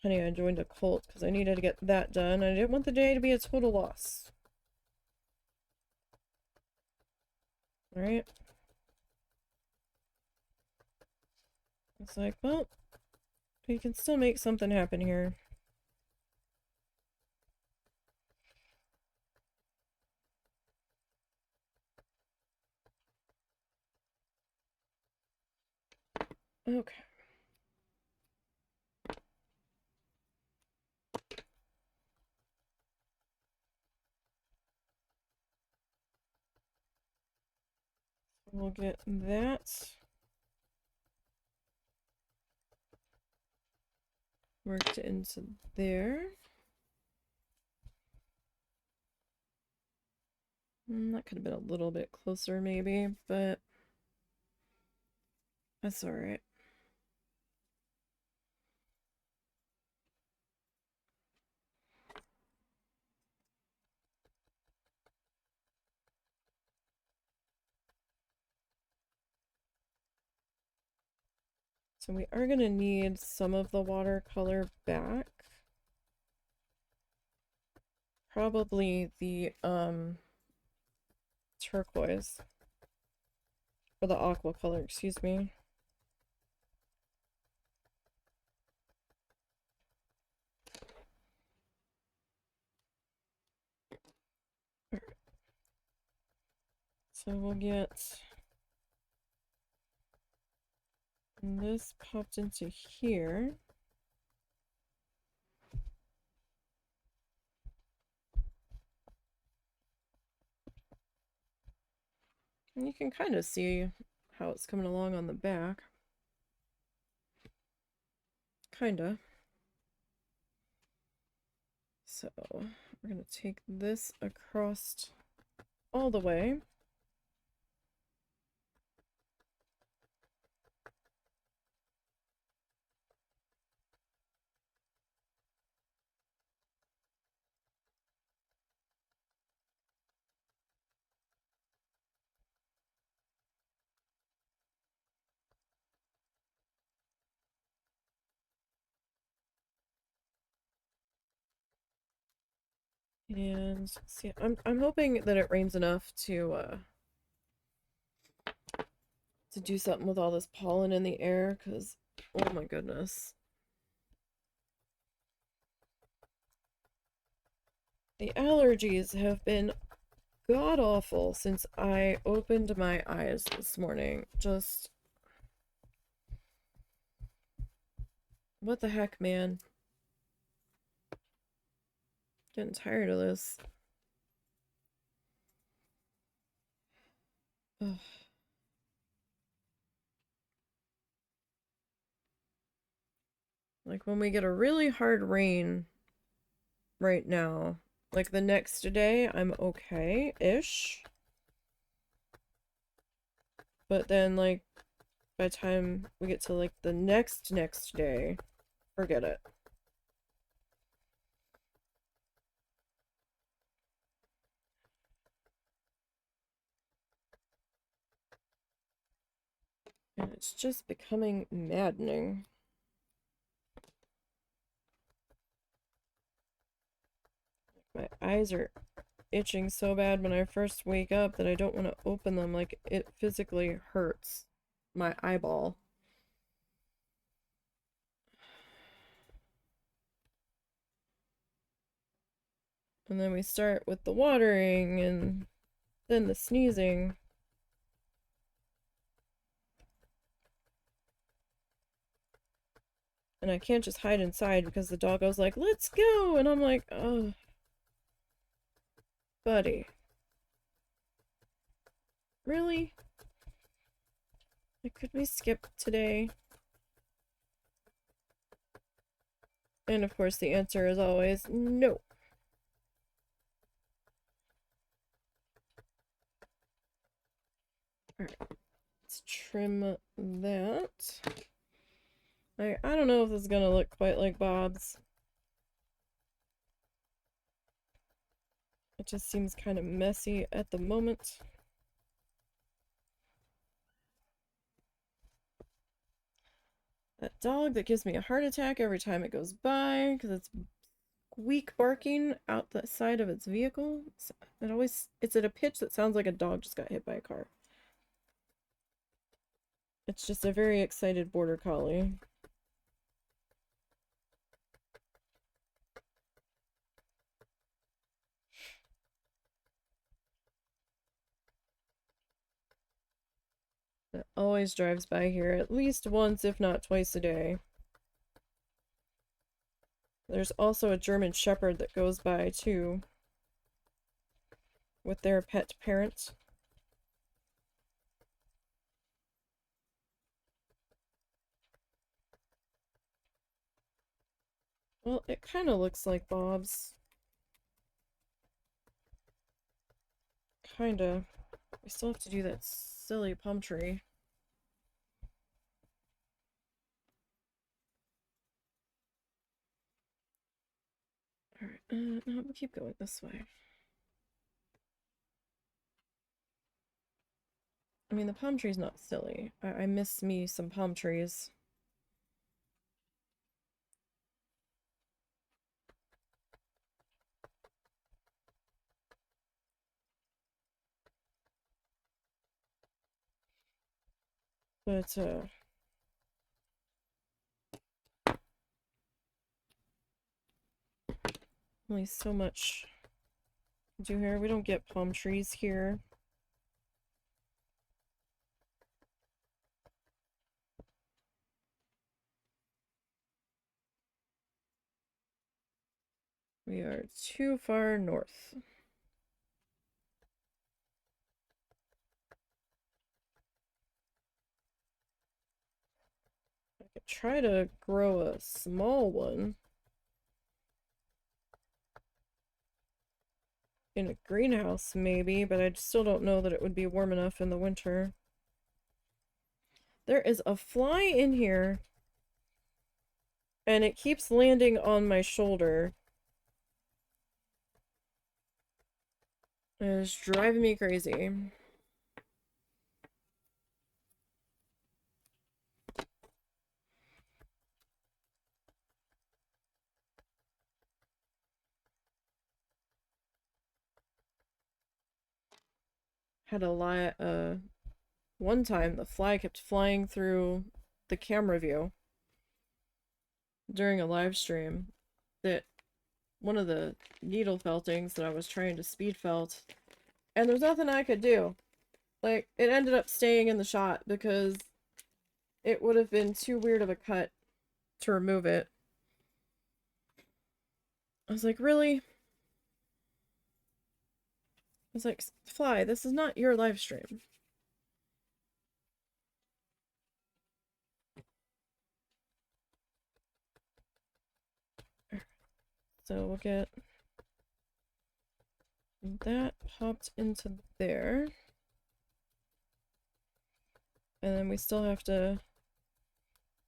Honey, I Joined a Cult, because I needed to get that done. I didn't want the day to be a total loss. Alright. It's like, well, we can still make something happen here. Okay. We'll get that worked into there. That could have been a little bit closer maybe, but that's alright. So we are going to need some of the watercolor back. Probably the turquoise. Or the aqua color, excuse me. So we'll get this popped into here. And you can kind of see how it's coming along on the back. Kinda. So we're going to take this across all the way. And see, I'm hoping that it rains enough to do something with all this pollen in the air, because oh my goodness. The allergies have been god awful since I opened my eyes this morning. Just what the heck, man? Getting tired of this. Ugh. Like when we get a really hard rain right now, like the next day, I'm okay-ish. But then, like, by the time we get to, like, the next day, forget it. And it's just becoming maddening. My eyes are itching so bad when I first wake up that I don't want to open them. Like, it physically hurts my eyeball. And then we start with the watering and then the sneezing. And I can't just hide inside because the doggo's like, let's go! And I'm like, oh, buddy. Really? Like, could we skip today? And of course the answer is always no. Alright, let's trim that. I don't know if this is gonna look quite like Bob's. It just seems kind of messy at the moment. That dog that gives me a heart attack every time it goes by because it's weak barking out the side of its vehicle. It's at a pitch that sounds like a dog just got hit by a car. It's just a very excited border collie. That always drives by here at least once, if not twice a day. There's also a German Shepherd that goes by too, with their pet parents. Well, it kind of looks like Bob's. Kinda. We still have to do that silly palm tree. Alright, no, we'll keep going this way. I mean, the palm tree's not silly. I miss me some palm trees. But, only so much to do here. We don't get palm trees here. We are too far north. I could try to grow a small one in a greenhouse, maybe, but I still don't know that it would be warm enough in the winter. There is a fly in here, and it keeps landing on my shoulder. It is driving me crazy. had a lot, one time the fly kept flying through the camera view during a live stream that one of the needle feltings that I was trying to speed felt, and there's nothing I could do. Like, it ended up staying in the shot because it would have been too weird of a cut to remove it. I was like, really? I was like, Fly, this is not your live stream. So we'll get that popped into there. And then we still have to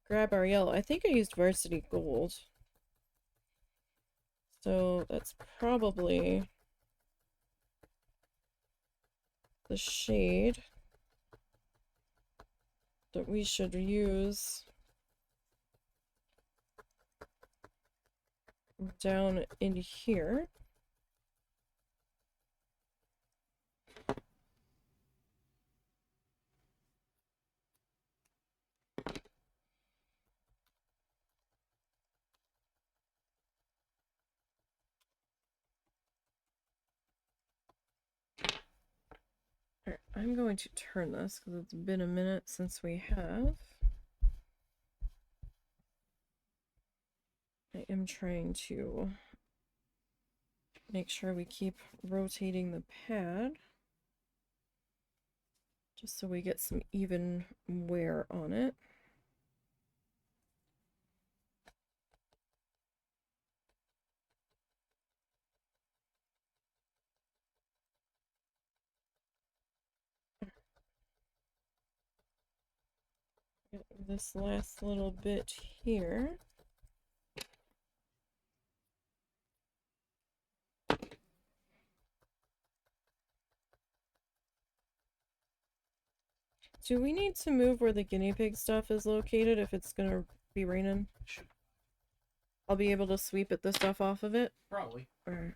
grab our yellow. I think I used Varsity Gold. So that's probably the shade that we should use down in here. Alright, I'm going to turn this because it's been a minute since we have. I am trying to make sure we keep rotating the pad just so we get some even wear on it. Get this last little bit here. Do we need to move where the guinea pig stuff is located if it's gonna be raining? I'll be able to sweep the stuff off of it? Probably. Or...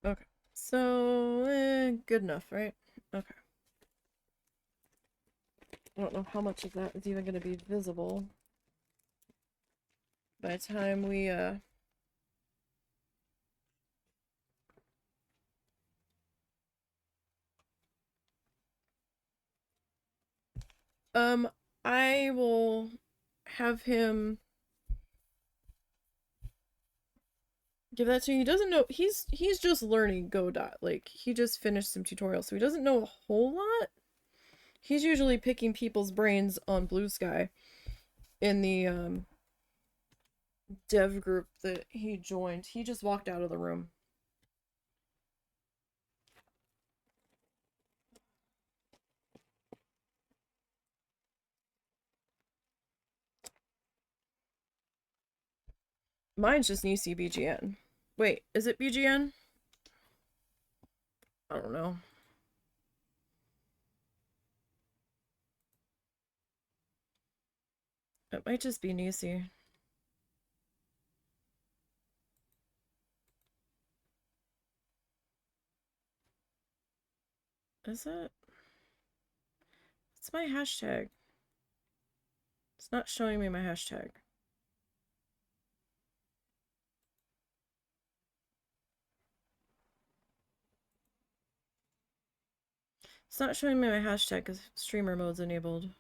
Okay. So, good enough, right? Okay. I don't know how much of that is even going to be visible by the time we, I will have him give that to you. He doesn't know, he's just learning Godot. Like, he just finished some tutorials, so he doesn't know a whole lot. He's usually picking people's brains on Blue Sky in the, dev group that he joined. He just walked out of the room. Mine's just NiseyBGN. Wait, is it BGN? I don't know. It might just be Nisey. Is it? It's my hashtag. It's not showing me my hashtag. It's not showing me my hashtag because streamer mode's enabled.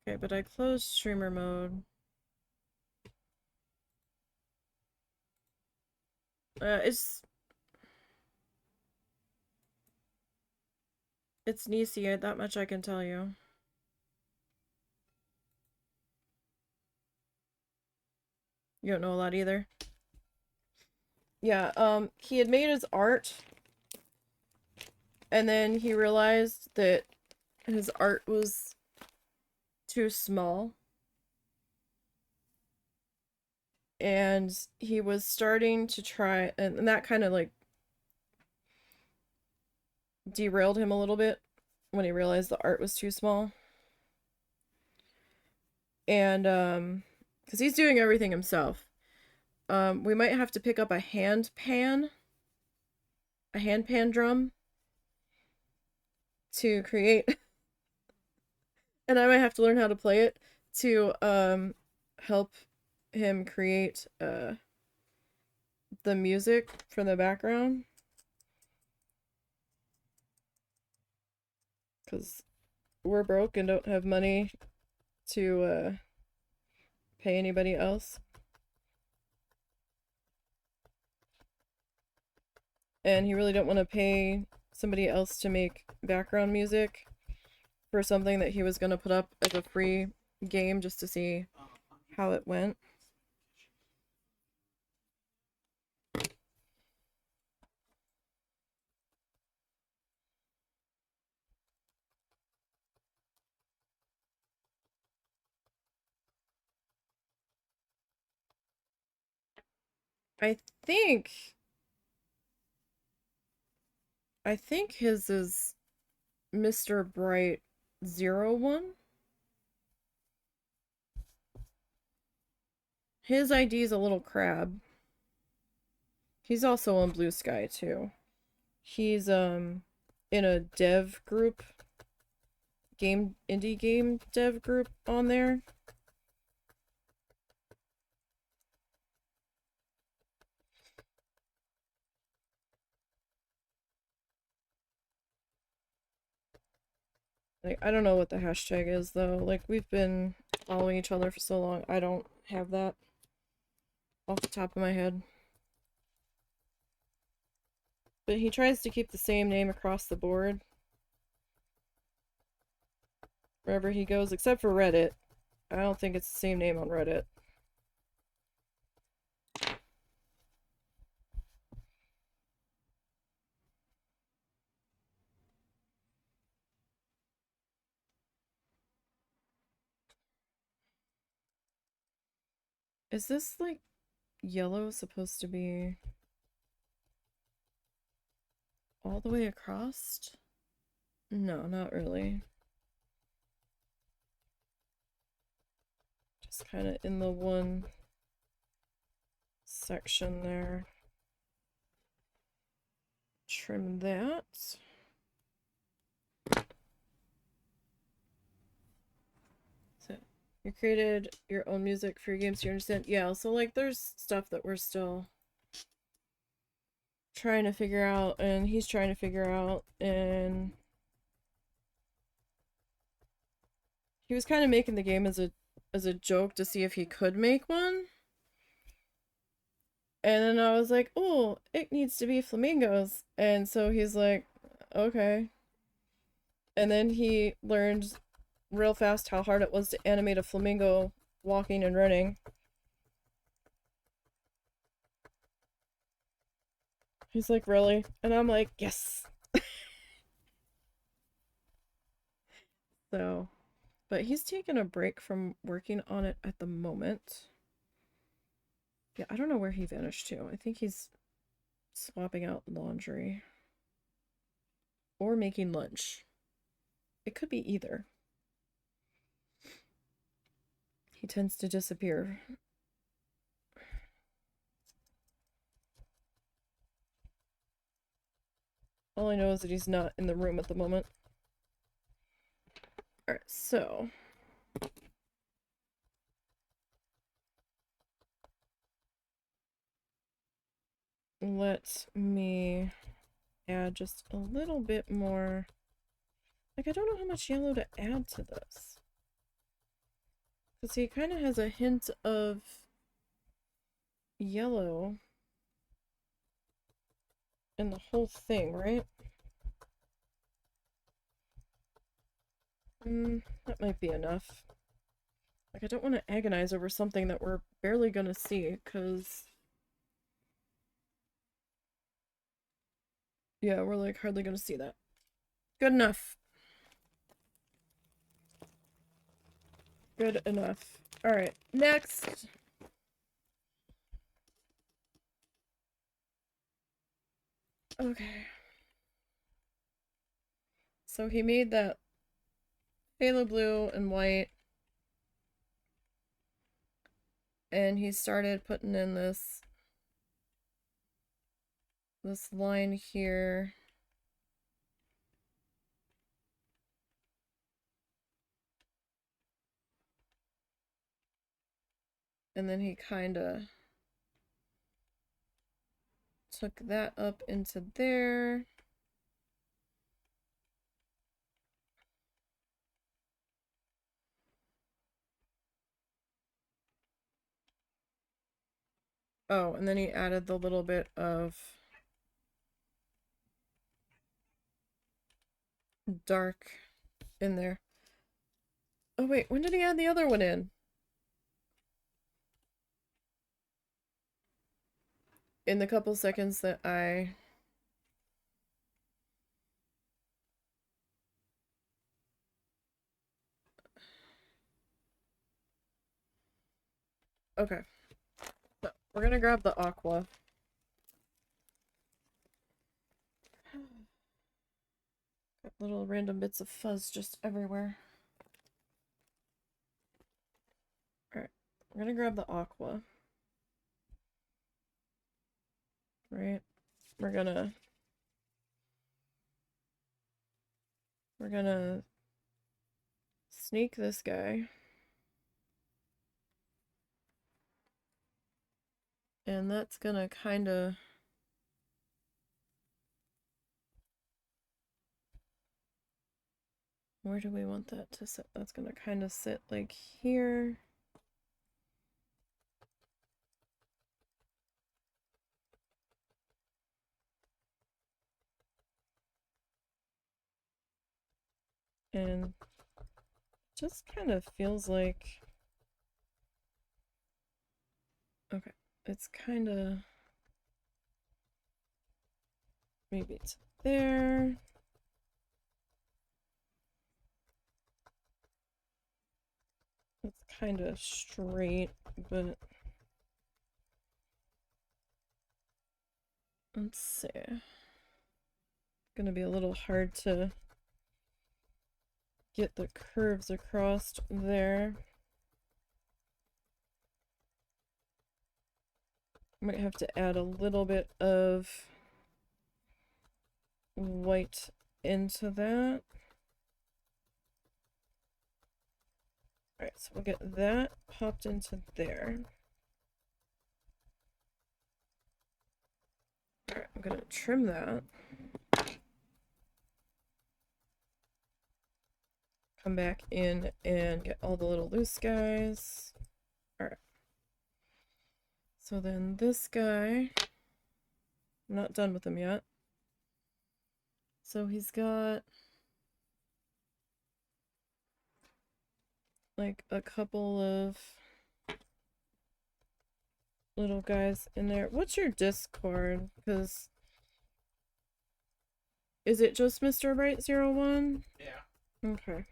Okay, but I closed streamer mode. It's Nisey, that much I can tell you. You don't know a lot either. Yeah, he had made his art, and then he realized that his art was too small. And he was starting to try, and that kind of like derailed him a little bit. when he realized the art was too small. And because he's doing everything himself. We might have to pick up a hand pan drum to create, and I might have to learn how to play it to help him create the music for the background. Because we're broke and don't have money to pay anybody else. And he really don't want to pay somebody else to make background music for something that he was going to put up as a free game just to see how it went. I think I think his is Mr. Bright 01. His ID is a little crab. He's also on Blue Sky too. He's in a dev group, indie game dev group on there. Like, I don't know what the hashtag is though. Like, we've been following each other for so long. I don't have that off the top of my head. But he tries to keep the same name across the board wherever he goes, except for Reddit. I don't think it's the same name on Reddit. Is this, like, yellow supposed to be all the way across? No, not really. Just kind of in the one section there. Trim that. So, you created your own music for your games, do you understand? Yeah, so, like, there's stuff that we're still trying to figure out, and he's trying to figure out, and he was kind of making the game as a joke to see if he could make one. And then I was like, oh, it needs to be flamingos. And so he's like, okay. And then he learned real fast how hard it was to animate a flamingo walking and running. He's like, really? And I'm like, yes. So, but he's taking a break from working on it at the moment. Yeah, I don't know where he vanished to. I think he's swapping out laundry or making lunch. It could be either. He tends to disappear. All I know is that he's not in the room at the moment. Alright, so let me add just a little bit more. Like, I don't know how much yellow to add to this. Because he kind of has a hint of yellow in the whole thing, right? That might be enough. Like, I don't want to agonize over something that we're barely gonna see, because yeah, we're like hardly gonna see that. Good enough. Good enough. Alright, next. Okay. So he made that phthalo blue and white. And he started putting in this line here. And then he kind of took that up into there. Oh, and then he added the little bit of dark in there. Oh wait, when did he add the other one in? In the couple seconds that I... Okay. So, we're gonna grab the aqua. Got little random bits of fuzz just everywhere. Alright, we're gonna grab the aqua. Right? We're gonna sneak this guy. And that's gonna kinda... Where do we want that to sit? That's gonna kind of sit like here. And just kind of feels like... Okay, it's kind of... Maybe it's there. It's kind of straight, but... Let's see. Gonna be a little hard to get the curves across there. Might have to add a little bit of white into that. Alright, so we'll get that popped into there. Alright, I'm gonna trim that. Come back in and get all the little loose guys. Alright. So then this guy, I'm not done with him yet. So he's got like a couple of little guys in there. What's your Discord? Because is it just Mr. Bright01? Yeah. Okay.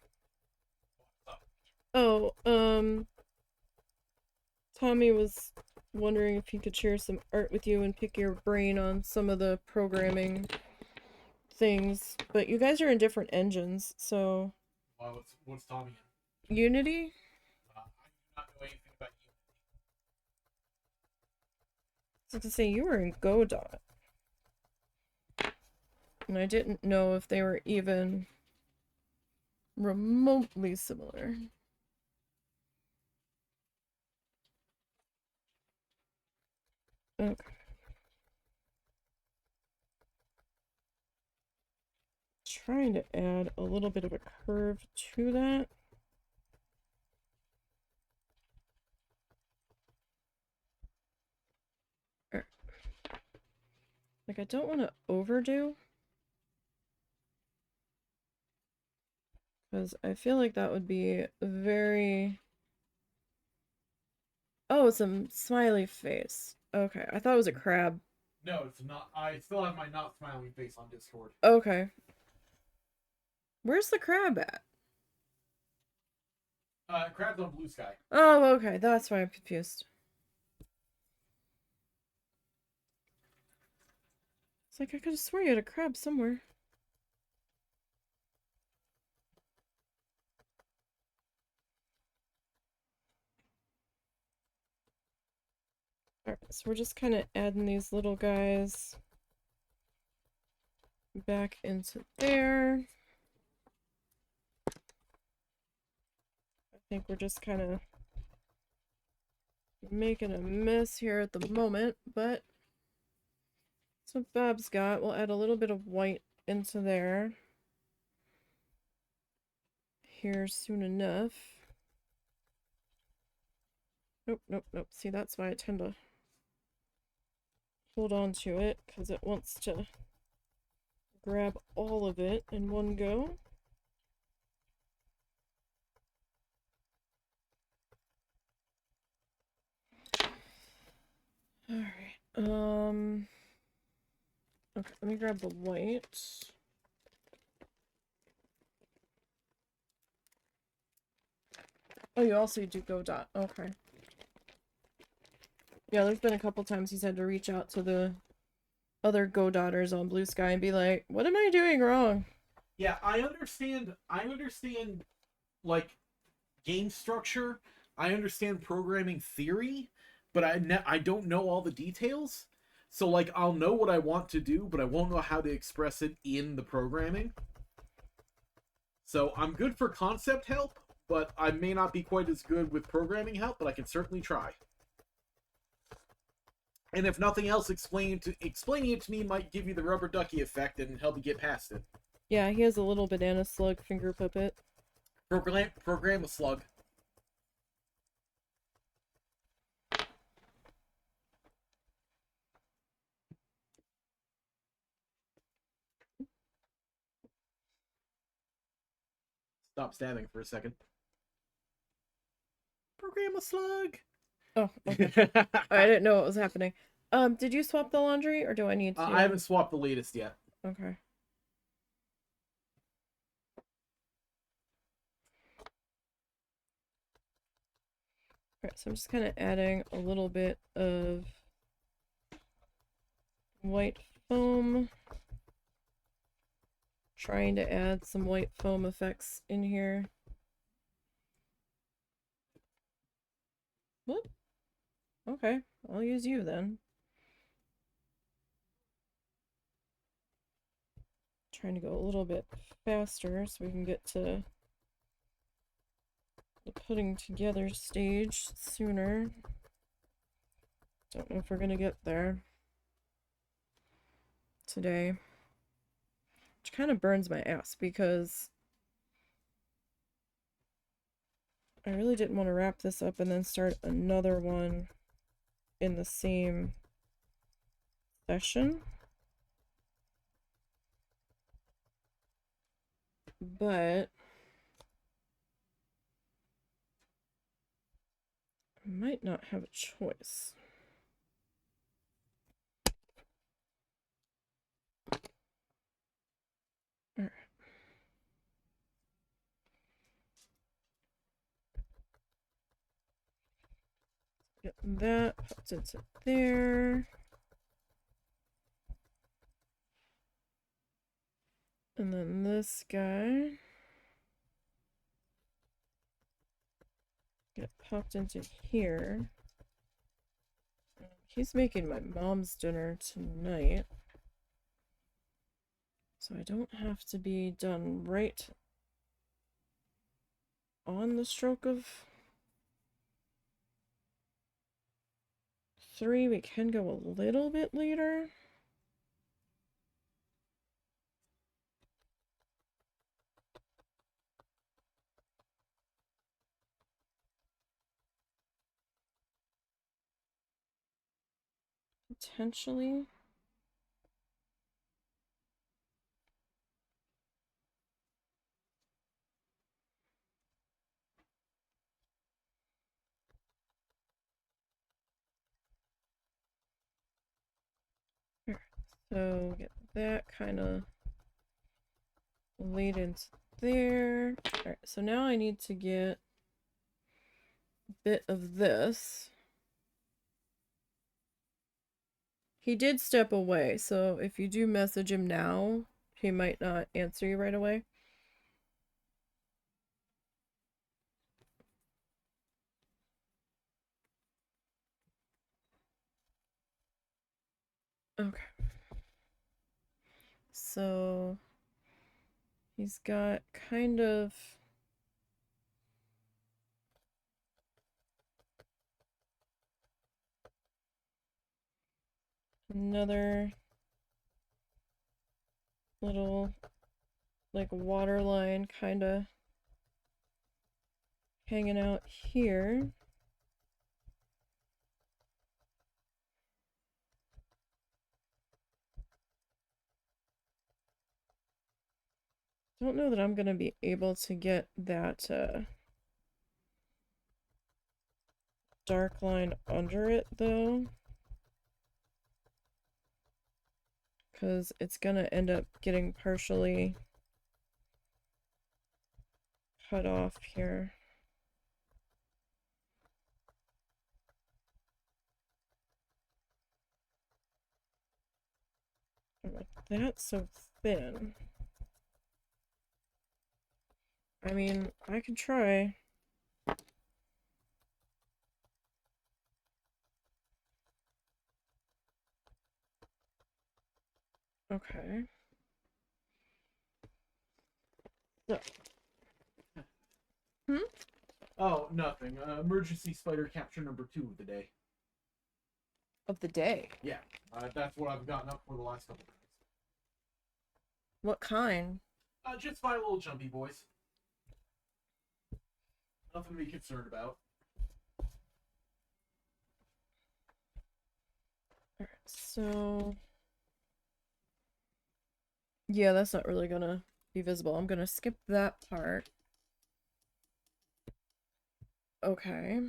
Oh, Tommy was wondering if he could share some art with you and pick your brain on some of the programming things, but you guys are in different engines, so... What's Tommy in? Unity? I do not know anything about Unity. I was to say, you were in Godot. And I didn't know if they were even remotely similar. Okay. Trying to add a little bit of a curve to that. Like, I don't want to overdo, because I feel like that would be very... Oh, it's a smiley face. Okay, I thought it was a crab. No, it's not. I still have my not smiling face on Discord. Okay. Where's the crab at? Crab's on Blue Sky. Oh, okay, that's why I'm confused. It's like I could have swore you had a crab somewhere. So we're just kind of adding these little guys back into there. I think we're just kind of making a mess here at the moment, but that's what Bob's got. We'll add a little bit of white into there here soon enough. Nope, nope, nope. See, that's why I tend to hold on to it, because it wants to grab all of it in one go. Alright, okay, let me grab the white. Oh, you also do go dot. Okay. Yeah, there's been a couple times he's had to reach out to the other go dotters on Blue Sky and be like, what am I doing wrong? Yeah, I understand, like, game structure. I understand programming theory, but I don't know all the details. So, like, I'll know what I want to do, but I won't know how to express it in the programming. So I'm good for concept help, but I may not be quite as good with programming help, but I can certainly try. And if nothing else, explaining it to me might give you the rubber ducky effect and help you get past it. Yeah, he has a little banana slug finger puppet. Program a slug. Stop stabbing for a second. Program a slug. Oh, okay. I didn't know what was happening. Did you swap the laundry, or do I need to? I haven't swapped the latest yet. Okay. Alright, so I'm just kind of adding a little bit of white foam. Trying to add some white foam effects in here. Whoop. Okay, I'll use you then. Trying to go a little bit faster so we can get to the putting together stage sooner. Don't know if we're gonna get there today. Which kind of burns my ass because I really didn't want to wrap this up and then start another one in the same session. But I might not have a choice. Alright. Get that popped into there. And then this guy get popped into here. He's making my mom's dinner tonight. So I don't have to be done right on the stroke of 3. We can go a little bit later. Potentially. So get that kind of laid into there. Alright, so now I need to get a bit of this. He did step away, so if you do message him now, he might not answer you right away. Okay. So he's got kind of another little like water line kind of hanging out here. Don't know that I'm gonna be able to get that dark line under it though, because it's gonna end up getting partially cut off here. I'm like, that's so thin. I mean, I could try. Okay. So. Hmm? Oh, nothing. Emergency spider capture number 2 of the day. Of the day. Yeah, that's what I've gotten up for the last couple of days. What kind? Just 5 little jumpy boys. Nothing to be concerned about. Alright, so yeah, that's not really gonna be visible. I'm gonna skip that part. Okay.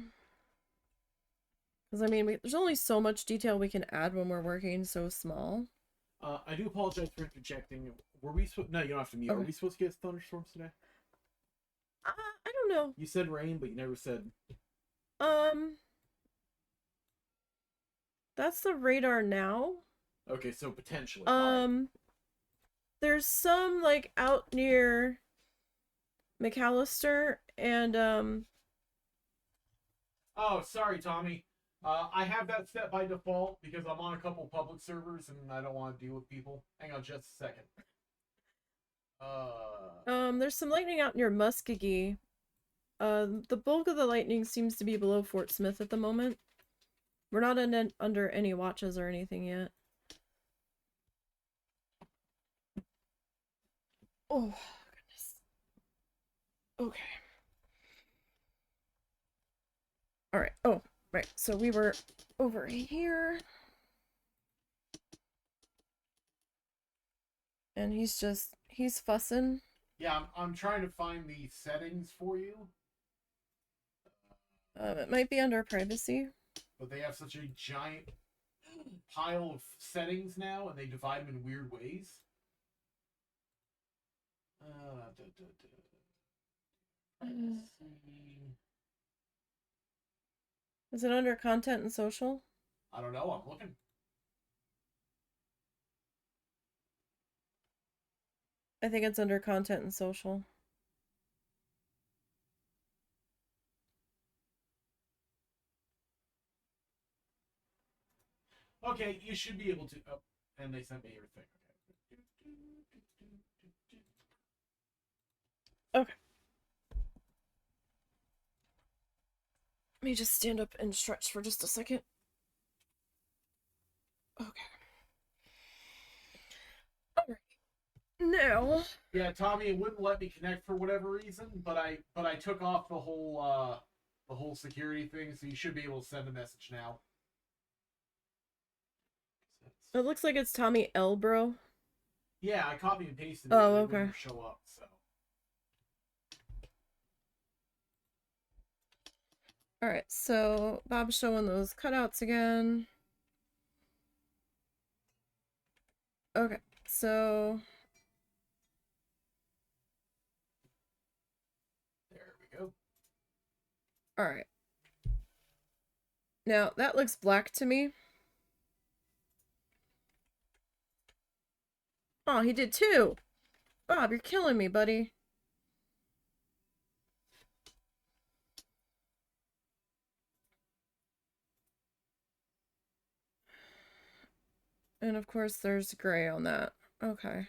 Because I mean, there's only so much detail we can add when we're working so small. I do apologize for interjecting. Were we supposed? No, you don't have to mute. Okay. Are we supposed to get thunderstorms today? I don't know. You said rain, but you never said. Um, that's the radar now. Okay, so potentially. Right. There's some like out near McAllister and Oh, sorry, Tommy. I have that set by default because I'm on a couple public servers and I don't want to deal with people. Hang on just a second. there's some lightning out near Muskogee. The bulk of the lightning seems to be below Fort Smith at the moment. We're not under any watches or anything yet. Oh, goodness. Okay. Alright. Oh, right. So we were over here. And he's fussing. Yeah, I'm trying to find the settings for you. It might be under privacy. But they have such a giant pile of settings now, and they divide them in weird ways. Let's see. Is it under content and social? I don't know. I'm looking. I think it's under content and social. Okay, you should be able to. Oh, and they sent me your thing. Okay. Let me just stand up and stretch for just a second. Okay. Alright. Now. Yeah, Tommy, it wouldn't let me connect for whatever reason, but I took off the whole security thing, so you should be able to send a message now. It looks like it's Tommy L, bro. Yeah, I copied and pasted it. Oh, and it okay. wouldn't show up. So. Alright, so Bob's showing those cutouts again. Okay, so There we go. alright. Now, that looks black to me. Oh, he did too! Bob, you're killing me, buddy. And of course there's gray on that. Okay.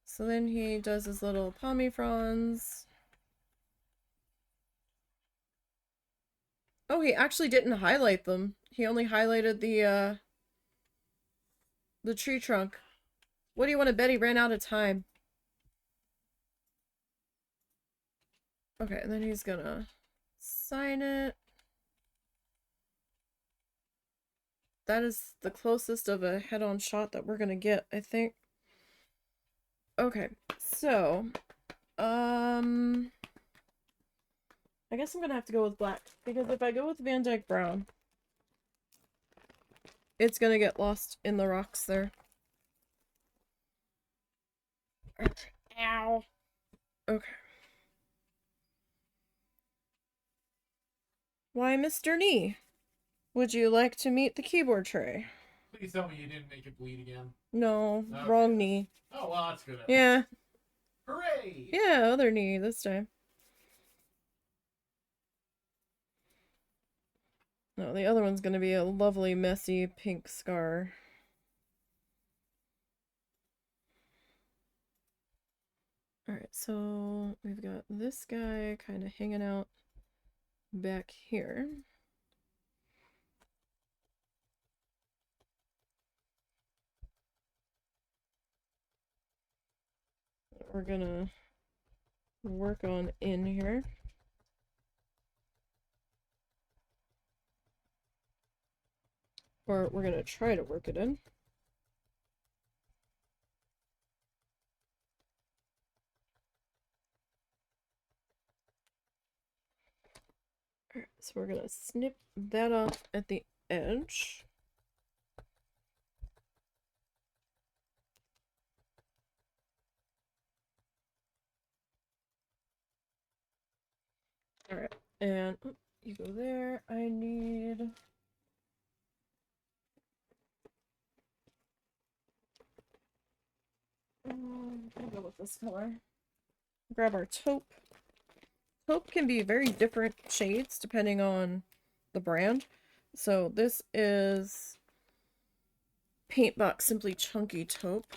So then he does his little palmy fronds. Oh, he actually didn't highlight them. He only highlighted the tree trunk. What do you want to bet he ran out of time? Okay, and then he's gonna sign it. That is the closest of a head-on shot that we're gonna get, I think. Okay, so, I guess I'm gonna have to go with black, because if I go with Van Dyke Brown, it's gonna get lost in the rocks there. Ow. Okay. Why, Mr. Nee? Would you like to meet the keyboard tray? Please tell me you didn't make it bleed again. No, Okay. wrong knee. Oh, well, that's good. Yeah. Hooray! Yeah, other knee this time. No, the other one's gonna be a lovely, messy pink scar. Alright, so we've got this guy kind of hanging out back here. We're gonna work on in here. Or we're gonna try to work it in. Alright, so we're gonna snip that off at the edge. Alright, and you go there. I need... I'll go with this color. Grab our taupe. Taupe can be very different shades depending on the brand. So this is Paintbox Simply Chunky Taupe.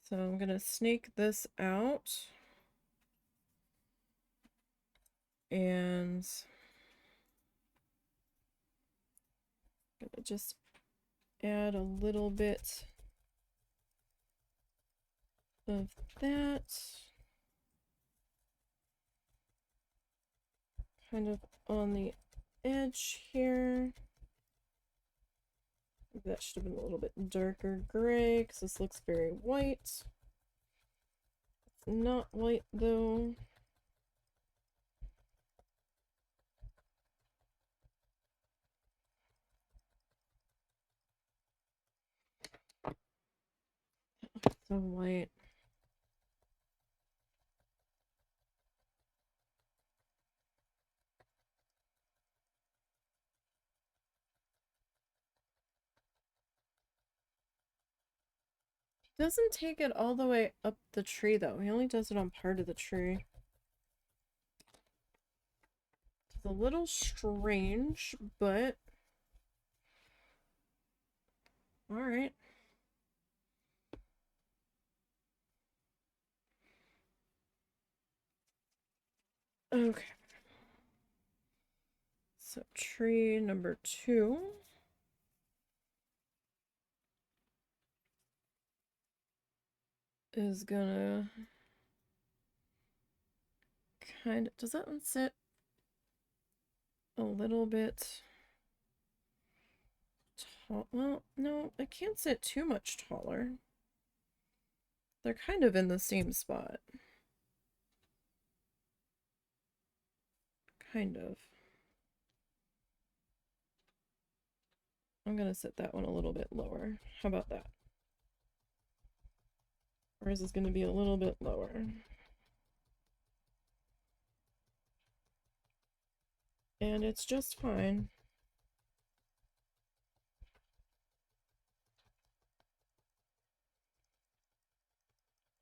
So I'm gonna snake this out. And gonna just add a little bit of that. Kind of on the edge here. That should have been a little bit darker gray because this looks very white. It's not white though. So white. He doesn't take it all the way up the tree though. He only does it on part of the tree. It's a little strange, but alright. Okay. So tree number 2. Is gonna kind of, does that one sit a little bit tall? Well, no, it can't sit too much taller. They're kind of in the same spot. Kind of. I'm gonna set that one a little bit lower. How about that? Or is this gonna be a little bit lower? And it's just fine.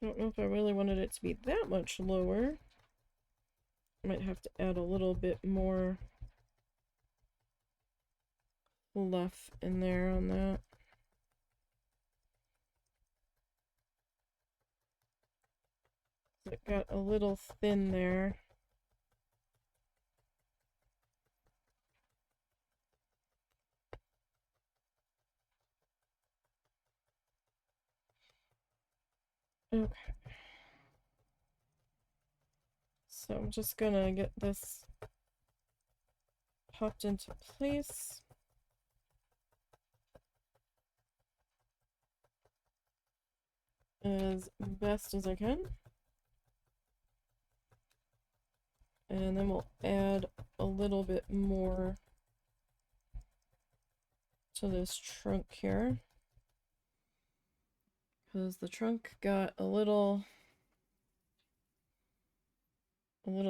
Don't know if I really wanted it to be that much lower. Might have to add a little bit more fluff in there on that. It got a little thin there. Okay. So I'm just gonna get this popped into place. As best as I can. And then we'll add a little bit more to this trunk here. Because the trunk got a little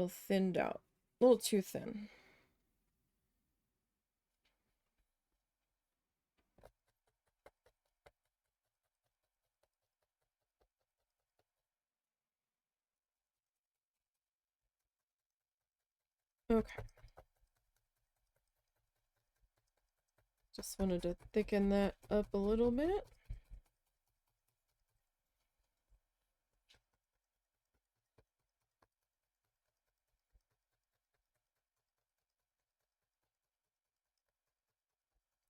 thinned out. A little too thin. Okay. Just wanted to thicken that up a little bit.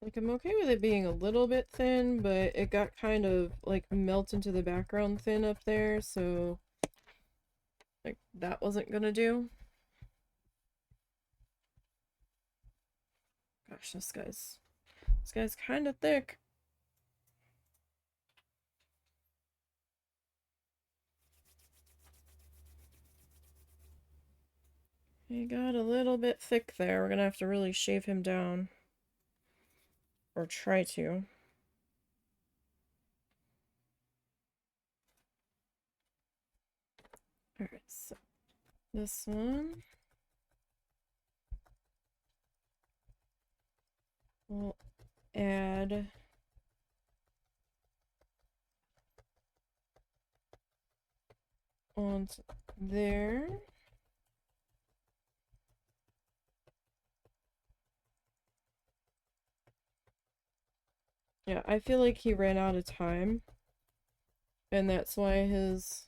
Like, I'm okay with it being a little bit thin, but it got kind of, like, melt into the background thin up there, so, like, that wasn't gonna do. Gosh, this guy's kind of thick. He got a little bit thick there. We're gonna have to really shave him down. Or try to. Alright, so this one we'll add onto there. Yeah, I feel like he ran out of time. And that's why his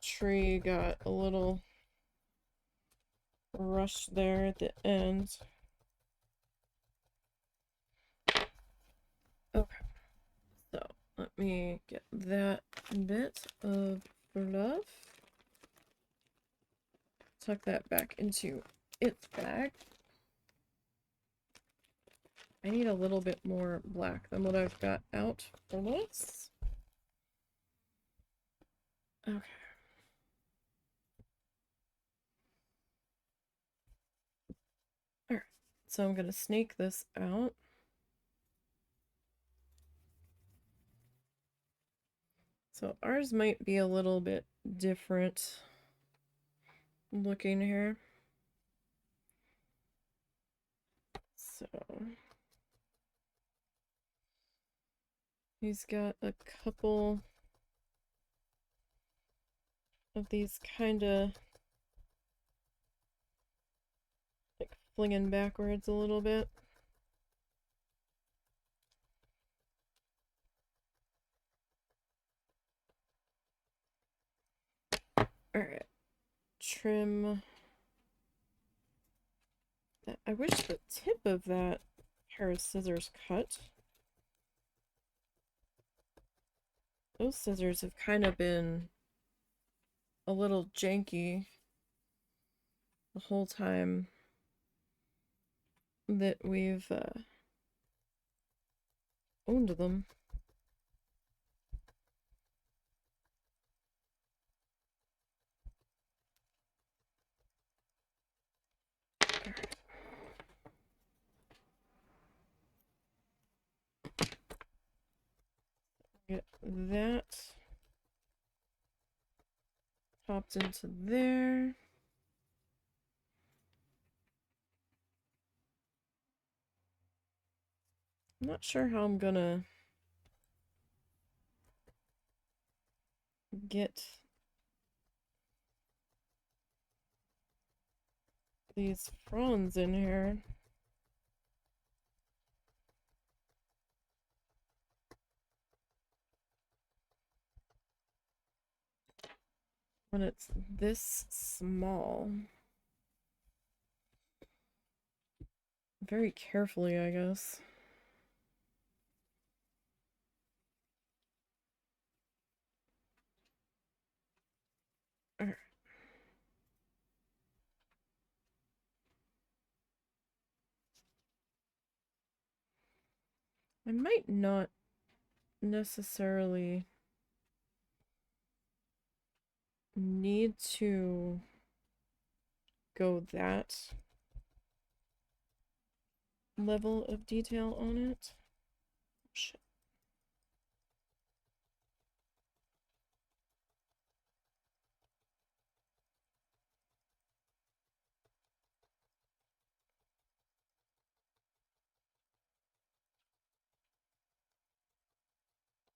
tree got a little rushed there at the end. Okay, so let me get that bit of fluff. Tuck that back into its bag. I need a little bit more black than what I've got out for this. Okay. Alright, so I'm gonna snake this out. So ours might be a little bit different looking here. So he's got a couple of these kind of like flinging backwards a little bit. Alright, trim that. I wish the tip of that pair of scissors cut. Those scissors have kind of been a little janky the whole time that we've owned them. Get that popped into there. I'm not sure how I'm gonna get these fronds in here. When it's this small. Very carefully, I guess. I might not necessarily need to go that level of detail on it. Shit.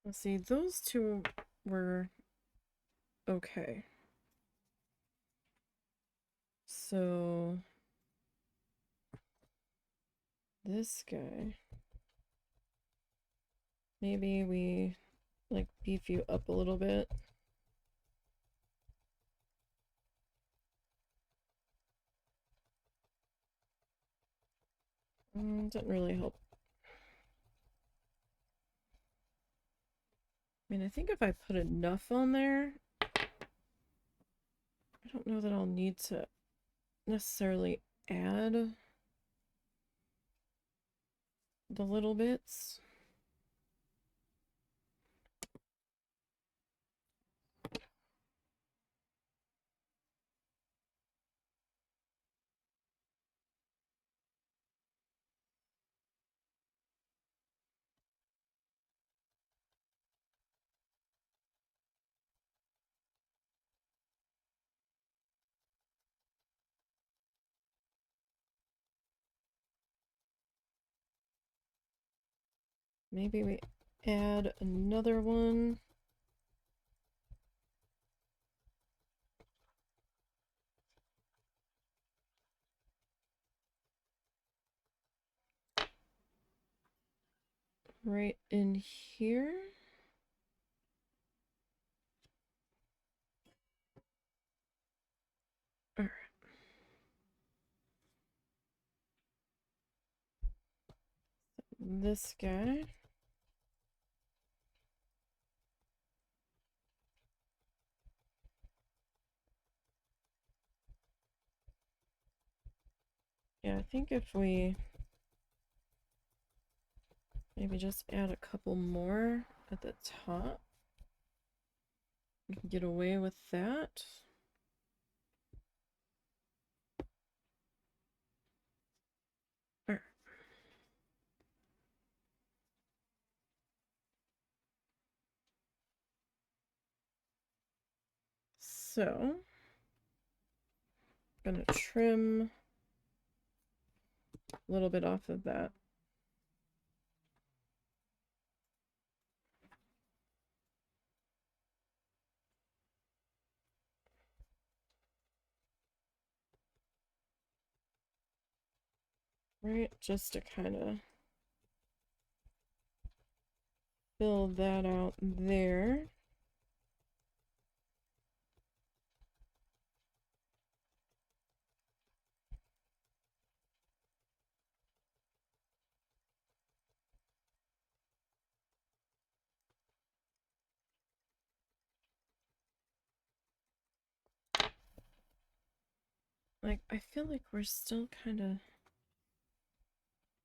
Let's see, those two were okay. So this guy, maybe we like beef you up a little bit. Didn't really help. I mean, I think if I put enough on there, I don't know that I'll need to necessarily add the little bits. Maybe we add another one. Right in here. All right. This guy. Yeah, I think if we maybe just add a couple more at the top, we can get away with that. All right. So, I'm gonna trim a little bit off of that. Right, just to kind of fill that out there. Like, I feel like we're still kind of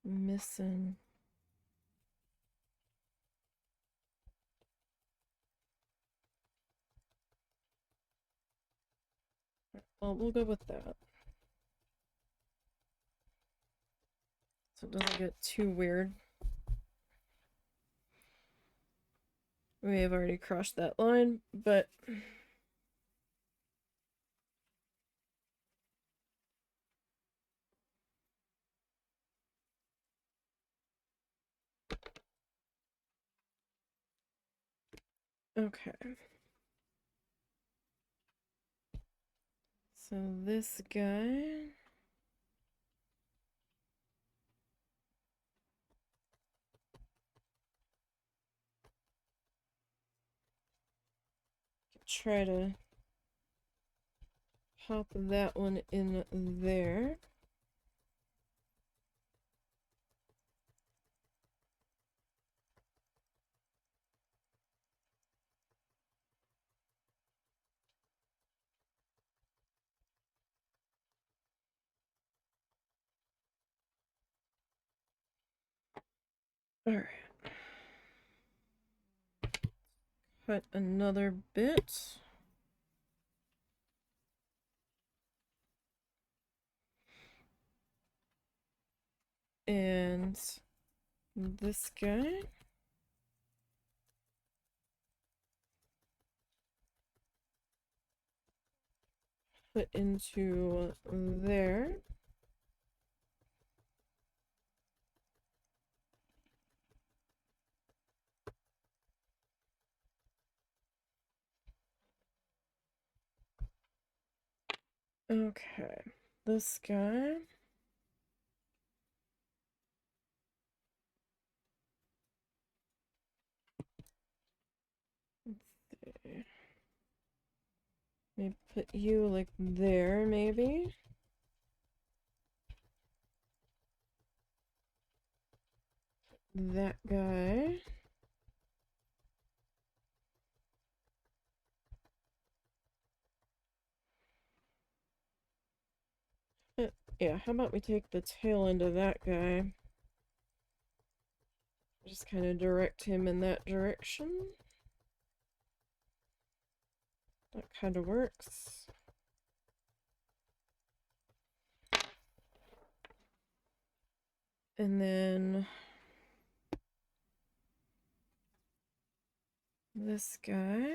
missing. Well, we'll go with that. So it doesn't get too weird. We may have already crossed that line, but okay. So this guy. Try to pop that one in there. All right. Cut another bit. And this guy. Put into there. Okay, this guy. Let's see. Maybe put you like there, maybe. That guy. Yeah, how about we take the tail end of that guy? Just kind of direct him in that direction. That kind of works. And then this guy.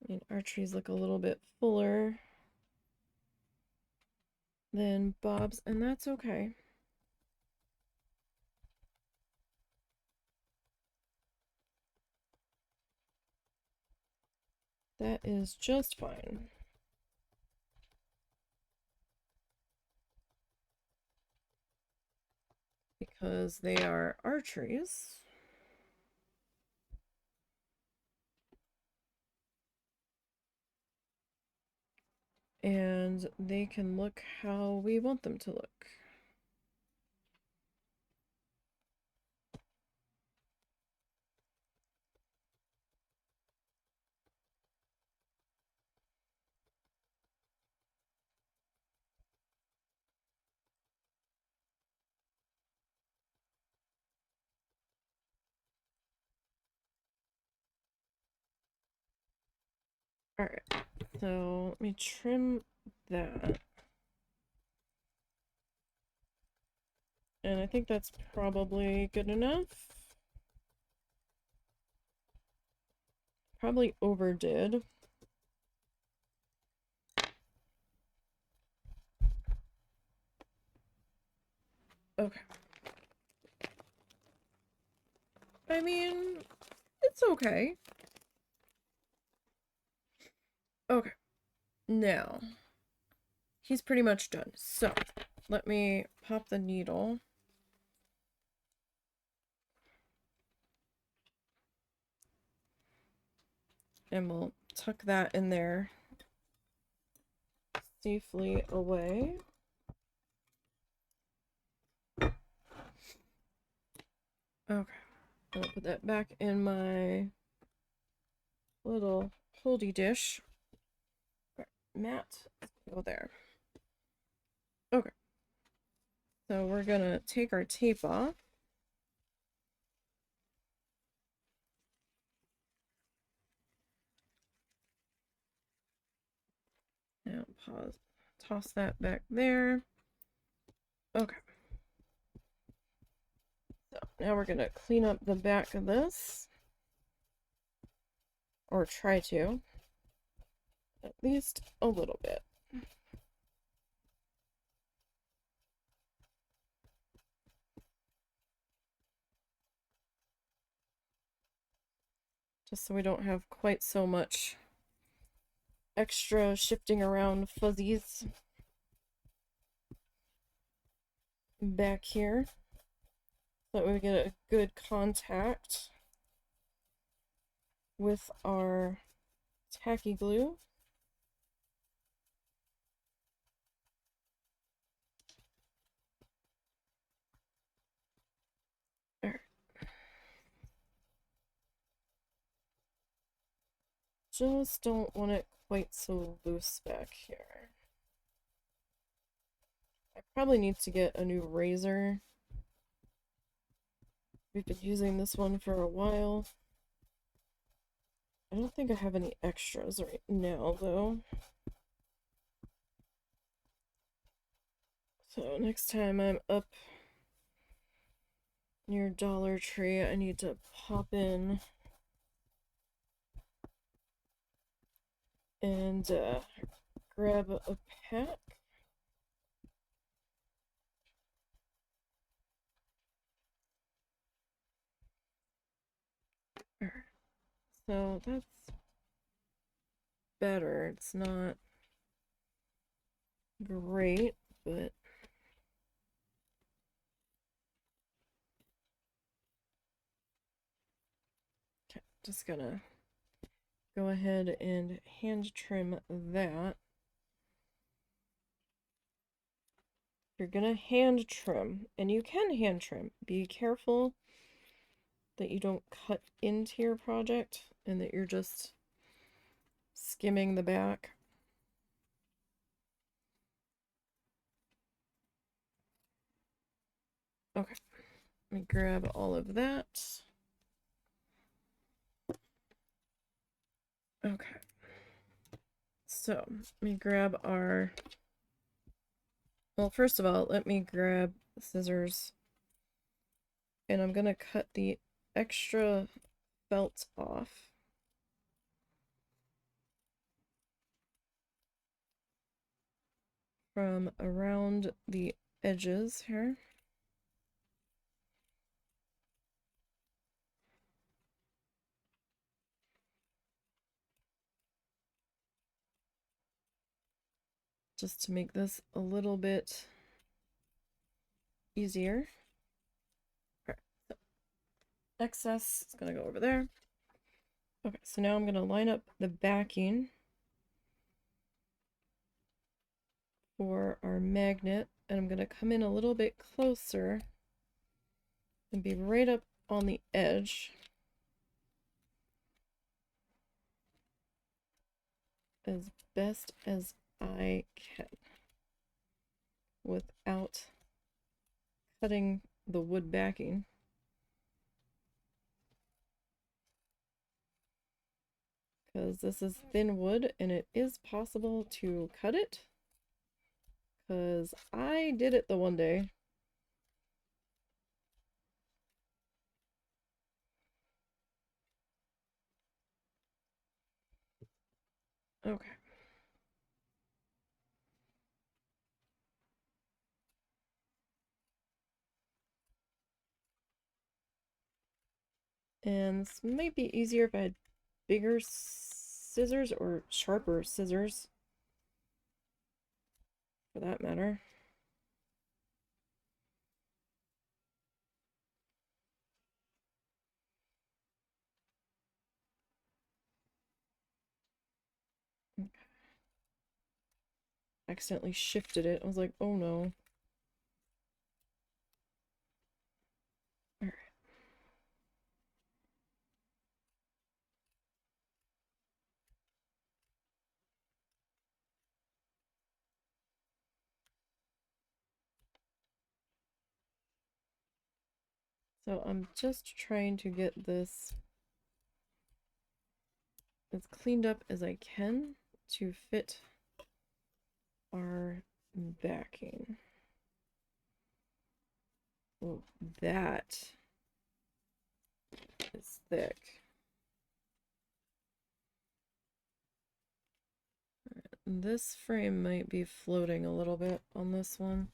I mean, our trees look a little bit fuller than Bob's, and that's okay. That is just fine. Because they are our trees. And they can look how we want them to look. All right, so let me trim that. And I think that's probably good enough. Probably overdid. Okay. I mean, it's okay. Okay. Now, he's pretty much done. So, let me pop the needle. And we'll tuck that in there safely away. Okay. I'll put that back in my little holdy dish. Mat, go there. Okay. So we're gonna take our tape off. Now pause, toss that back there. Okay. So now we're gonna clean up the back of this. Or try to. At least a little bit. Just so we don't have quite so much extra shifting around fuzzies back here so that we get a good contact with our tacky glue. Alright. Just don't want it quite so loose back here. I probably need to get a new razor. We've been using this one for a while. I don't think I have any extras right now, though. So next time I'm up near Dollar Tree, I need to pop in and grab a pack. So that's better. It's not great, but okay, just gonna go ahead and hand trim that. You're gonna hand trim, and you can hand trim. Be careful that you don't cut into your project and that you're just skimming the back. Okay, let me grab all of that. Okay, so let me grab our, well, first of all, let me grab scissors, and I'm gonna cut the extra felt off. From around the edges here. Just to make this a little bit easier. Okay, so excess is gonna go over there. Okay, so now I'm gonna line up the backing for our magnet, and I'm gonna come in a little bit closer and be right up on the edge as best as I can without cutting the wood backing. Because this is thin wood and it is possible to cut it. Because I did it the one day. Okay. And this might be easier if I had bigger scissors or sharper scissors, for that matter. Okay. Accidentally shifted it. I was like, oh no. All right. So I'm just trying to get this as cleaned up as I can to fit our backing. Oh, that is thick. This frame might be floating a little bit on this one.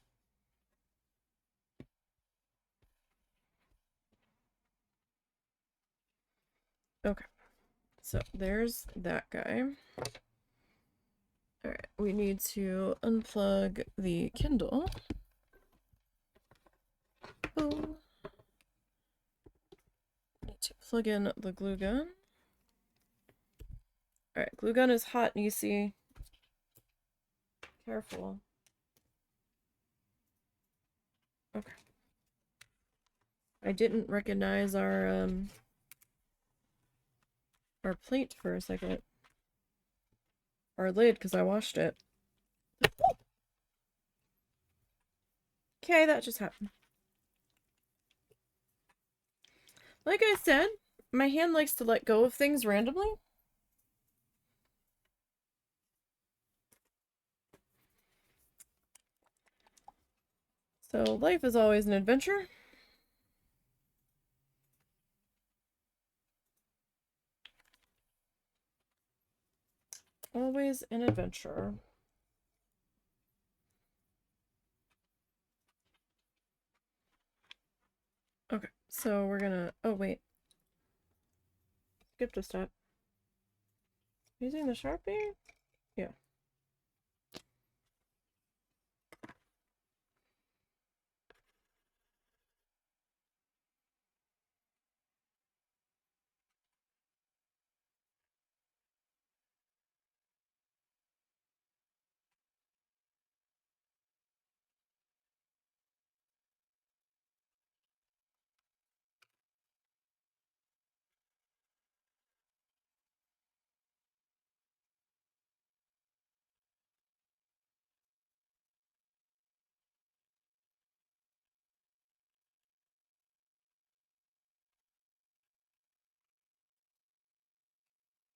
Okay, so there's that guy. Alright, we need to unplug the Kindle. Oh. Need to plug in the glue gun. Alright, glue gun is hot, Nisey. Careful. Okay. I didn't recognize our plate for a second. Our lid, because I washed it. Okay, that just happened. Like I said, my hand likes to let go of things randomly. So life is always an adventure. Always an adventure. Okay, so we're gonna... Oh, wait. Skipped a step. Using the Sharpie? Yeah.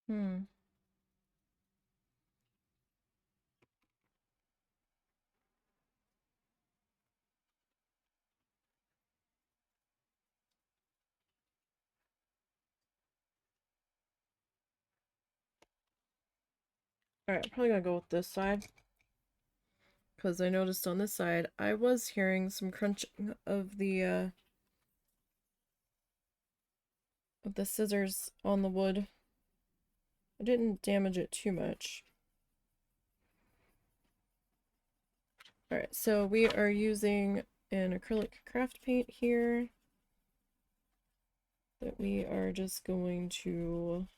Hmm. Alright, I'm probably gonna go with this side. Because I noticed on this side, I was hearing some crunching of the scissors on the wood. I didn't damage it too much. Alright, so we are using an acrylic craft paint here that we are just going to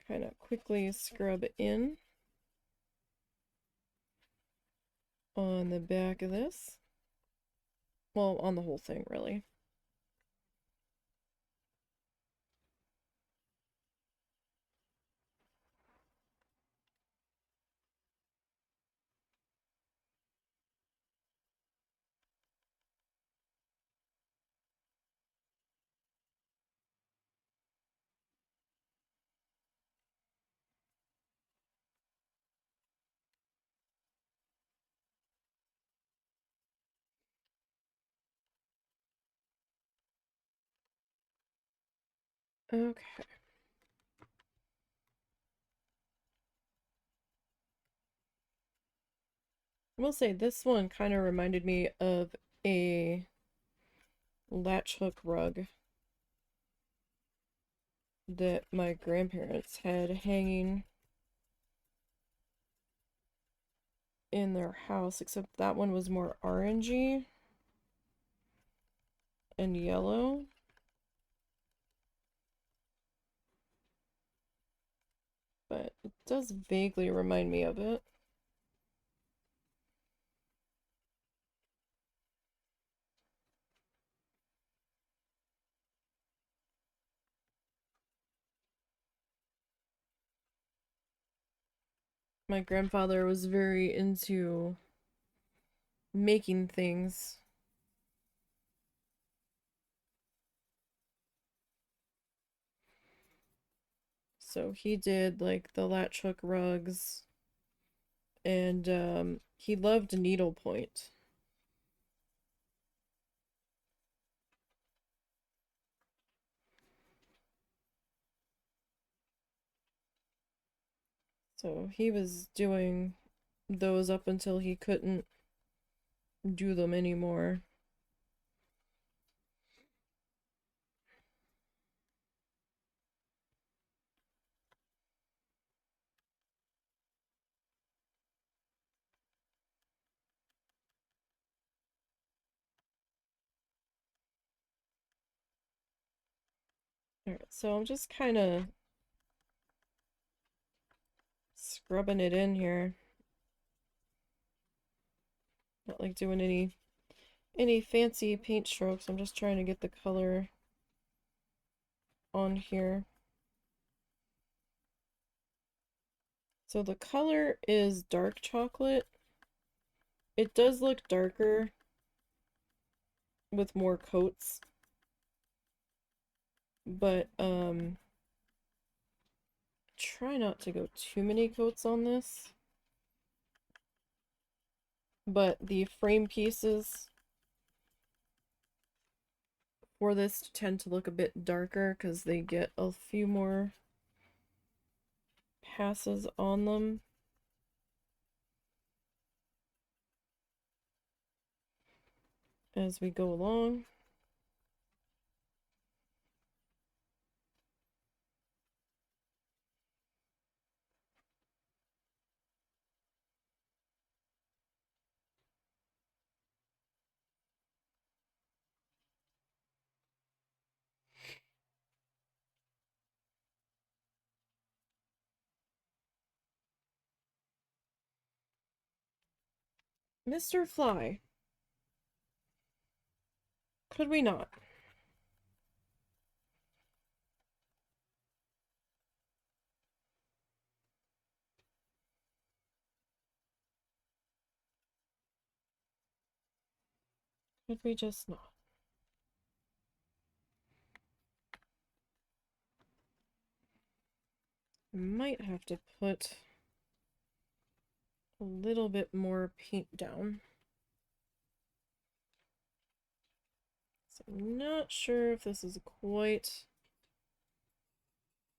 kind of quickly scrub in on the back of this. Well, on the whole thing, really. Okay. I will say this one kind of reminded me of a latch hook rug that my grandparents had hanging in their house, except that one was more orangey and yellow. But it does vaguely remind me of it. My grandfather was very into making things. So he did like the latch hook rugs, and he loved needlepoint. So he was doing those up until he couldn't do them anymore. Alright, so I'm just kind of scrubbing it in here. Not like doing any fancy paint strokes. I'm just trying to get the color on here. So the color is dark chocolate. It does look darker with more coats, but try not to go too many coats on this. But the frame pieces for this tend to look a bit darker because they get a few more passes on them. As we go along. Mr. Fly, could we not? Could we just not? Might have to put a little bit more paint down. So I'm not sure if this is quite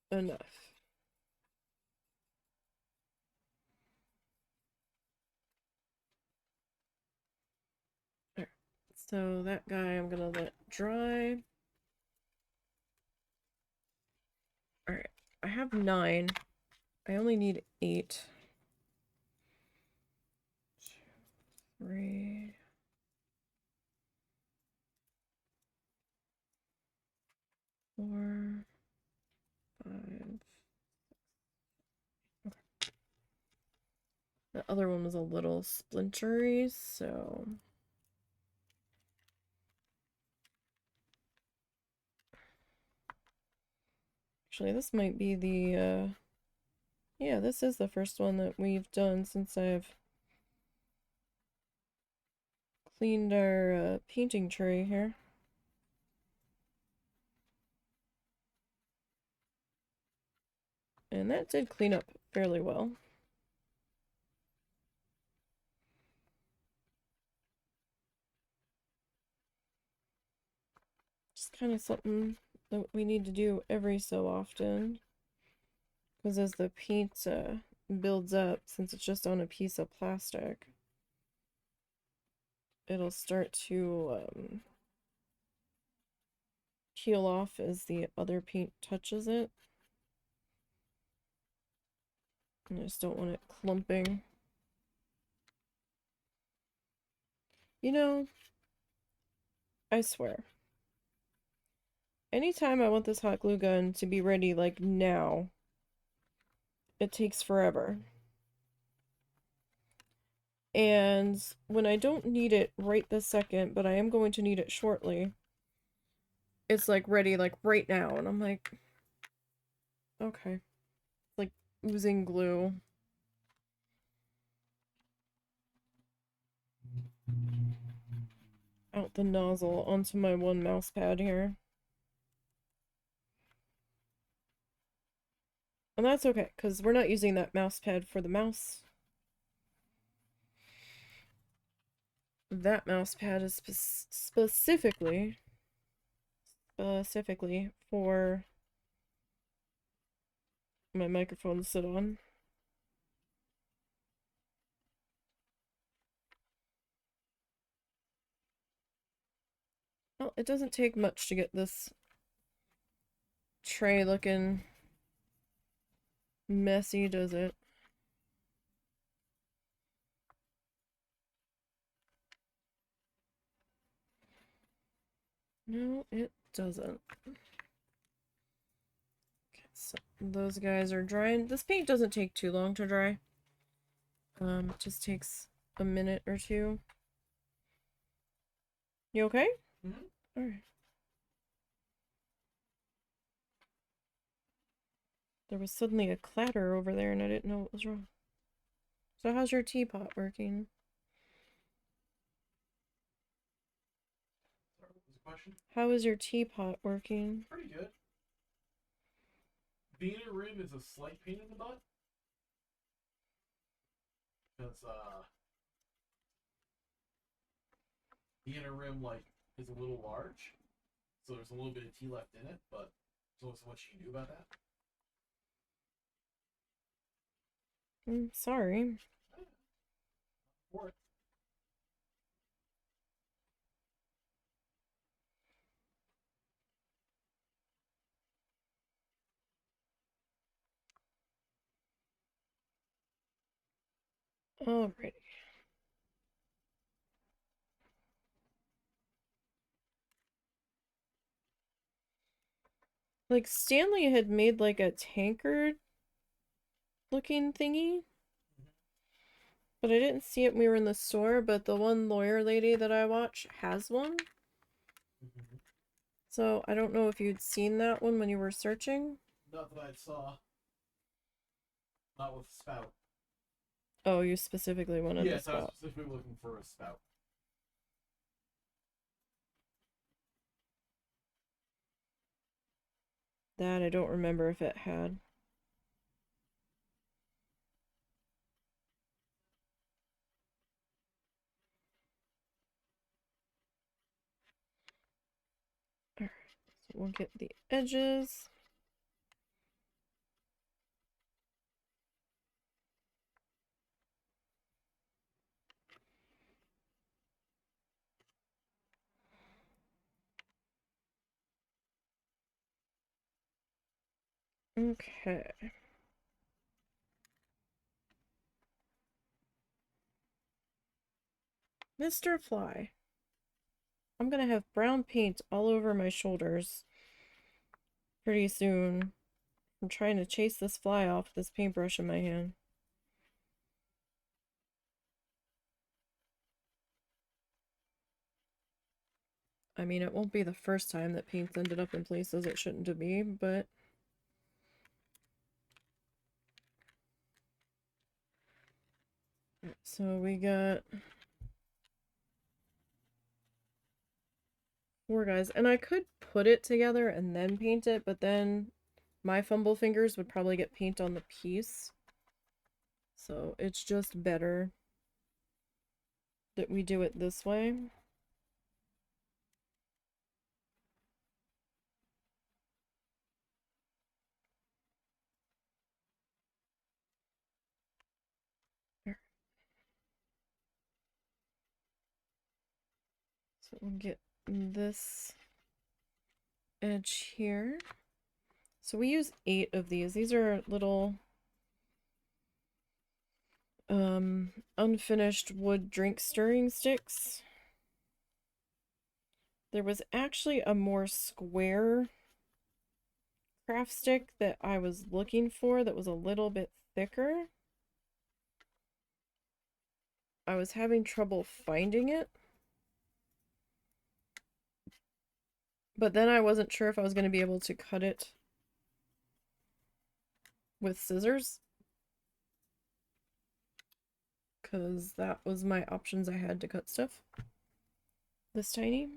enough. Alright, so that guy I'm gonna let dry. Alright, I have 9. I only need 8. 3. 4. 5. Okay. The other one was a little splintery, so actually this might be the yeah, this is the first one that we've done since I've cleaned our painting tray here. And that did clean up fairly well. Just kind of something that we need to do every so often. Because as the paint builds up, since it's just on a piece of plastic, it'll start to peel off as the other paint touches it. And I just don't want it clumping. You know, I swear. Anytime I want this hot glue gun to be ready, like now, it takes forever. And when I don't need it right this second, but I am going to need it shortly, it's like ready like right now. And I'm like, okay. It's like oozing glue. Out the nozzle onto my one mouse pad here. And that's okay, because we're not using that mouse pad for the mouse. That mouse pad is specifically for my microphone to sit on. Well, it doesn't take much to get this tray looking messy, does it? No, it doesn't. So those guys are drying. This paint doesn't take too long to dry. It just takes a minute or two. You okay? Mm-hmm. All right. There was suddenly a clatter over there and I didn't know what was wrong. So how's your teapot working? Sorry, what was the question? How is your teapot working? Pretty good. The inner rim is a slight pain in the butt. Because the inner rim like is a little large. So there's a little bit of tea left in it, but there's only so much you can do about that. Sorry. For it. Alrighty. Like Stanley had made like a tankard looking thingy. But I didn't see it when we were in the store, but the one lawyer lady that I watch has one. Mm-hmm. So I don't know if you'd seen that one when you were searching. Not that I saw. Not with spout. Oh, you specifically wanted the Yes, I was spout. specifically looking for a spout. That I don't remember if it had. Alright, so we'll get the edges. Okay. Mr. Fly. I'm gonna have brown paint all over my shoulders pretty soon. I'm trying to chase this fly off with this paintbrush in my hand. I mean, it won't be the first time that paint's ended up in places it shouldn't to be, but... So we got... 4 guys. And I could put it together and then paint it, but then my fumble fingers would probably get paint on the piece. So it's just better that we do it this way. So we'll get this edge here. So we use 8 of these. These are little unfinished wood drink stirring sticks. There was actually a more square craft stick that I was looking for that was a little bit thicker. I was having trouble finding it. But then I wasn't sure if I was going to be able to cut it with scissors. Because that was my options I had to cut stuff. This tiny.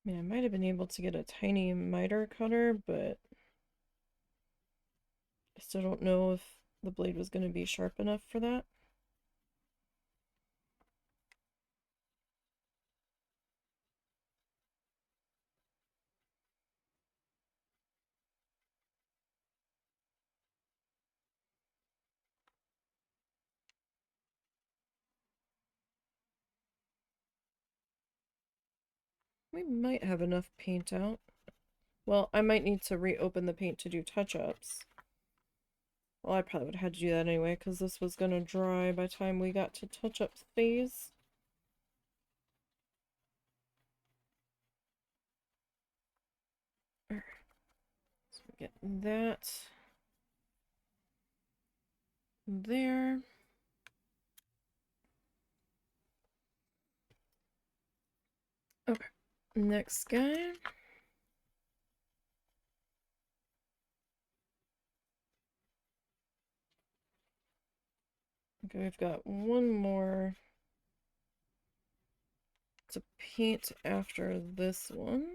I mean, I might have been able to get a tiny miter cutter, but I still don't know if the blade was going to be sharp enough for that. We might have enough paint out. Well, I might need to reopen the paint to do touch-ups. Well, I probably would have had to do that anyway, because this was going to dry by the time we got to touch-up phase. Alright, so get that there. Okay, next guy. Okay, we've got one more to paint after this one.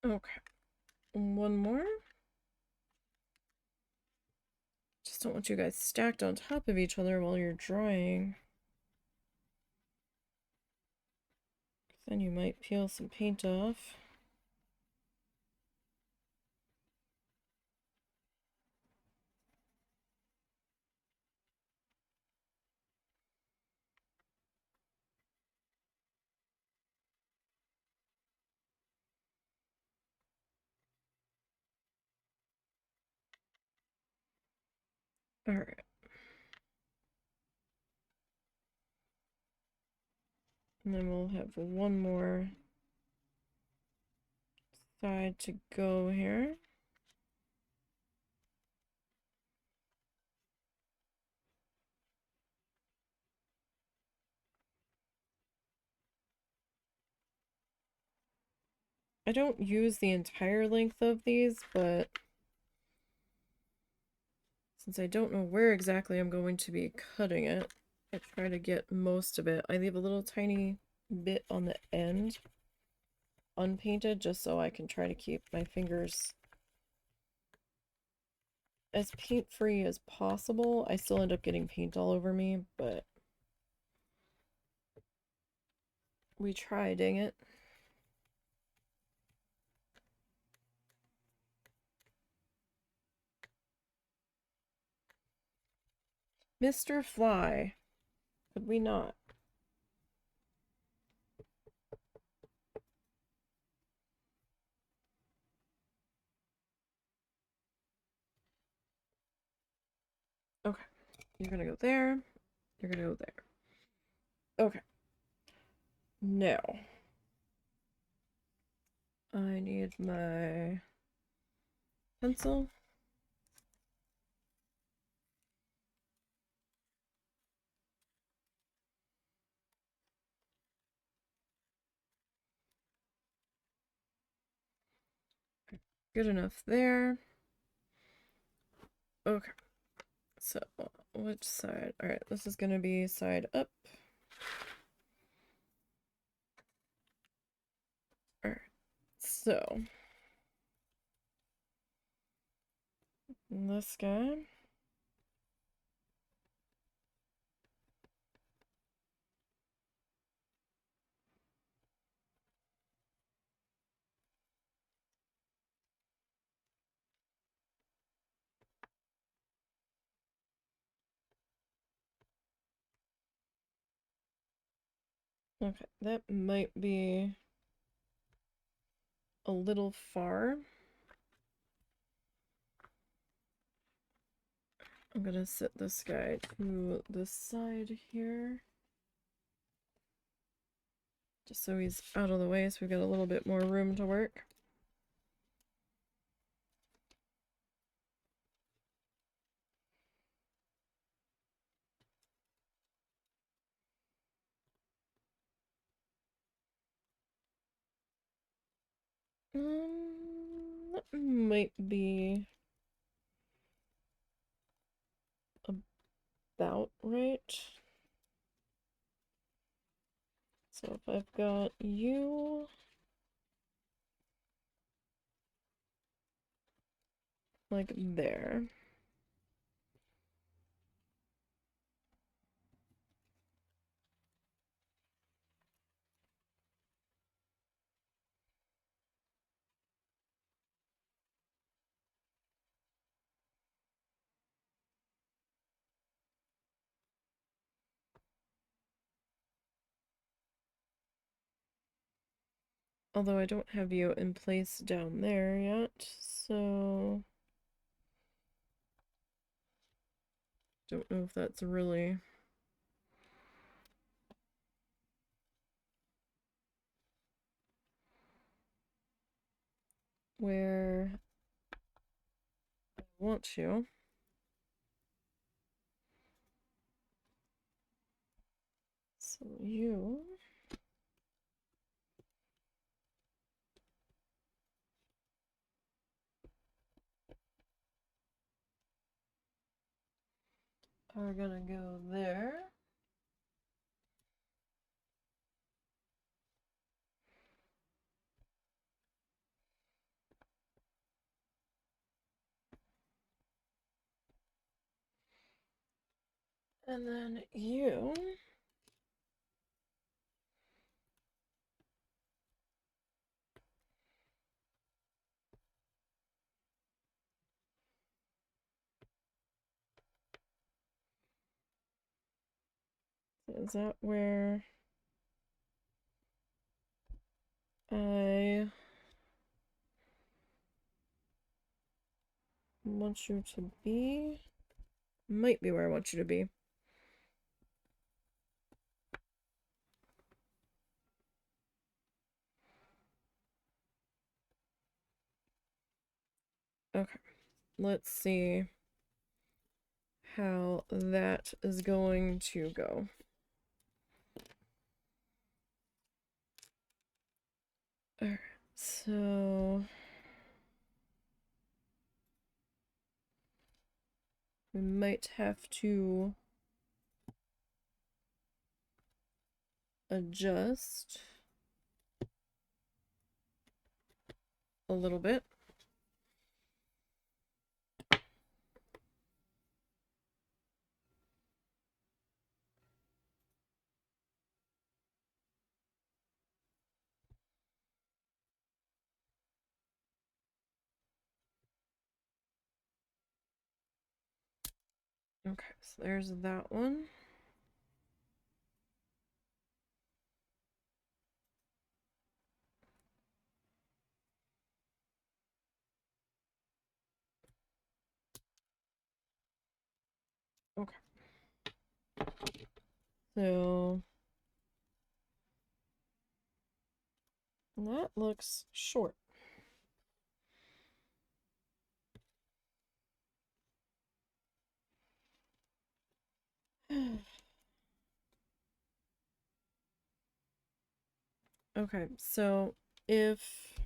Okay, one more. Just don't want you guys stacked on top of each other while you're drying. Then you might peel some paint off. Alright. And then we'll have one more side to go here. I don't use the entire length of these, but since I don't know where exactly I'm going to be cutting it, I try to get most of it. I leave a little tiny bit on the end unpainted just so I can try to keep my fingers as paint free as possible. I still end up getting paint all over me, but we try, dang it. Mr. Fly, could we not? Okay, you're gonna go there, you're gonna go there. Okay, now I need my pencil. Good enough there. Okay, so which side? All right, this is gonna be side up. All right, so this guy. Okay, that might be a little far. I'm gonna set this guy to the side here. Just so he's out of the way so we've got a little bit more room to work. That might be about right. So if I've got you like there. Although I don't have you in place down there yet, so don't know if that's really where I want you. So you are gonna go there. And then you is that where I want you to be? Might be where I want you to be. Okay, let's see how that is going to go. Alright, so we might have to adjust a little bit. Okay, so there's that one. Okay. So that looks short. Okay, so if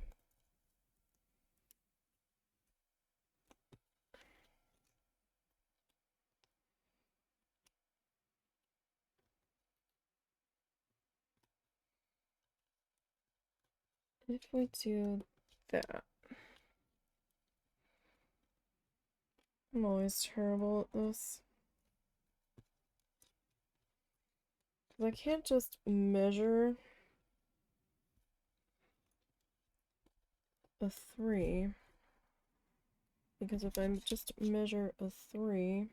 we do that, I'm always terrible at this. I can't just measure a 3, because if I just measure a 3,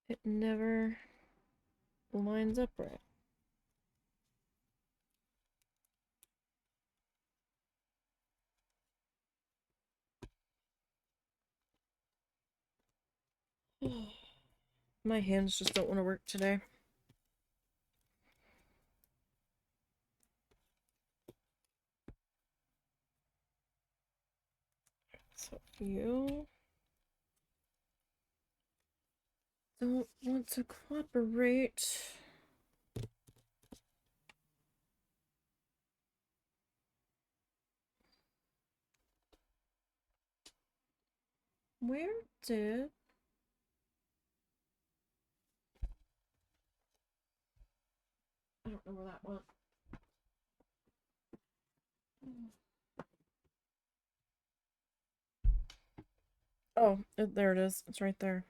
it never lines up right. My hands just don't want to work today. So you don't want to cooperate. Where did... I don't know where that went. Oh, there it is. It's right there.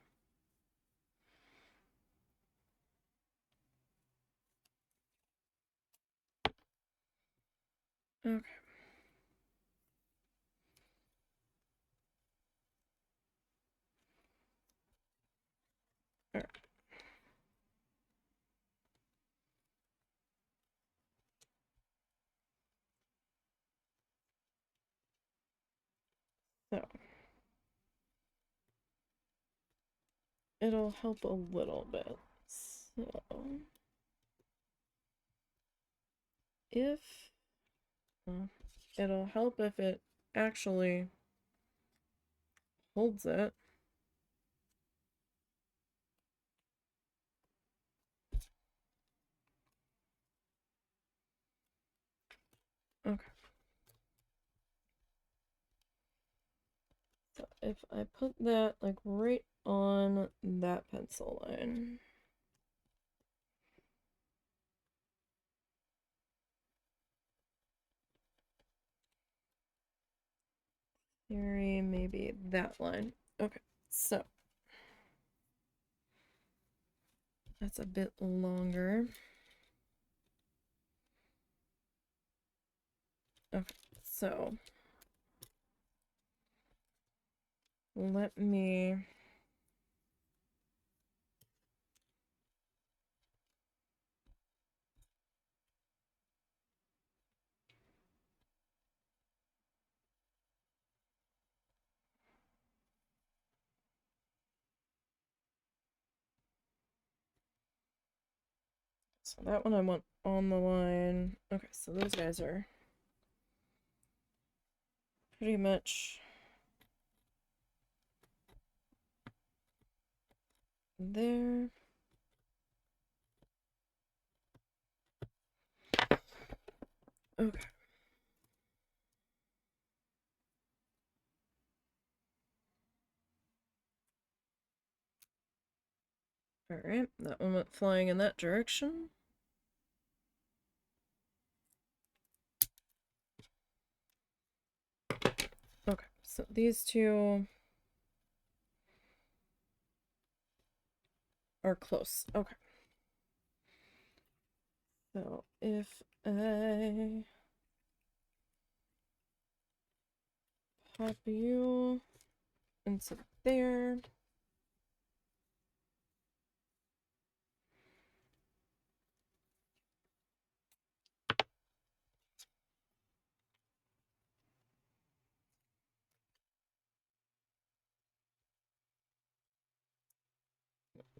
Okay. All right. So it'll help a little bit. So if it'll help if it actually holds it. Okay. So if I put that like right on that pencil line. Theory, maybe that line. Okay, so that's a bit longer. Okay, so let me so that one I want on the line. Okay, so those guys are pretty much there. Okay. Alright, that one went flying in that direction. Okay, so these two are close. Okay. So if I pop you into there.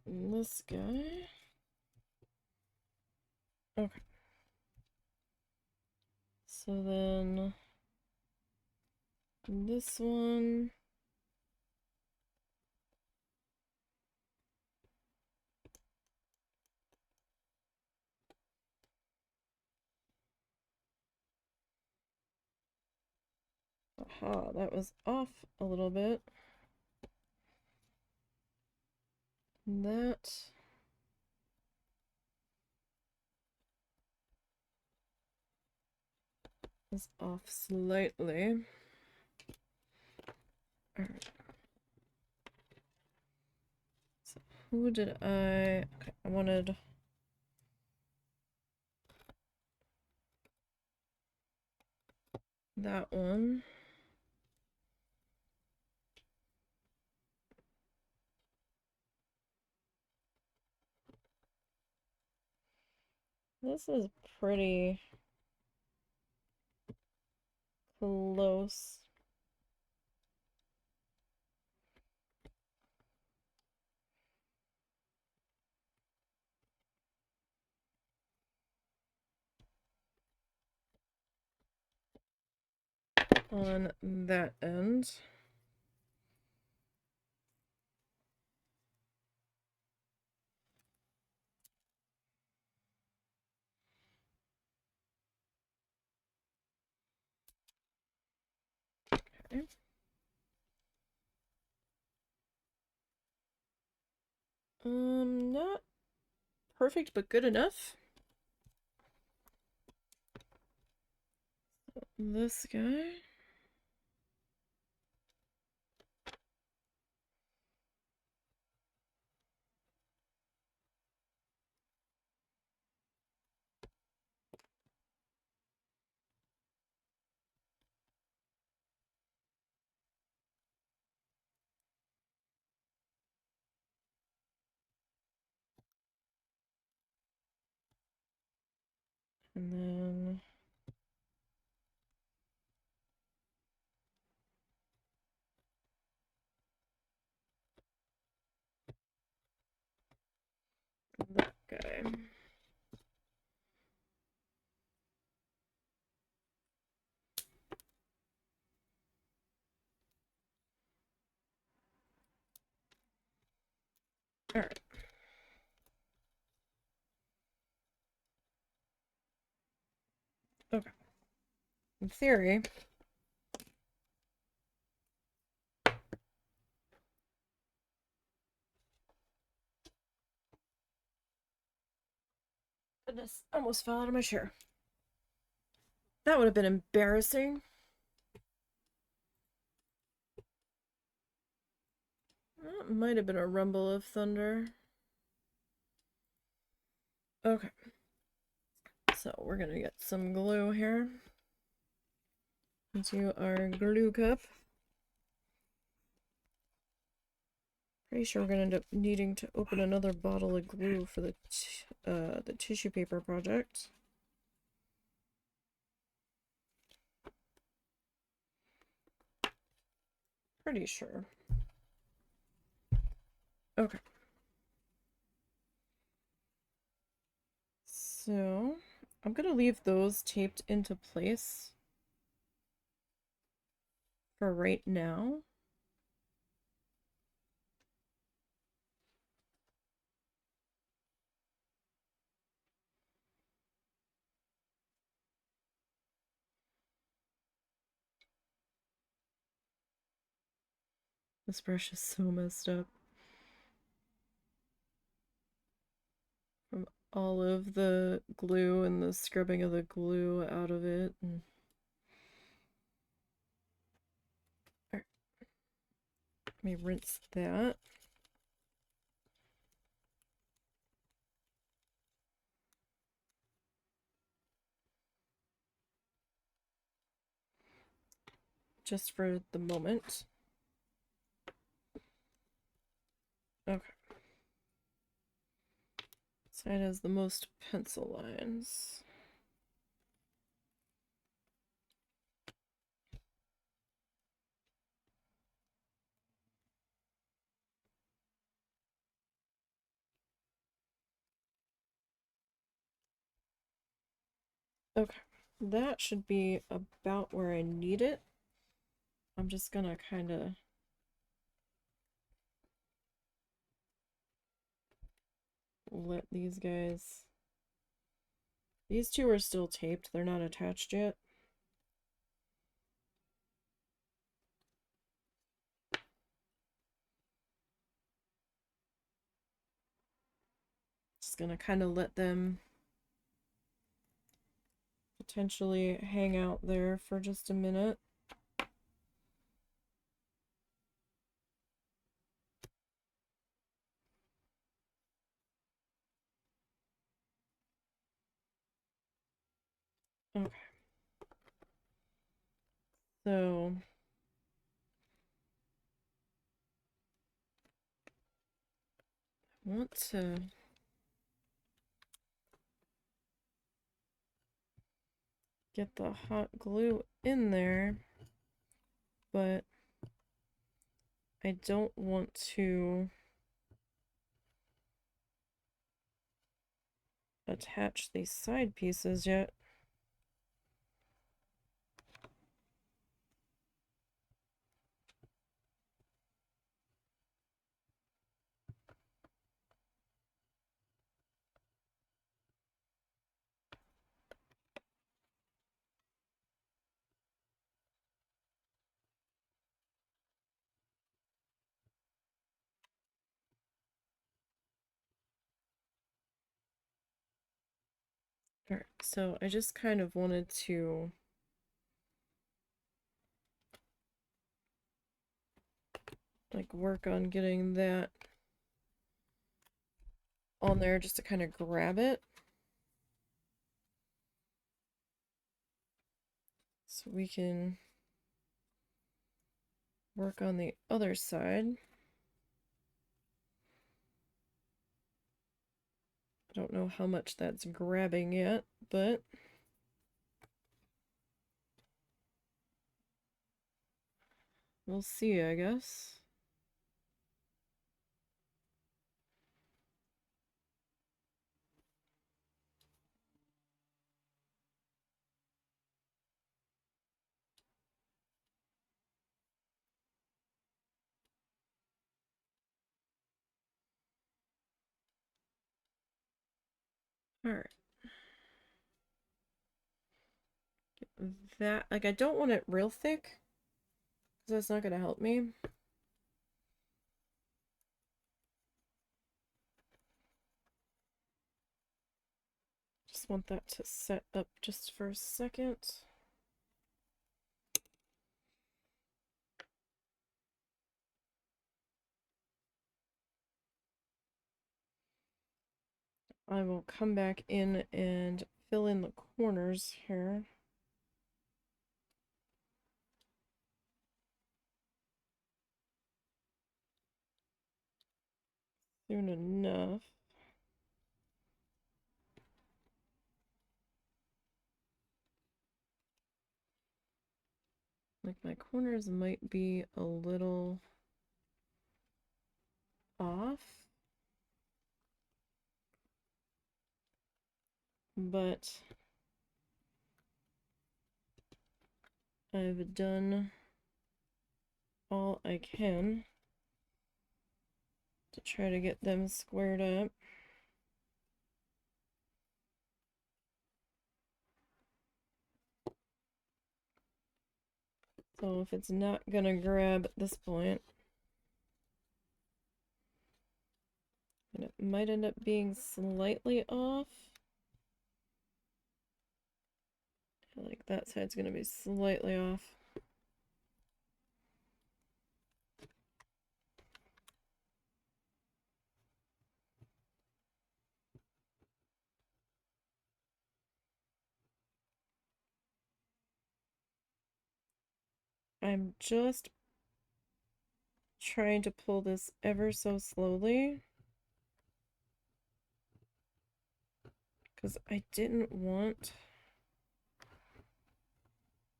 And this guy. Okay. So then this one. Aha, that was off a little bit. That is off slightly. Alright. So who did I... Okay, I wanted... that one. This is pretty close. On that end. Okay. Not perfect, but good enough. This guy. And then that guy. Alright. Okay. In theory, goodness, I almost fell out of my chair. That would have been embarrassing. That might have been a rumble of thunder. Okay. So we're gonna get some glue here into our glue cup. Pretty sure we're gonna end up needing to open another bottle of glue for the tissue paper project. Pretty sure. Okay. So I'm gonna leave those taped into place for right now. This brush is so messed up from all of the glue and the scrubbing of the glue out of it. And... Right. Let me rinse that. Just for the moment. Okay. Side has the most pencil lines. Okay, that should be about where I need it. I'm just gonna kind of let these guys... These two are still taped, they're not attached yet. Just gonna kind of let them potentially hang out there for just a minute. Okay. So I want to get the hot glue in there, but I don't want to attach these side pieces yet. Alright, so I just kind of wanted to like work on getting that on there just to kind of grab it. So we can work on the other side. I don't know how much that's grabbing yet, but we'll see, I guess. Alright. That, like, I don't want it real thick, because that's not going to help me. Just want that to set up just for a second. I will come back in and fill in the corners here. Soon enough. Like my corners might be a little off, but I've done all I can to try to get them squared up. So if it's not gonna grab at this point, and it might end up being slightly off. I feel like that side's gonna be slightly off. I'm just trying to pull this ever so slowly, because I didn't want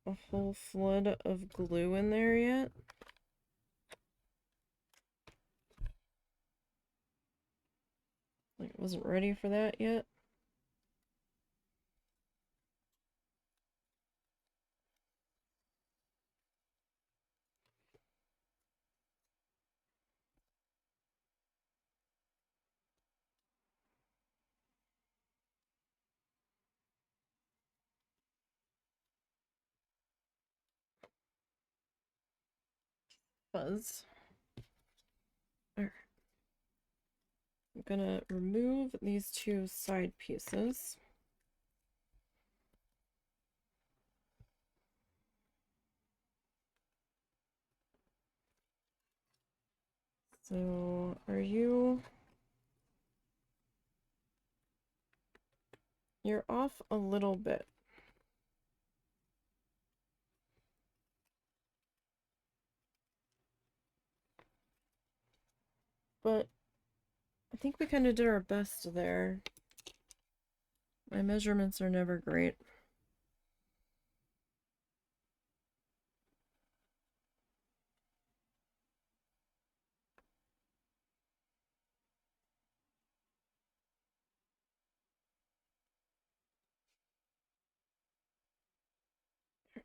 a whole flood of glue in there yet. Like, I wasn't ready for that yet. Fuzz. Alright. I'm gonna remove these two side pieces. So, you're off a little bit. But I think we kind of did our best there. My measurements are never great.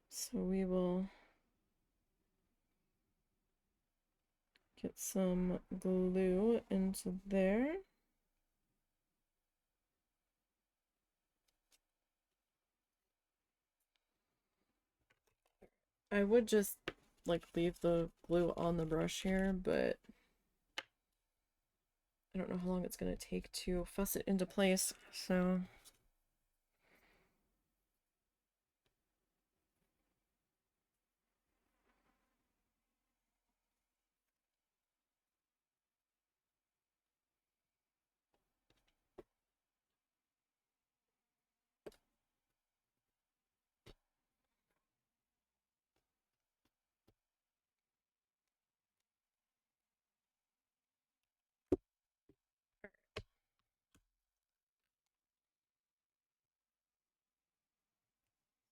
So we will get some glue into there. I would just like leave the glue on the brush here, but I don't know how long it's going to take to fuss it into place, so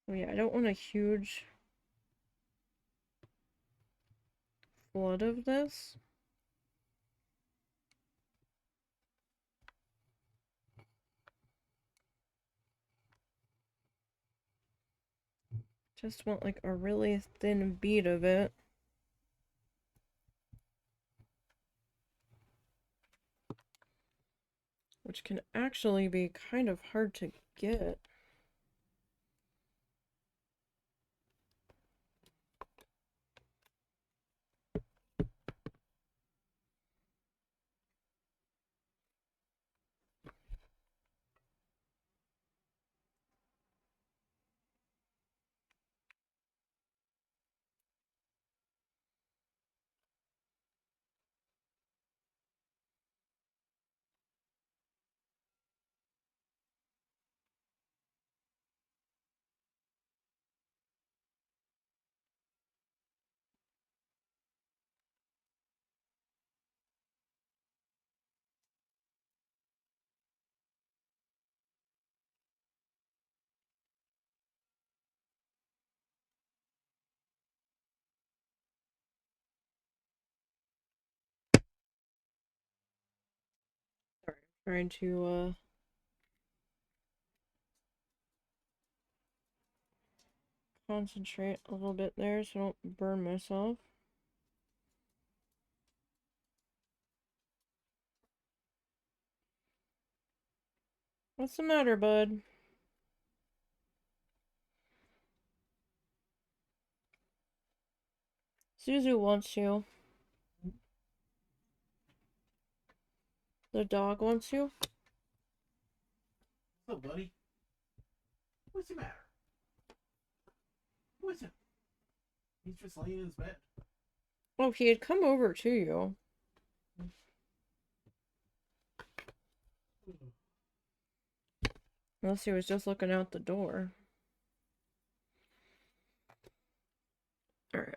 Oh yeah, I don't want a huge flood of this. Just want like a really thin bead of it. Which can actually be kind of hard to get. Sorry, I'm trying to concentrate a little bit there so I don't burn myself. What's the matter, bud? Suzu wants you. The dog wants you. What's up, buddy? What's the matter? What's it? He's just laying in his bed. Oh, he had come over to you. Unless he was just looking out the door. Alright.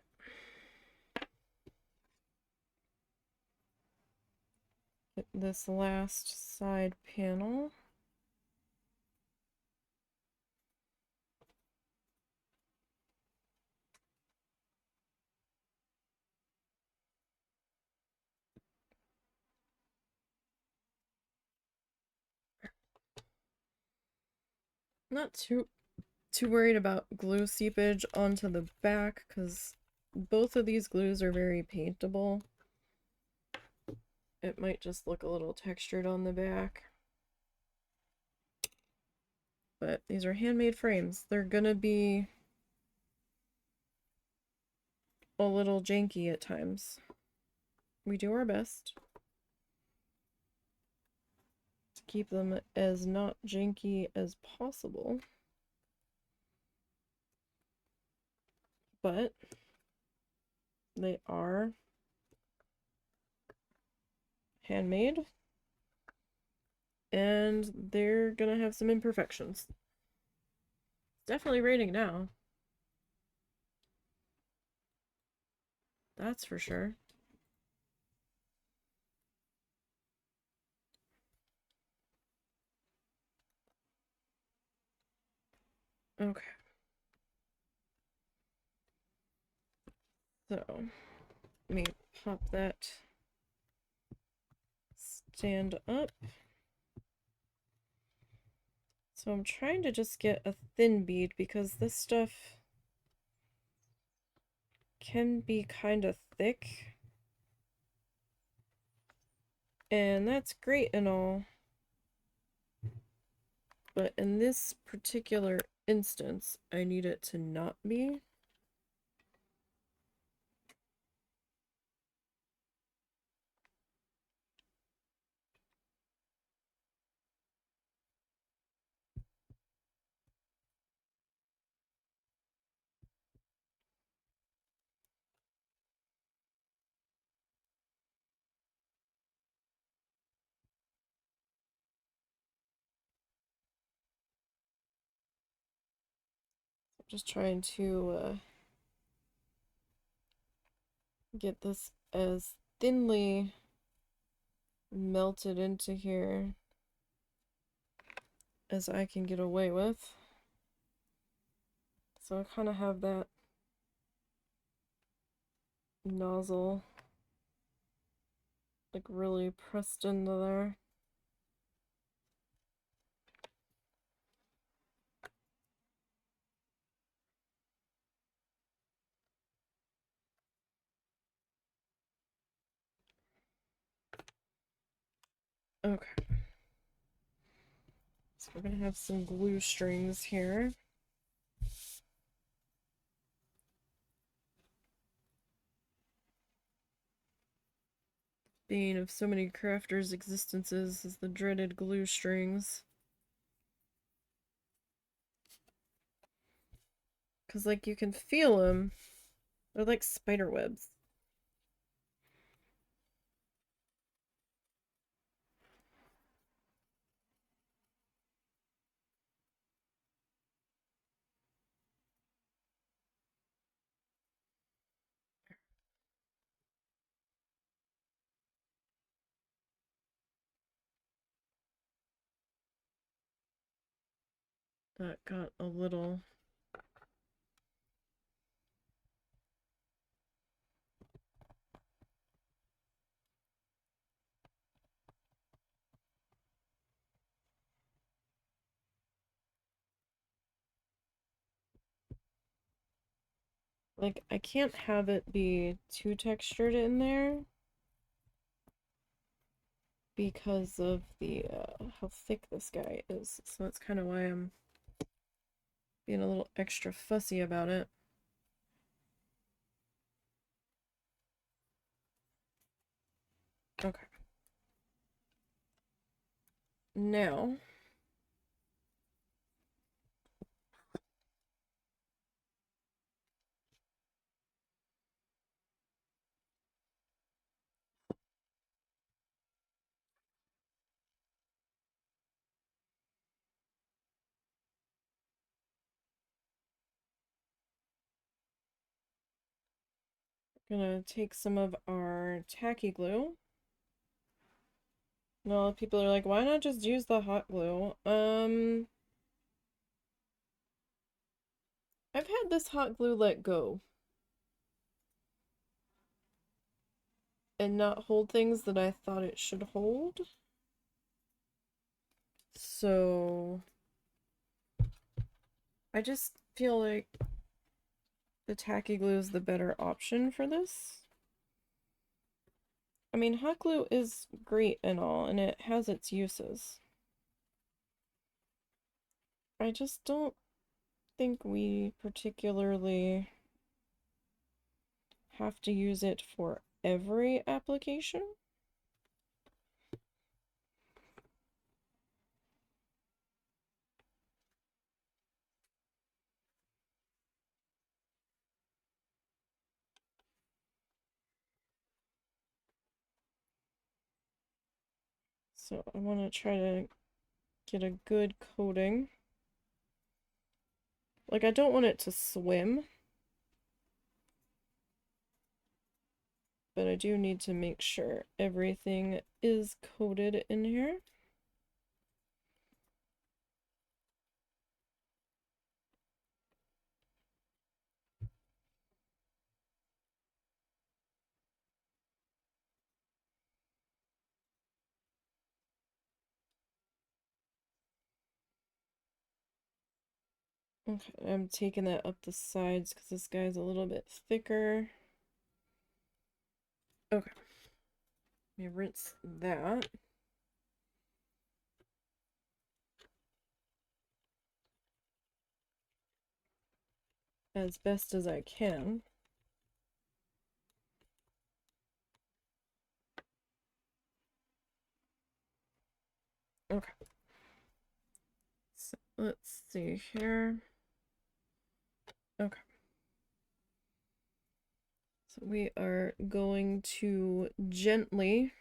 Get this last side panel. Not too worried about glue seepage onto the back because both of these glues are very paintable. It might just look a little textured on the back. But these are handmade frames. They're gonna be a little janky at times. We do our best to keep them as not janky as possible. But they are handmade and they're gonna have some imperfections. Definitely raining now. That's for sure. Okay. So, let me pop that stand up. So I'm trying to just get a thin bead because this stuff can be kind of thick. And that's great and all. But in this particular instance, I need it to not be. Just trying to get this as thinly melted into here as I can get away with. So I kind of have that nozzle like really pressed into there. Okay. So we're gonna have some glue strings here. Bane of so many crafters' existences is the dreaded glue strings. Because, like, you can feel them. They're like spider webs. That got a little... Like, I can't have it be too textured in there because of the, how thick this guy is. So that's kind of why I'm being a little extra fussy about it. Okay. Now, I'm gonna take some of our tacky glue. No, people are like, why not just use the hot glue? I've had this hot glue let go and not hold things that I thought it should hold. So I just feel like the tacky glue is the better option for this. I mean, hot glue is great and all, and it has its uses. I just don't think we particularly have to use it for every application. So I want to try to get a good coating. Like, I don't want it to swim, but I do need to make sure everything is coated in here. Okay, I'm taking that up the sides because this guy's a little bit thicker. Okay, let me rinse that. As best as I can. Okay. So let's see here. Okay. So we are going to gently,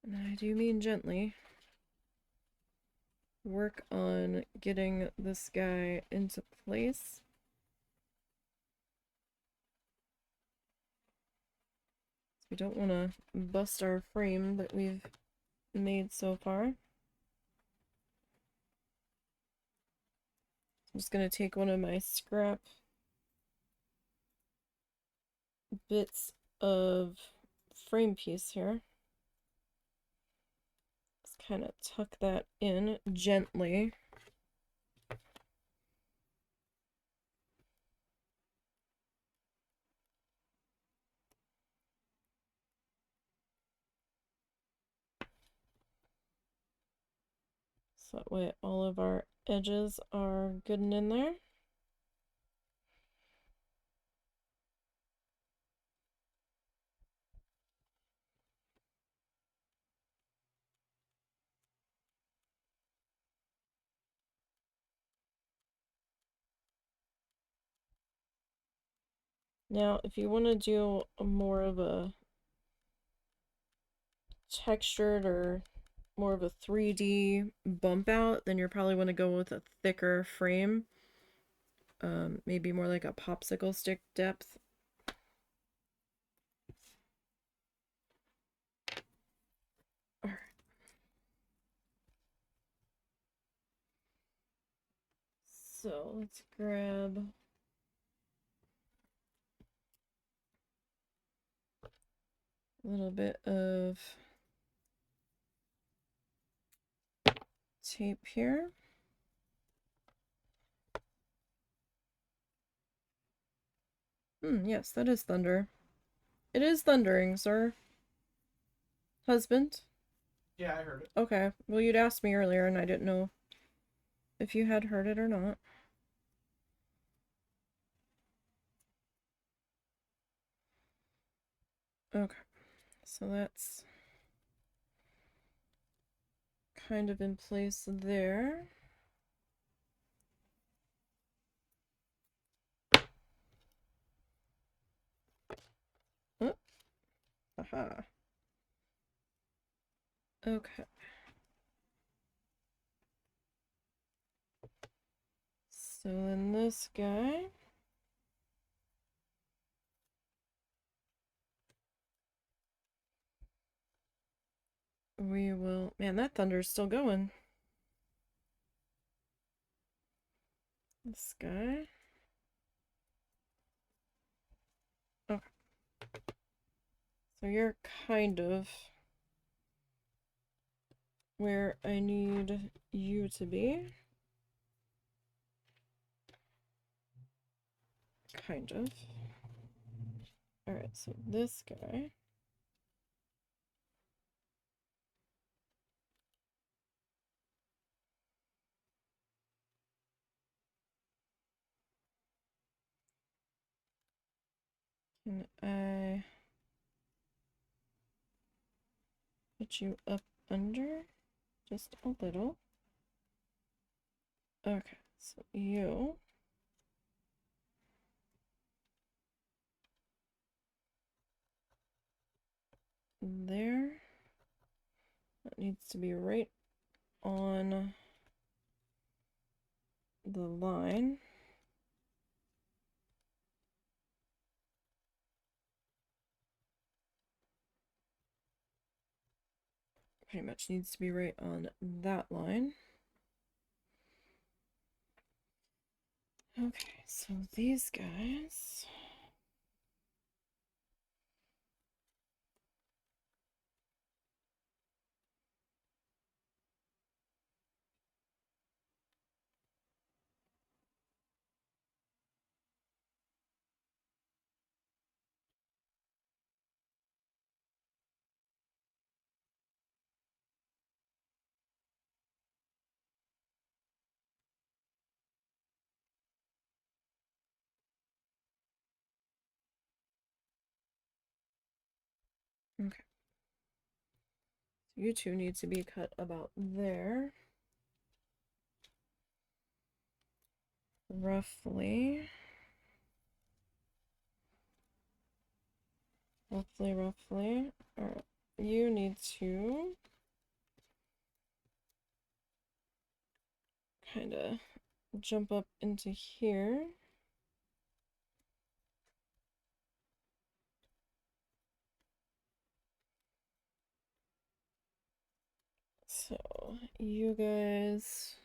and I do mean gently, work on getting this guy into place. We don't want to bust our frame that we've made so far. I'm just going to take one of my scrap bits of frame piece here. Just kind of tuck that in gently. So that way all of our edges are good and in there. Now, if you want to do more of a textured or more of a 3D bump out, then you're probably want to go with a thicker frame. Maybe more like a popsicle stick depth. All right. So let's grab a little bit of tape here. Yes, that is thunder. It is thundering, sir. Husband? Yeah, I heard it. Okay. Well, you'd asked me earlier and I didn't know if you had heard it or not. Okay. So that's kind of in place there. Oh, aha. Okay. So then this guy, we will, man, that thunder's still going. This guy. Okay. So you're kind of where I need you to be. Kind of. Alright, so this guy. Can I put you up under? Just a little. Okay, so you. There. That needs to be right on the line. Pretty much needs to be right on that line. Okay, so these guys. Okay. So you two need to be cut about there. Roughly. Roughly. Alright. You need to kind of jump up into here. So you guys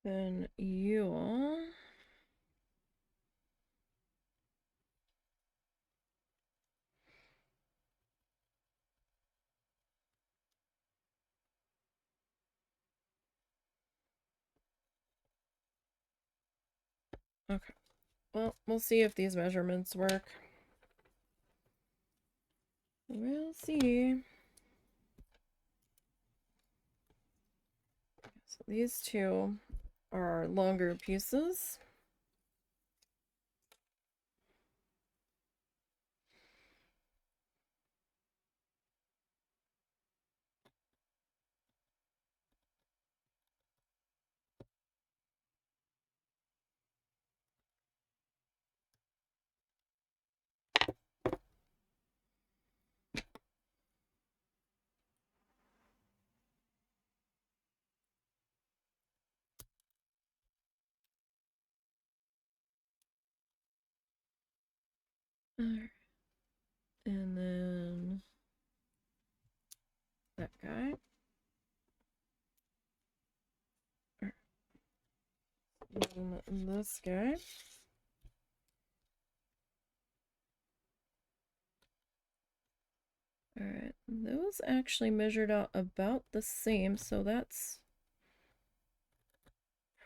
Then you'll okay. Well, we'll see if these measurements work. We'll see. So these two are longer pieces. And then that guy. And this guy. Alright, those actually measured out about the same, so that's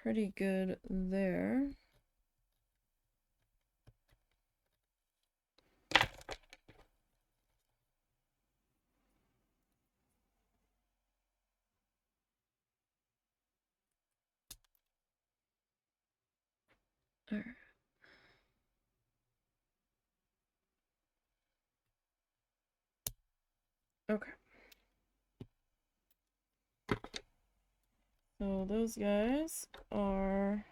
pretty good there. Alright. Okay. So those guys are,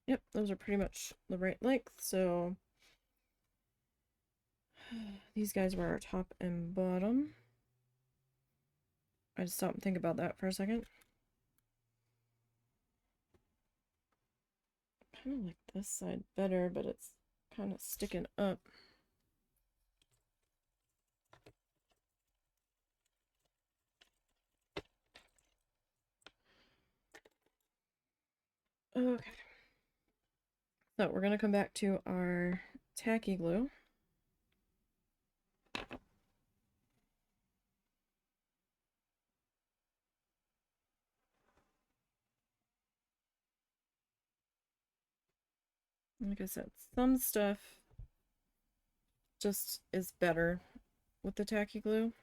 yep, those are pretty much the right length. So these guys were our top and bottom. I just stopped and think about that for a second. Kind of like this side better, but it's kind of sticking up. Okay. So we're gonna come back to our tacky glue. Like I said, some stuff just is better with the tacky glue.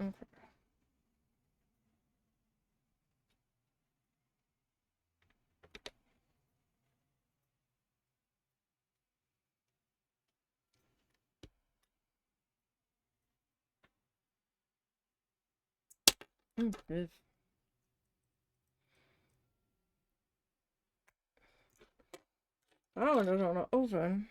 Okay. Good. Oh, no, no, no, oven.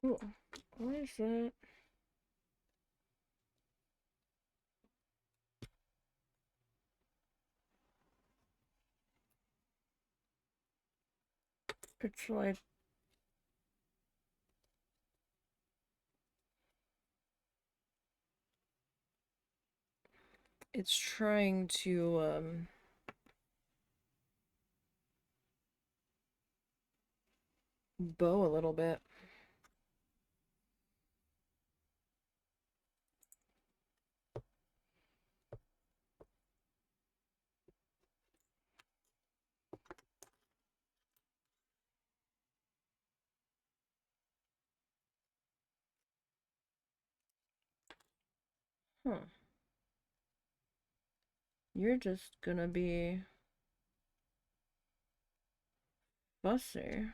Ooh, what is that? It's like it's trying to bow a little bit. Huh. You're just gonna be fussy.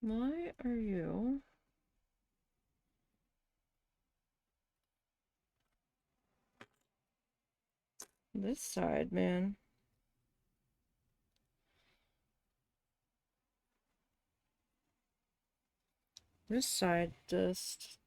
Why are you this side, man? This side just...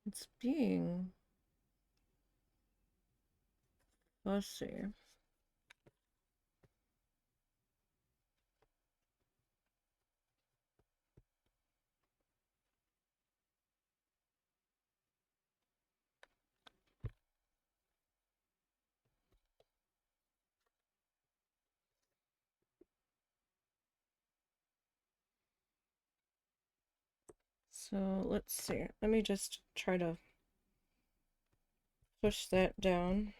It's being fussy. So let's see. Let me just try to push that down.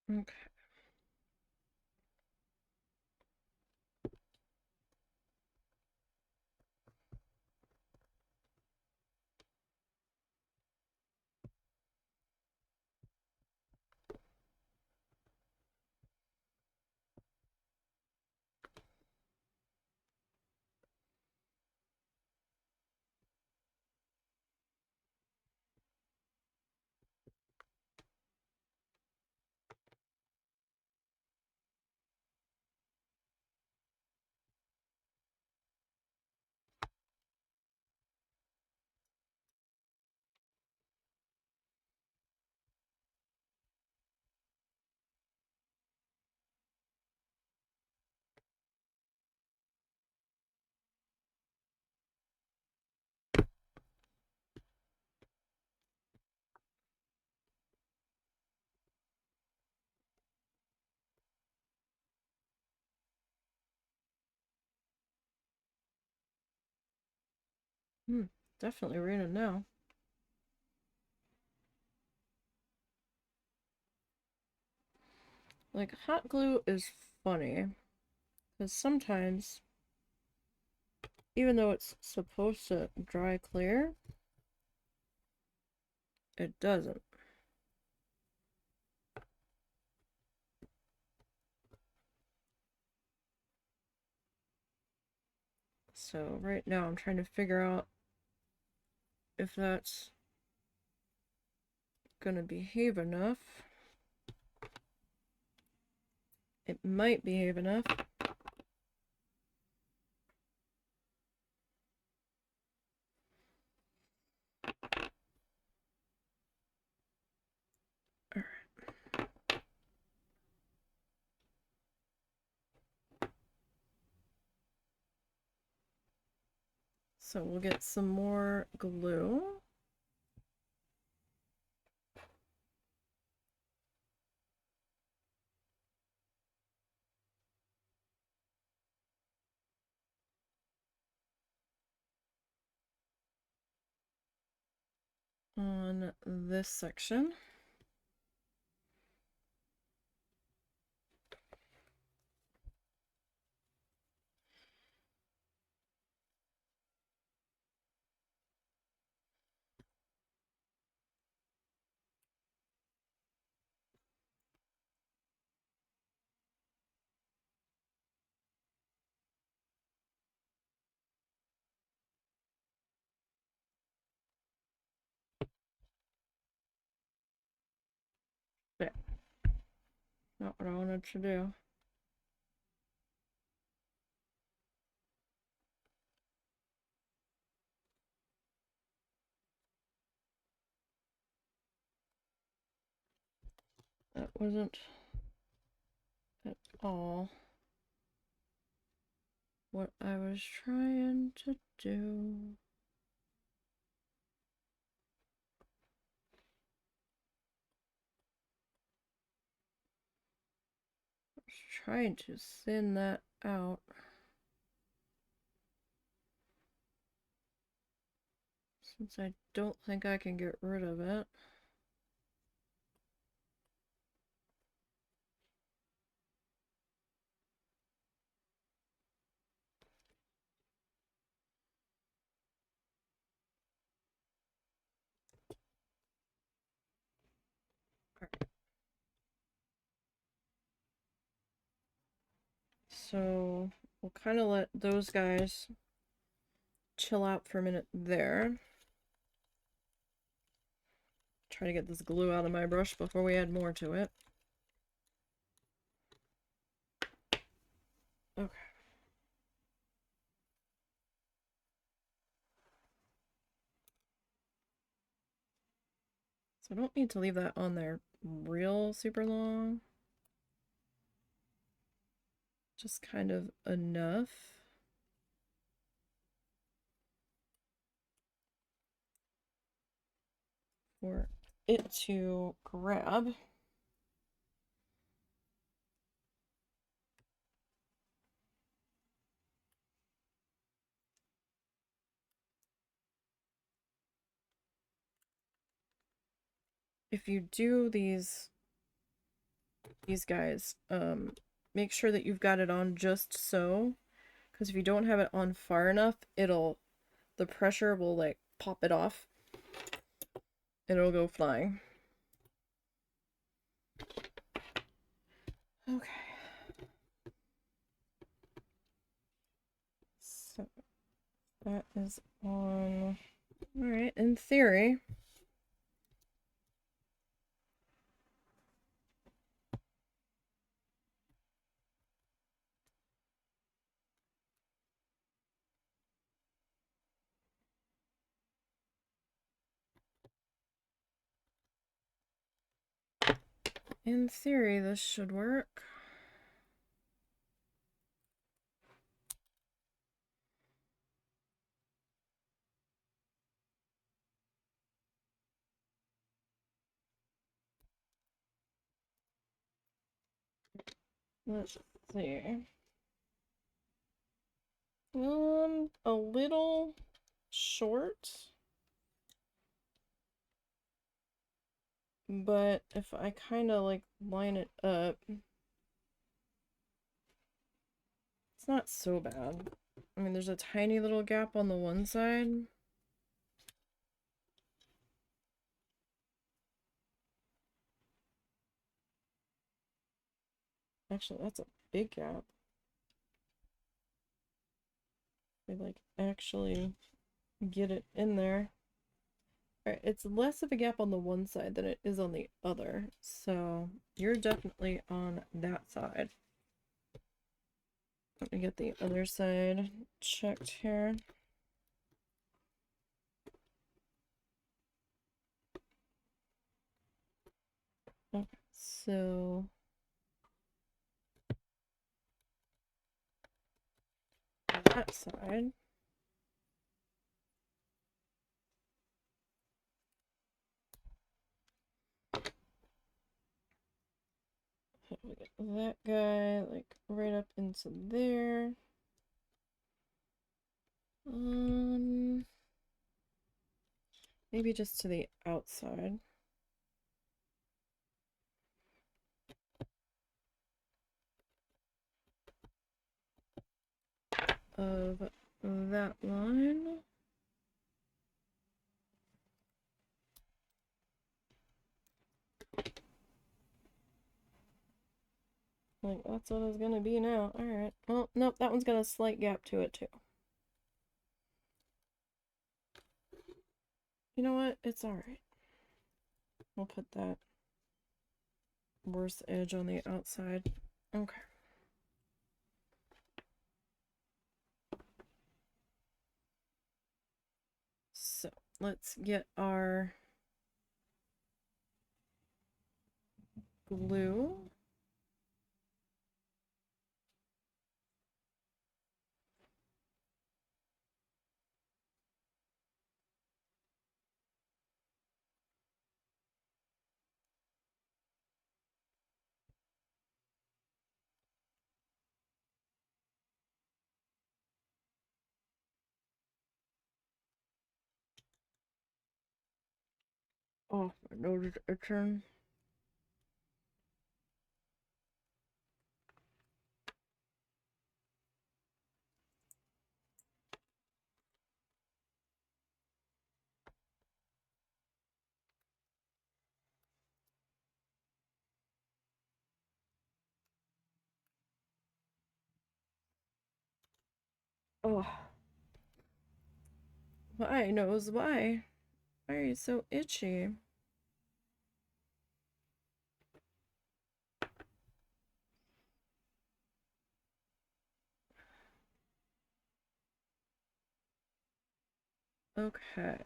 Okay. Definitely raining now. Like, hot glue is funny, because sometimes, even though it's supposed to dry clear, it doesn't. So right now I'm trying to figure out if that's gonna behave enough. It might behave enough. So we'll get some more glue. On this section. Not what I wanted to do. That wasn't at all what I was trying to do. I was trying to thin that out. Since I don't think I can get rid of it. So we'll kind of let those guys chill out for a minute there. Try to get this glue out of my brush before we add more to it. Okay. So I don't need to leave that on there real super long. Just kind of enough for it to grab. If you do these guys, make sure that you've got it on just so, because if you don't have it on far enough, the pressure will like pop it off and it'll go flying. Okay. So that is on. Alright, in theory. In theory, this should work. Let's see. A little short. But if I kind of like line it up, it's not so bad. I mean, there's a tiny little gap on the one side. Actually, that's a big gap. We like actually get it in there. Alright, it's less of a gap on the one side than it is on the other. So you're definitely on that side. Let me get the other side checked here. Okay, so that side. We get that guy like right up into there. Maybe just to the outside of that line. Like, that's what it's gonna be now. Alright. Well, nope, that one's got a slight gap to it, too. You know what? It's alright. We'll put that worse edge on the outside. Okay. So let's get our glue. Oh, I noticed a turn. Oh, why knows why? Why are you so itchy? Okay.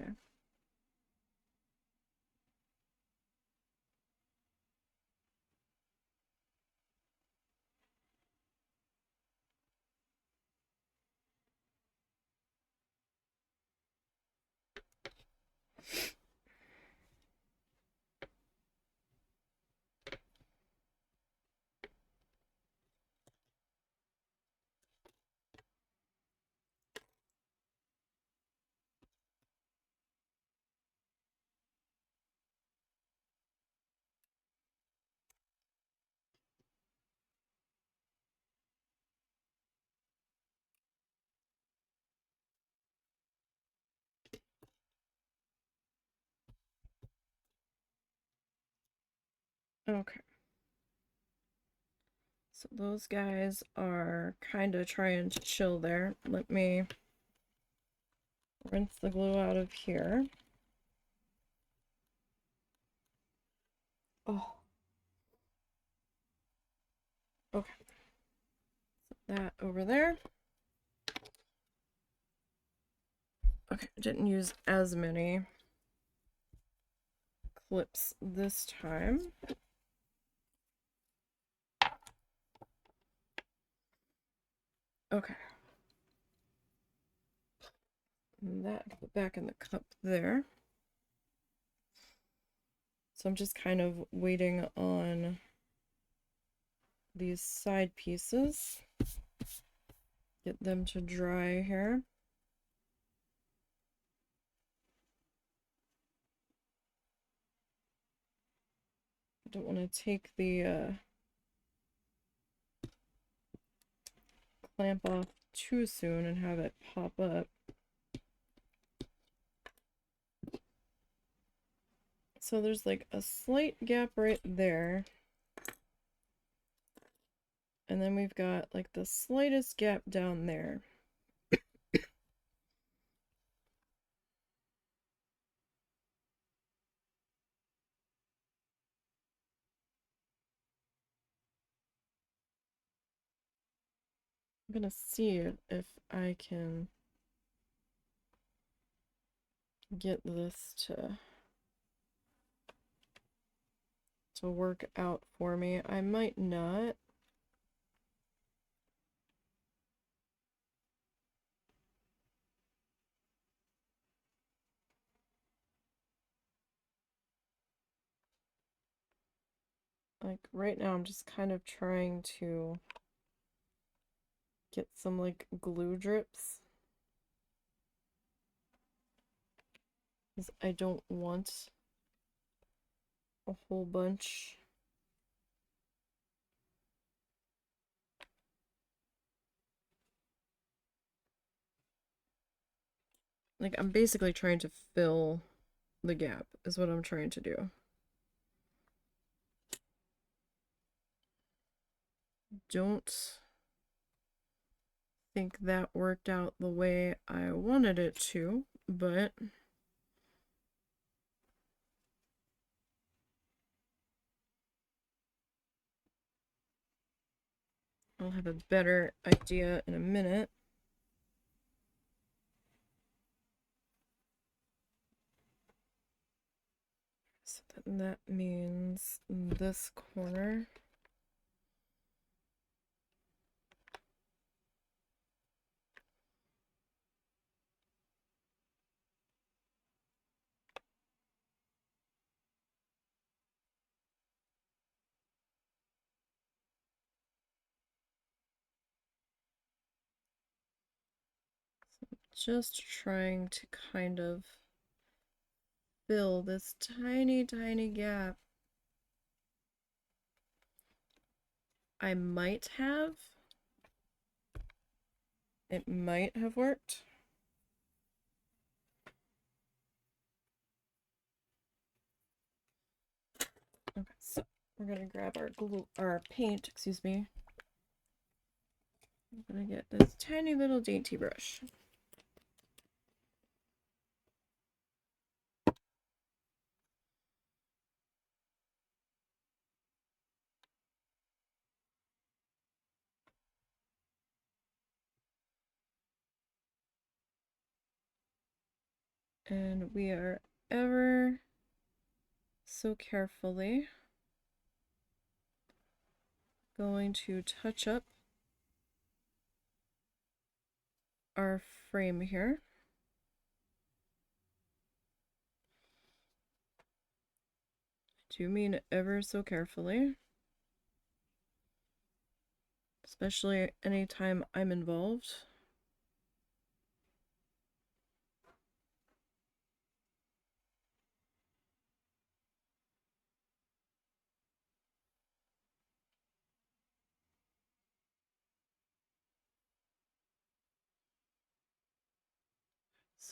Okay. So those guys are kind of trying to chill there. Let me rinse the glue out of here. Oh. Okay. Set that over there. Okay, I didn't use as many clips this time. Okay. And that put back in the cup there. So I'm just kind of waiting on these side pieces. Get them to dry here. I don't want to take the clamp off too soon and have it pop up. So there's like a slight gap right there. And then we've got like the slightest gap down there. I'm gonna see if I can get this to work out for me. I might not. Like right now I'm just kind of trying to get some like glue drips. Because I don't want a whole bunch. Like I'm basically trying to fill the gap is what I'm trying to do. Don't think that worked out the way I wanted it to, but I'll have a better idea in a minute. So then that means this corner. Just trying to kind of fill this tiny, tiny gap. I might have. It might have worked. Okay, so we're gonna grab our glue, our paint, excuse me. I'm gonna get this tiny little dainty brush. And we are ever so carefully going to touch up our frame here. I do mean ever so carefully, especially anytime I'm involved.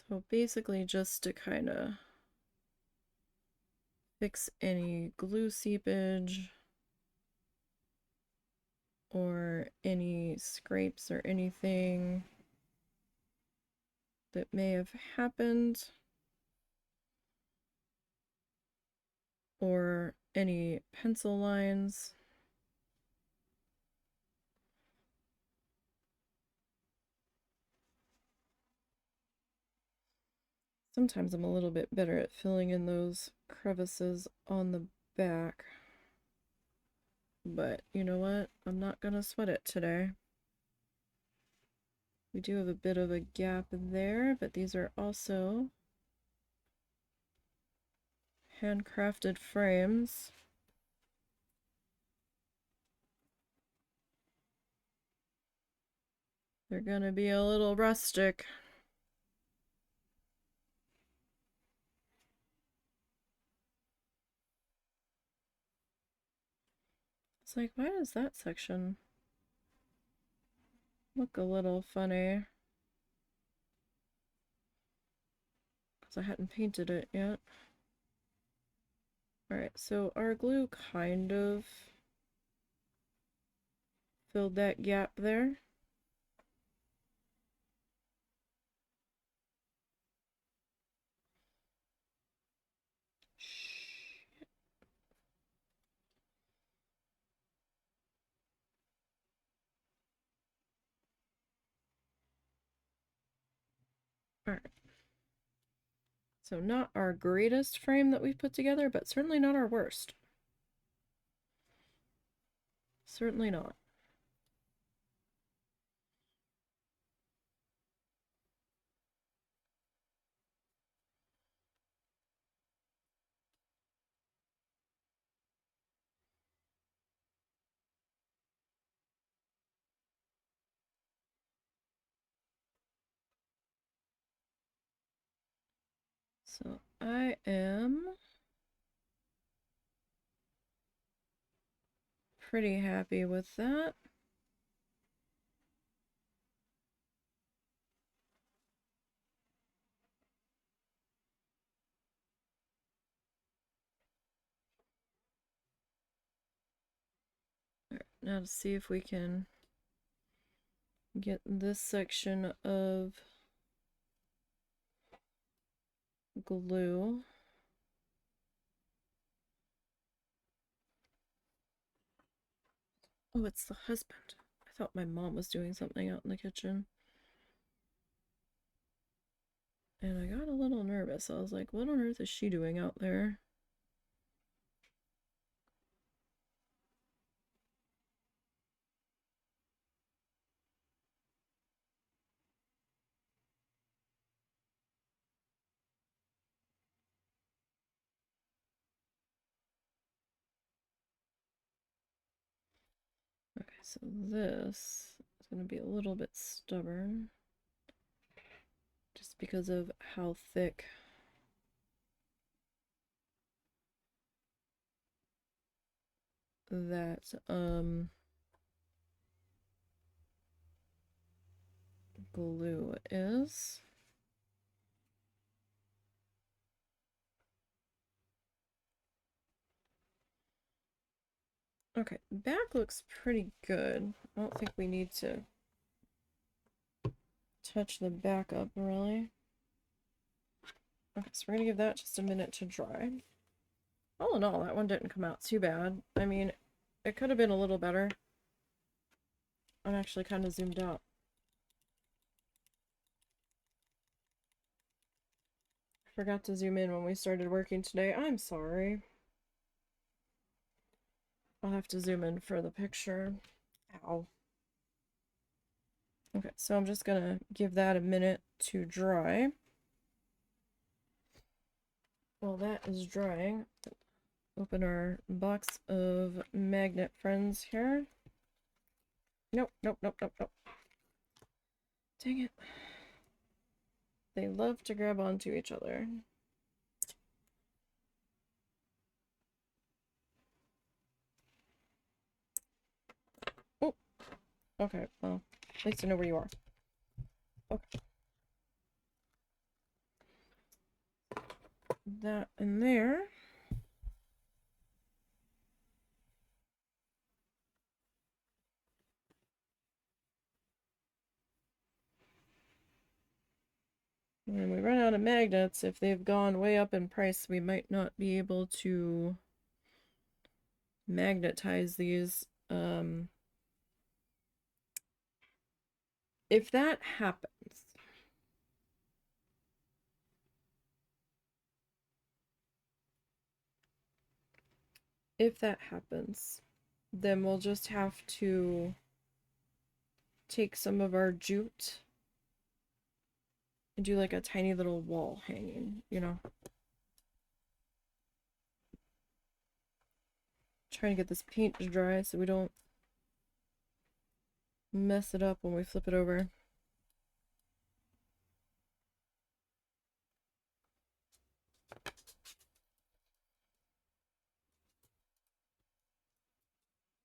So basically just to kind of fix any glue seepage or any scrapes or anything that may have happened, or any pencil lines. Sometimes I'm a little bit better at filling in those crevices on the back. But you know what? I'm not gonna sweat it today. We do have a bit of a gap there, but these are also handcrafted frames. They're gonna be a little rustic. It's like, why does that section look a little funny? Because I hadn't painted it yet. Alright, so our glue kind of filled that gap there. Alright. So not our greatest frame that we've put together, but certainly not our worst. Certainly not. So I am pretty happy with that. Right, now to see if we can get this section of glue. Oh, it's the husband. I thought my mom was doing something out in the kitchen. And I got a little nervous. I was like, what on earth is she doing out there? Okay, so this is going to be a little bit stubborn just because of how thick that glue is. Okay, back looks pretty good. I don't think we need to touch the back up really. Okay, so we're gonna give that just a minute to dry. All in all, that one didn't come out too bad. I mean, it could have been a little better. I'm actually kind of zoomed out. Forgot to zoom in when we started working today. I'm sorry. I'll have to zoom in for the picture. Ow. Okay, so I'm just gonna give that a minute to dry. While that is drying, open our box of magnet friends here. Nope, nope, nope, nope, nope. Dang it. They love to grab onto each other. Oh, okay, well, at least I know where you are. Okay. That in there. When we run out of magnets, if they've gone way up in price, we might not be able to magnetize these. If that happens, then we'll just have to take some of our jute and do like a tiny little wall hanging, you know. Trying to get this paint to dry so we don't mess it up when we flip it over.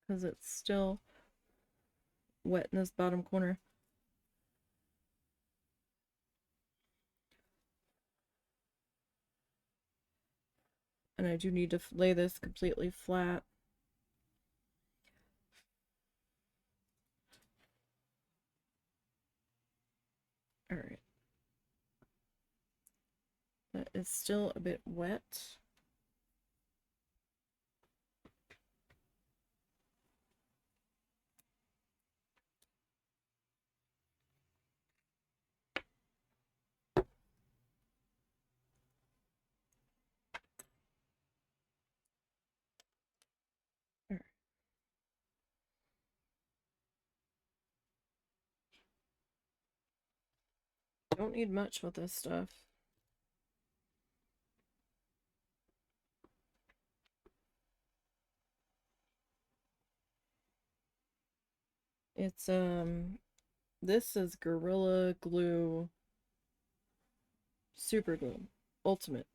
Because it's still wet in this bottom corner. And I do need to lay this completely flat. Alright. That is still a bit wet. Alright. Don't need much with this stuff. It's this is Gorilla Glue Super Glue Ultimate.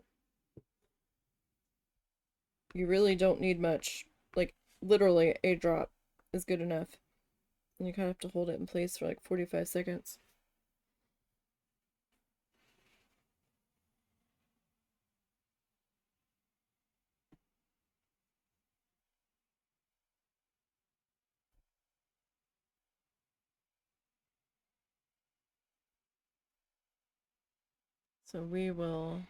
You really don't need much. Like literally a drop is good enough. And you kind of have to hold it in place for like 45 seconds. So we will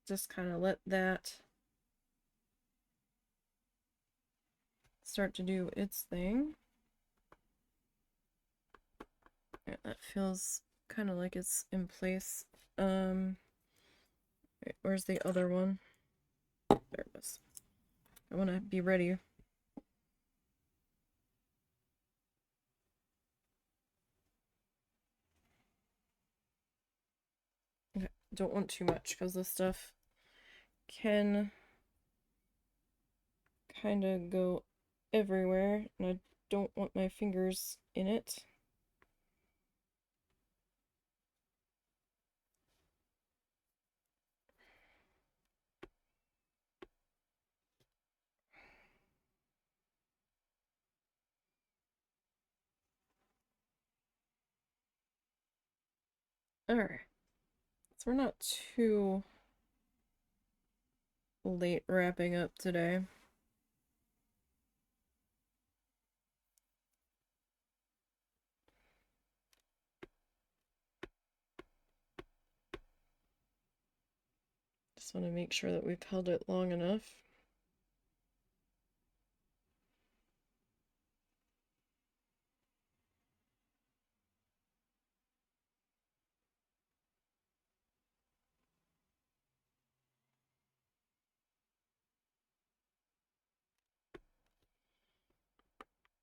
just kind of let that start to do its thing. That feels kind of like it's in place. Where's the other one? There it was. I want to be ready. Okay, don't want too much because this stuff can kind of go everywhere, and I don't want my fingers in it. Alright, so we're not too late wrapping up today. Just want to make sure that we've held it long enough.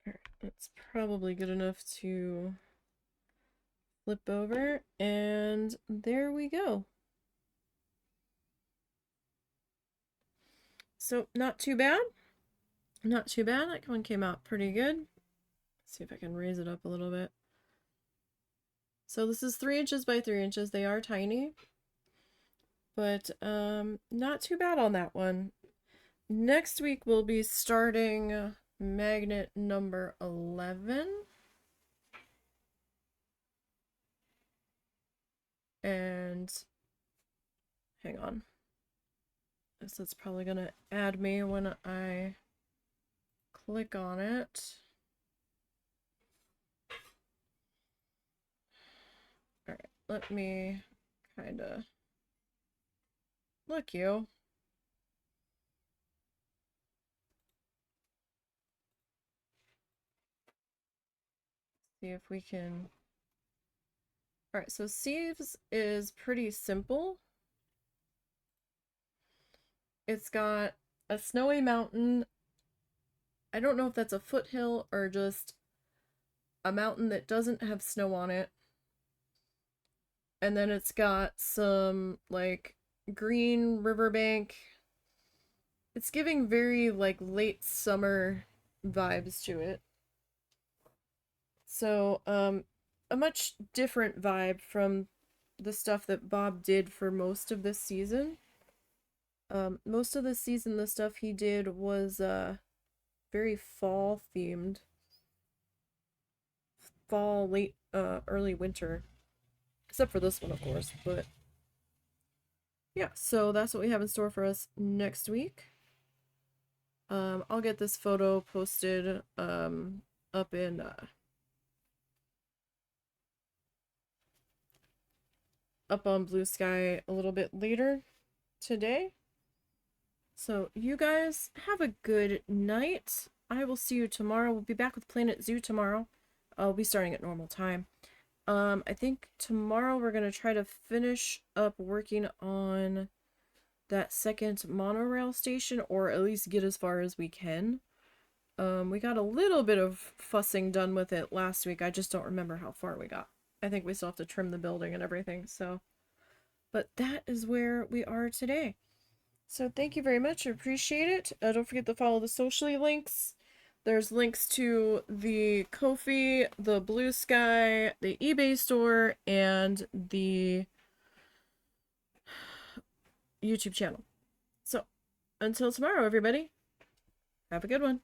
Alright, that's probably good enough to flip over, and there we go. So, not too bad. Not too bad. That one came out pretty good. Let's see if I can raise it up a little bit. So this is 3 inches by 3 inches. They are tiny, but not too bad on that one. Next week we'll be starting magnet number 11. And hang on. This is probably gonna add me when I click on it. Alright, let me kinda look you. See if we can. Alright, so Sieves is pretty simple. It's got a snowy mountain. I don't know if that's a foothill or just a mountain that doesn't have snow on it. And then it's got some like green riverbank. It's giving very like late summer vibes to it. So, a much different vibe from the stuff that Bob did for most of this season. Most of the season, the stuff he did was very fall themed. Fall, late, early winter. Except for this one, of course, but yeah, so that's what we have in store for us next week. I'll get this photo posted, up in, up on Blue Sky a little bit later today. So you guys have a good night. I will see you tomorrow. We'll be back with Planet Zoo tomorrow. I'll be starting at normal time. I think tomorrow we're gonna try to finish up working on that second monorail station, or at least get as far as we can. We got a little bit of fussing done with it last week. I just don't remember how far we got. I think we still have to trim the building and everything, so. But that is where we are today. So thank you very much. I appreciate it. Don't forget to follow the socially links. There's links to the Ko-fi, the Blue Sky, the eBay store, and the YouTube channel. So, until tomorrow, everybody, have a good one.